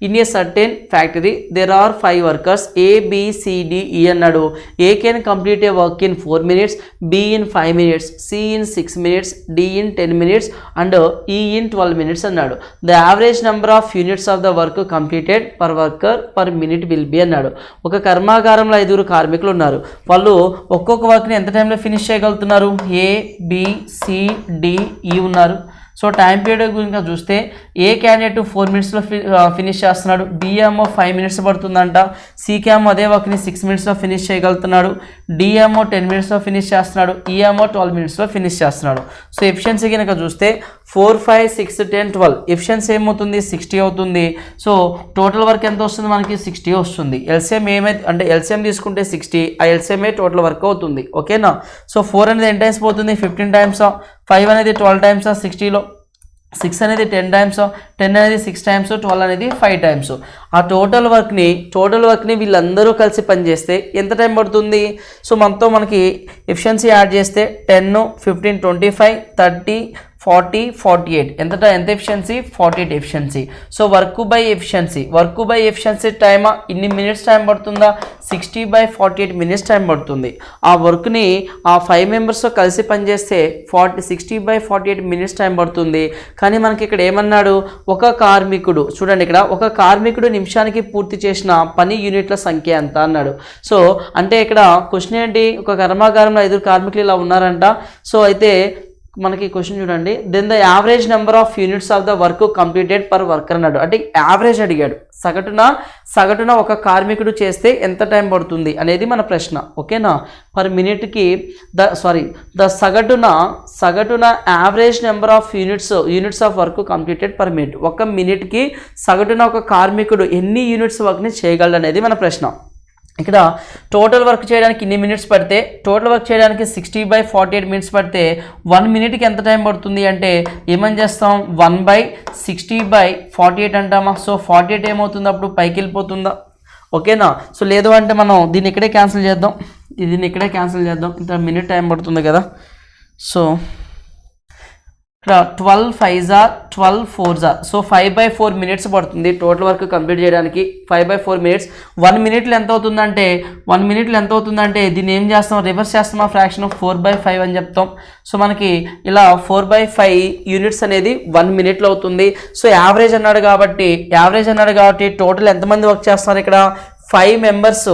In a certain factory there are 5 workers ABCDE అన్నాడు. A can complete a work in 4 minutes, B in 5 minutes, C in 6 minutes, D in 10 minutes and E in 12 minutes అన్నాడు. The average number of units of the work completed per worker per minute will be అన్నాడు. ఒక కర్మాగారంలో 5 కార్మికులు ఉన్నారు. వాళ్ళు ఒక్కొక్క వర్క్ని ఎంత టైంలో ఫినిష్ చేయగలుగుతున్నారు? ABCDE ఉన్నారు. సో టైం పీరియడ్ గురించి చూస్తే ఏ క్యాండిడేట్ 4 మినిట్స్లో ఫినిష్ చేస్తున్నాడు, బి ఏమో 5 మినిట్స్ పడుతుందంట, సికి ఏమో అదే వర్క్ని 6 మినిట్స్లో ఫినిష్ చేయగలుగుతున్నాడు, డి ఏమో 10 మినిట్స్లో ఫినిష్ చేస్తున్నాడు, ఈ ఏమో 12 మినిట్స్లో ఫినిష్ చేస్తున్నాడు. సో ఎఫిషియన్సీ కనుక చూస్తే 4 5 6 10 12 ఎఫిషియన్సీ ఏమవుతుంది? 60 అవుతుంది. సో టోటల్ వర్క్ ఎంత వస్తుంది మనకి? 60 వస్తుంది. ఎల్సిఎం ఏమైతే అంటే ఎల్సిఎం తీసుకుంటే 60, ఆ ఎల్సిఎంఏ టోటల్ వర్క్ అవుతుంది. ఓకేనా? సో 4 అనేది ఎన్ని టైమ్స్ పోతుంది? 15 టైమ్స్. 5 అనేది 12 టైమ్స్ 60లో, 6 అనేది 10 టైమ్స్, 10 అనేది 6 టైమ్స్, 12 అనేది 5 టైమ్స్. ఆ టోటల్ వర్క్ని వీళ్ళందరూ కలిసి పనిచేస్తే ఎంత టైం పడుతుంది? సో మనకి ఎఫిషియన్సీ యాడ్ చేస్తే 10 15 25 30 40 48 ఎంత efficiency? 48 efficiency. So work by efficiency టైమా ఇన్ని మినిట్స్ టైం పడుతుందా? 60/48 మినిట్స్ టైం పడుతుంది. ఆ వర్క్ని ఆ 5 మెంబర్స్తో కలిసి పనిచేస్తే 60/48 మినిట్స్ టైం పడుతుంది. కానీ మనకి ఇక్కడ ఏమన్నాడు? ఒక కార్మికుడు, చూడండి ఇక్కడ ఒక కార్మికుడు నిమిషానికి పూర్తి చేసిన పని యూనిట్ల సంఖ్య ఎంత అన్నాడు. సో అంటే ఇక్కడ క్వశ్చన్ ఏంటి? ఒక కర్మాగారంలో 5 కార్మికులు ఇలా ఉన్నారంట. సో అయితే మనకి క్వశ్చన్ చూడండి, then the average number of units of the work completed per worker అన్నాడు. అంటే యావరేజ్ అడిగాడు. సగటున ఒక కార్మికుడు చేస్తే ఎంత టైం పడుతుంది అనేది మన ప్రశ్న. ఓకేనా? పర్ మినిట్కి ద సగటున average number of units of work completed per minute. ఒక మినిట్కి సగటున ఒక కార్మికుడు ఎన్ని యూనిట్స్ వర్క్ని చేయగలడు అనేది మన ప్రశ్న. ఇక్కడ టోటల్ వర్క్ చేయడానికి ఇన్ని మినిట్స్ పడితే, టోటల్ వర్క్ చేయడానికి 60/48 మినిట్స్ పడితే 1 మినిట్కి ఎంత టైం పడుతుంది అంటే ఏమని చేస్తాం? 1/60/48 అంటామా? సో 48 ఏమవుతుంది? అప్పుడు పైకి వెళ్ళిపోతుందా? ఓకేనా? సో లేదు అంటే మనం దీన్ని ఇక్కడే క్యాన్సిల్ చేద్దాం, ఇంత మినిట్ టైం పడుతుంది కదా. సో ఇక్కడ 12 5 12 4 సో 5/4 మినిట్స్ పడుతుంది టోటల్ వర్క్ కంప్లీట్ చేయడానికి. 5/4 మినిట్స్. 1 మినిట్లో ఎంత అవుతుందంటే దీన్ని ఏం చేస్తాం? రివర్స్ చేస్తామా? ఫ్రాక్షన్ 4/5 అని చెప్తాం. సో మనకి ఇలా 4/5 యూనిట్స్ అనేది 1 మినిట్లో అవుతుంది. సో యావరేజ్ అన్నాడు కాబట్టి టోటల్ ఎంతమంది వర్క్ చేస్తున్నారు ఇక్కడ? 5 మెంబర్స్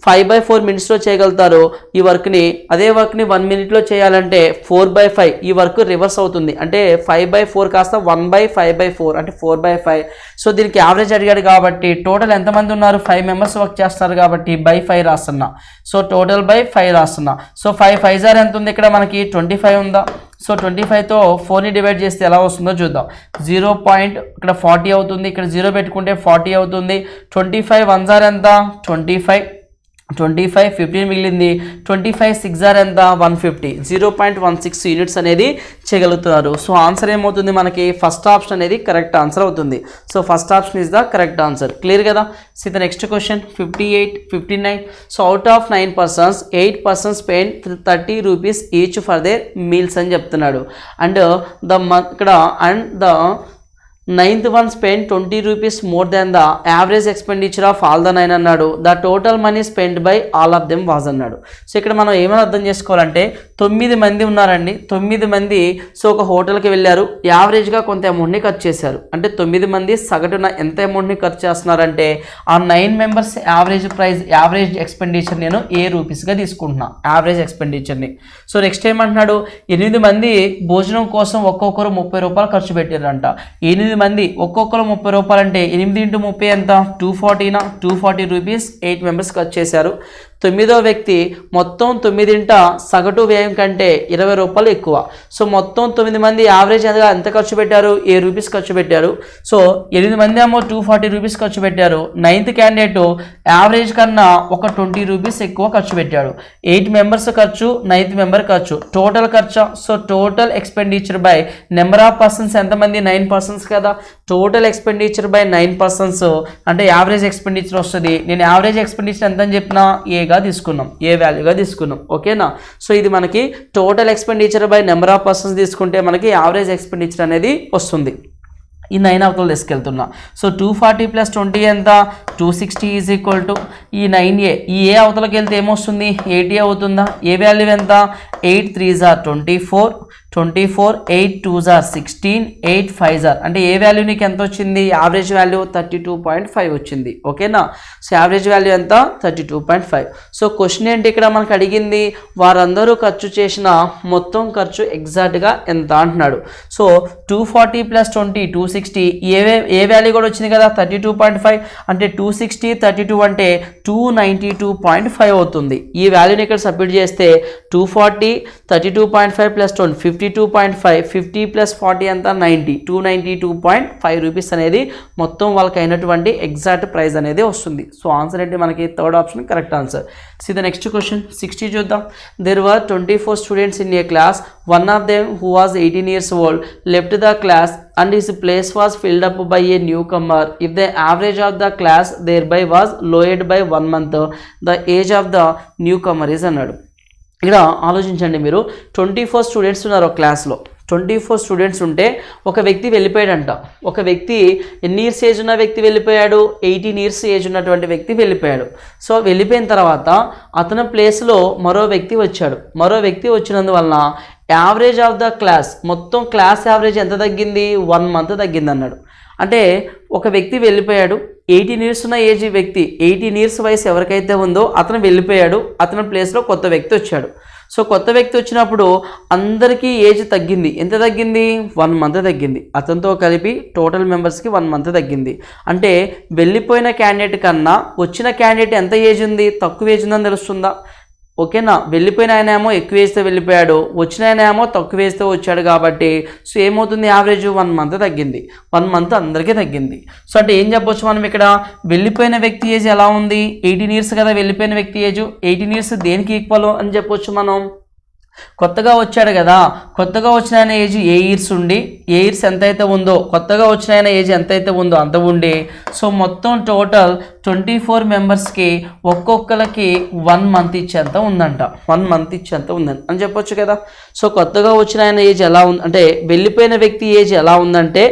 5/4 మినిట్స్లో చేయగలుగుతారు ఈ వర్క్ని. అదే వర్క్ని 1 మినిట్లో చేయాలంటే 4/5. ఈ వర్క్ రివర్స్ అవుతుంది. అంటే 5/4 కాస్త 1/5/4 అంటే 4/5. సో దీనికి యావరేజ్ అడిగాడు కాబట్టి టోటల్ ఎంతమంది ఉన్నారు? 5 మెంబర్స్ వర్క్ చేస్తారు కాబట్టి by5 రాస్తున్నా. సో టోటల్ by5 రాస్తున్నా. సో 5 5 ఎంత ఉంది ఇక్కడ మనకి? 25 ఉందా? సో 25తో 4ని డివైడ్ చేస్తే ఎలా వస్తుందో చూద్దాం. 0. ఇక్కడ 40 అవుతుంది. ఇక్కడ 0 పెట్టుకుంటే 40 అవుతుంది. 25 1 ఎంత? 25. 25 15 మిగిలింది 25 6 ఆర్ ఎంత 150 0.16 యూనిట్స్ అనేది చేయగలుగుతున్నారు. సో ఆన్సర్ ఏమవుతుంది మనకి ఫస్ట్ ఆప్షన్ అనేది కరెక్ట్ ఆన్సర్ అవుతుంది. So first option is the correct answer. Clear కదా. So the next question 58 59. So out of 9 persons 8 persons spend 30 rupees each for their meals అని చెప్తున్నాడు. అండ్ ఇక్కడ and the ninth one spent 20 rupees more than the average expenditure of all the 9 అన్నాడు. The total money spend by all of them was అన్నాడు. So ఇక్కడ మనం ఏమైనా అర్థం చేసుకోవాలంటే 9 మంది ఉన్నారండి. 9 మంది సో ఒక హోటల్కి వెళ్ళారు. యావరేజ్గా కొంత అమౌంట్ని ఖర్చు చేశారు. అంటే 9 మంది సగటున ఎంత అమౌంట్ని ఖర్చు చేస్తున్నారంటే ఆ 9 members యావరేజ్ ఎక్స్పెండిచర్ నేను ఏ రూపీస్గా తీసుకుంటున్నా యావరేజ్ ఎక్స్పెండిచర్ని. సో నెక్స్ట్ ఏమంటున్నాడు 8 మంది భోజనం కోసం ఒక్కొక్కరు 30 రూపాయలు ఖర్చు పెట్టారంట. 8 మంది ఒక్కొక్కరు 30 రూపాయలు అంటే 8 into 30 ఎంత 240 రూపీస్ 8 members ఖర్చు చేశారు. 9వ వ్యక్తి మొత్తం 9 సగటు వ్యయం కంటే 20 రూపాయలు ఎక్కువ. సో మొత్తం 9 మంది యావరేజ్ ఎంత ఖర్చు పెట్టారు 7 రూపీస్ ఖర్చు పెట్టారు. సో 8 మంది ఏమో 240 రూపీస్ ఖర్చు పెట్టారు. 9th క్యాండిడేట్ యావరేజ్ కన్నా ఒక 20 రూపీస్ ఎక్కువ ఖర్చు పెట్టాడు. 8 members ఖర్చు 9th member ఖర్చు టోటల్ ఖర్చు. So total expenditure by number of persons ఎంతమంది 9 persons కదా. టోటల్ ఎక్స్పెండిచర్ బై 9 persons అంటే యావరేజ్ ఎక్స్పెండిచర్ వస్తుంది. నేను యావరేజ్ ఎక్స్పెండిచర్ ఎంత అని చెప్పినా ఏగా తీసుకున్నాం ఏ వాల్యూగా తీసుకున్నాం. ఓకేనా. సో ఇది మనకి total expenditure by number of persons తీసుకుంటే మనకి యావరేజ్ ఎక్స్పెండిచర్ అనేది వస్తుంది. ఈ 9 అవతలు తీసుకెళ్తున్నా. సో 240 + 20 ఎంత 260 ఈజ్ ఈక్వల్ టు ఈ 9A. ఈ ఏ అవతలకి వెళ్తే ఏమొస్తుంది 80 అవుతుందా. ఏ వాల్యూ ఎంత 8 3s are 24 8 2s are 16 8 5s are అంటే ఏ వాల్యూ నీకు ఎంత వచ్చింది యావరేజ్ వాల్యూ 32.5 వచ్చింది. ఓకేనా. సో యావరేజ్ వాల్యూ ఎంత 32.5. సో క్వశ్చన్ ఏంటి ఇక్కడ మనకు అడిగింది వారందరూ ఖర్చు చేసిన మొత్తం ఖర్చు ఎగ్జాక్ట్గా ఎంత అంటున్నాడు. సో 240 + 20 260 ఏ వాల్యూ కూడా వచ్చింది కదా 32.5 అంటే 260 32 అంటే 292.5 అవుతుంది. ఈ వాల్యూని ఇక్కడ సబ్మిట్ చేస్తే 240 32.5 + 20 52.5 50 + 40 ఎంత 90 292.5 రూపీస్ అనేది మొత్తం వాళ్ళకి అయినటువంటి ఎగ్జాక్ట్ ప్రైస్ అనేది వస్తుంది. సో ఆన్సర్ ఏంటి మనకి third option correct answer. See the next question 60 చూద్దాం. There were 24 students in a class. One of them who was 18 years old left the class and his place was filled up by a newcomer. If the average of the class thereby was lowered by 1 month, the age of the newcomer is అన్నాడు. ఇక్కడ ఆలోచించండి మీరు 24 students ఉన్నారు క్లాస్లో. 24 students ఉంటే ఒక వ్యక్తి వెళ్ళిపోయాడంట. ఒక వ్యక్తి ఎన్ని ఇయర్స్ ఏజ్ ఉన్న వ్యక్తి వెళ్ళిపోయాడు 18 years ఏజ్ ఉన్నటువంటి వ్యక్తి వెళ్ళిపోయాడు. సో వెళ్ళిపోయిన తర్వాత అతని ప్లేస్లో మరో వ్యక్తి వచ్చాడు. మరో వ్యక్తి వచ్చినందువలన యావరేజ్ ఆఫ్ ద క్లాస్ మొత్తం క్లాస్ యావరేజ్ ఎంత తగ్గింది 1 month తగ్గింది అన్నాడు. అంటే ఒక వ్యక్తి వెళ్ళిపోయాడు 18 years ఉన్న ఏజ్ వ్యక్తి 18 years వయసు ఎవరికైతే ఉందో అతను వెళ్ళిపోయాడు. అతని ప్లేస్లో కొత్త వ్యక్తి వచ్చాడు. సో కొత్త వ్యక్తి వచ్చినప్పుడు అందరికీ ఏజ్ తగ్గింది. ఎంత తగ్గింది 1 month తగ్గింది. అతనితో కలిపి టోటల్ మెంబర్స్కి 1 month తగ్గింది. అంటే వెళ్ళిపోయిన క్యాండిడేట్ కన్నా వచ్చిన క్యాండిడేట్ ఎంత ఏజ్ ఉంది తక్కువ ఏజ్ ఉందని తెలుస్తుందా. ఓకేనా. వెళ్ళిపోయిన ఆయన ఏమో ఎక్కువ ఏజ్తో వెళ్ళిపోయాడు, వచ్చిన ఆయన ఏమో తక్కువ ఏజ్తో వచ్చాడు. కాబట్టి సో ఏమవుతుంది యావరేజ్ 1 month తగ్గింది. 1 month అందరికీ తగ్గింది. సో అంటే ఏం చెప్పొచ్చు మనం ఇక్కడ వెళ్ళిపోయిన వ్యక్తి ఏజ్ ఎలా ఉంది 18 years కదా. వెళ్ళిపోయిన వ్యక్తి ఏజ్ 18 years దేనికి ఈక్వల్ అని చెప్పొచ్చు మనం. కొత్తగా వచ్చాడు కదా. కొత్తగా వచ్చిన ఆయన ఏజ్ ఏ ఇయర్స్ ఉండి ఏ ఇయర్స్ ఎంతైతే ఉందో కొత్తగా వచ్చిన ఆయన ఏజ్ ఎంతైతే ఉందో అంత ఉండి సో మొత్తం టోటల్ 24 మెంబర్స్కి ఒక్కొక్కరికి 1 month ఇచ్చేంత ఉందంట. 1 month ఇచ్చేంత ఉందని అని చెప్పొచ్చు కదా. సో కొత్తగా వచ్చిన ఆయన ఏజ్ ఎలా ఉంది అంటే వెళ్ళిపోయిన వ్యక్తి ఏజ్ ఎలా ఉందంటే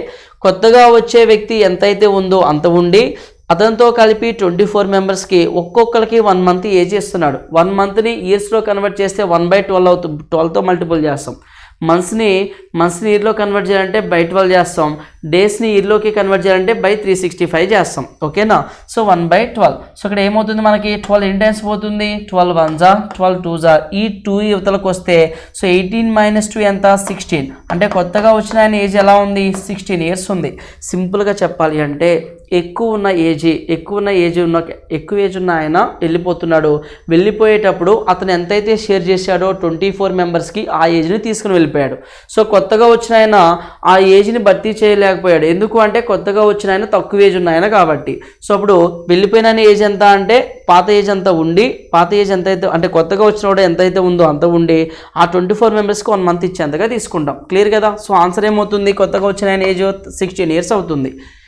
కొత్తగా వచ్చే వ్యక్తి ఎంతైతే ఉందో అంత ఉండి అతనితో కలిపి 24 మెంబర్స్కి ఒక్కొక్కరికి 1 month ఏజ్ ఇస్తున్నాడు. 1 monthని ఇయర్స్లో కన్వర్ట్ చేస్తే 1/12 అవుతుంది. 12తో మల్టిపుల్ చేస్తాం. మంత్స్ని ఇయర్లో కన్వర్ట్ చేయాలంటే బై 12 చేస్తాం. డేస్ని ఇయర్లోకి కన్వర్ట్ చేయాలంటే బై 365 చేస్తాం. ఓకేనా. సో 1/12. సో ఇక్కడ ఏమవుతుంది మనకి 12 ఎన్ని టైమ్స్ పోతుంది 12 1s are 12 2s are ఈ 2 యువతలకు వస్తే సో 18 - 2 ఎంత 16. అంటే కొత్తగా వచ్చిన ఆయన ఏజ్ ఎలా ఉంది 16 years ఉంది. సింపుల్గా చెప్పాలి అంటే ఎక్కువ ఏజ్ ఉన్న ఆయన వెళ్ళిపోతున్నాడు. వెళ్ళిపోయేటప్పుడు అతను ఎంతైతే షేర్ చేశాడో 24 మెంబర్స్కి ఆ ఏజ్ని తీసుకుని వెళ్ళిపోయాడు. సో కొత్తగా వచ్చిన ఆయన ఆ ఏజ్ని భర్తీ చేయలేకపోయాడు. ఎందుకు అంటే కొత్తగా వచ్చిన ఆయన తక్కువ ఏజ్ ఉన్న ఆయన కాబట్టి. సో అప్పుడు వెళ్ళిపోయిన ఏజ్ ఎంత అంటే పాత ఏజ్ అంతా ఉండి, పాత ఏజ్ ఎంతైతే అంటే కొత్తగా వచ్చిన కూడా ఎంతైతే ఉందో అంత ఉండి ఆ 24 మెంబర్స్కి 1 మంత్ ఇచ్చేంతగా తీసుకుంటాం. క్లియర్ కదా? సో ఆన్సర్ ఏమవుతుంది? కొత్తగా వచ్చిన ఆయన ఏజ్ 16 years అవుతుంది.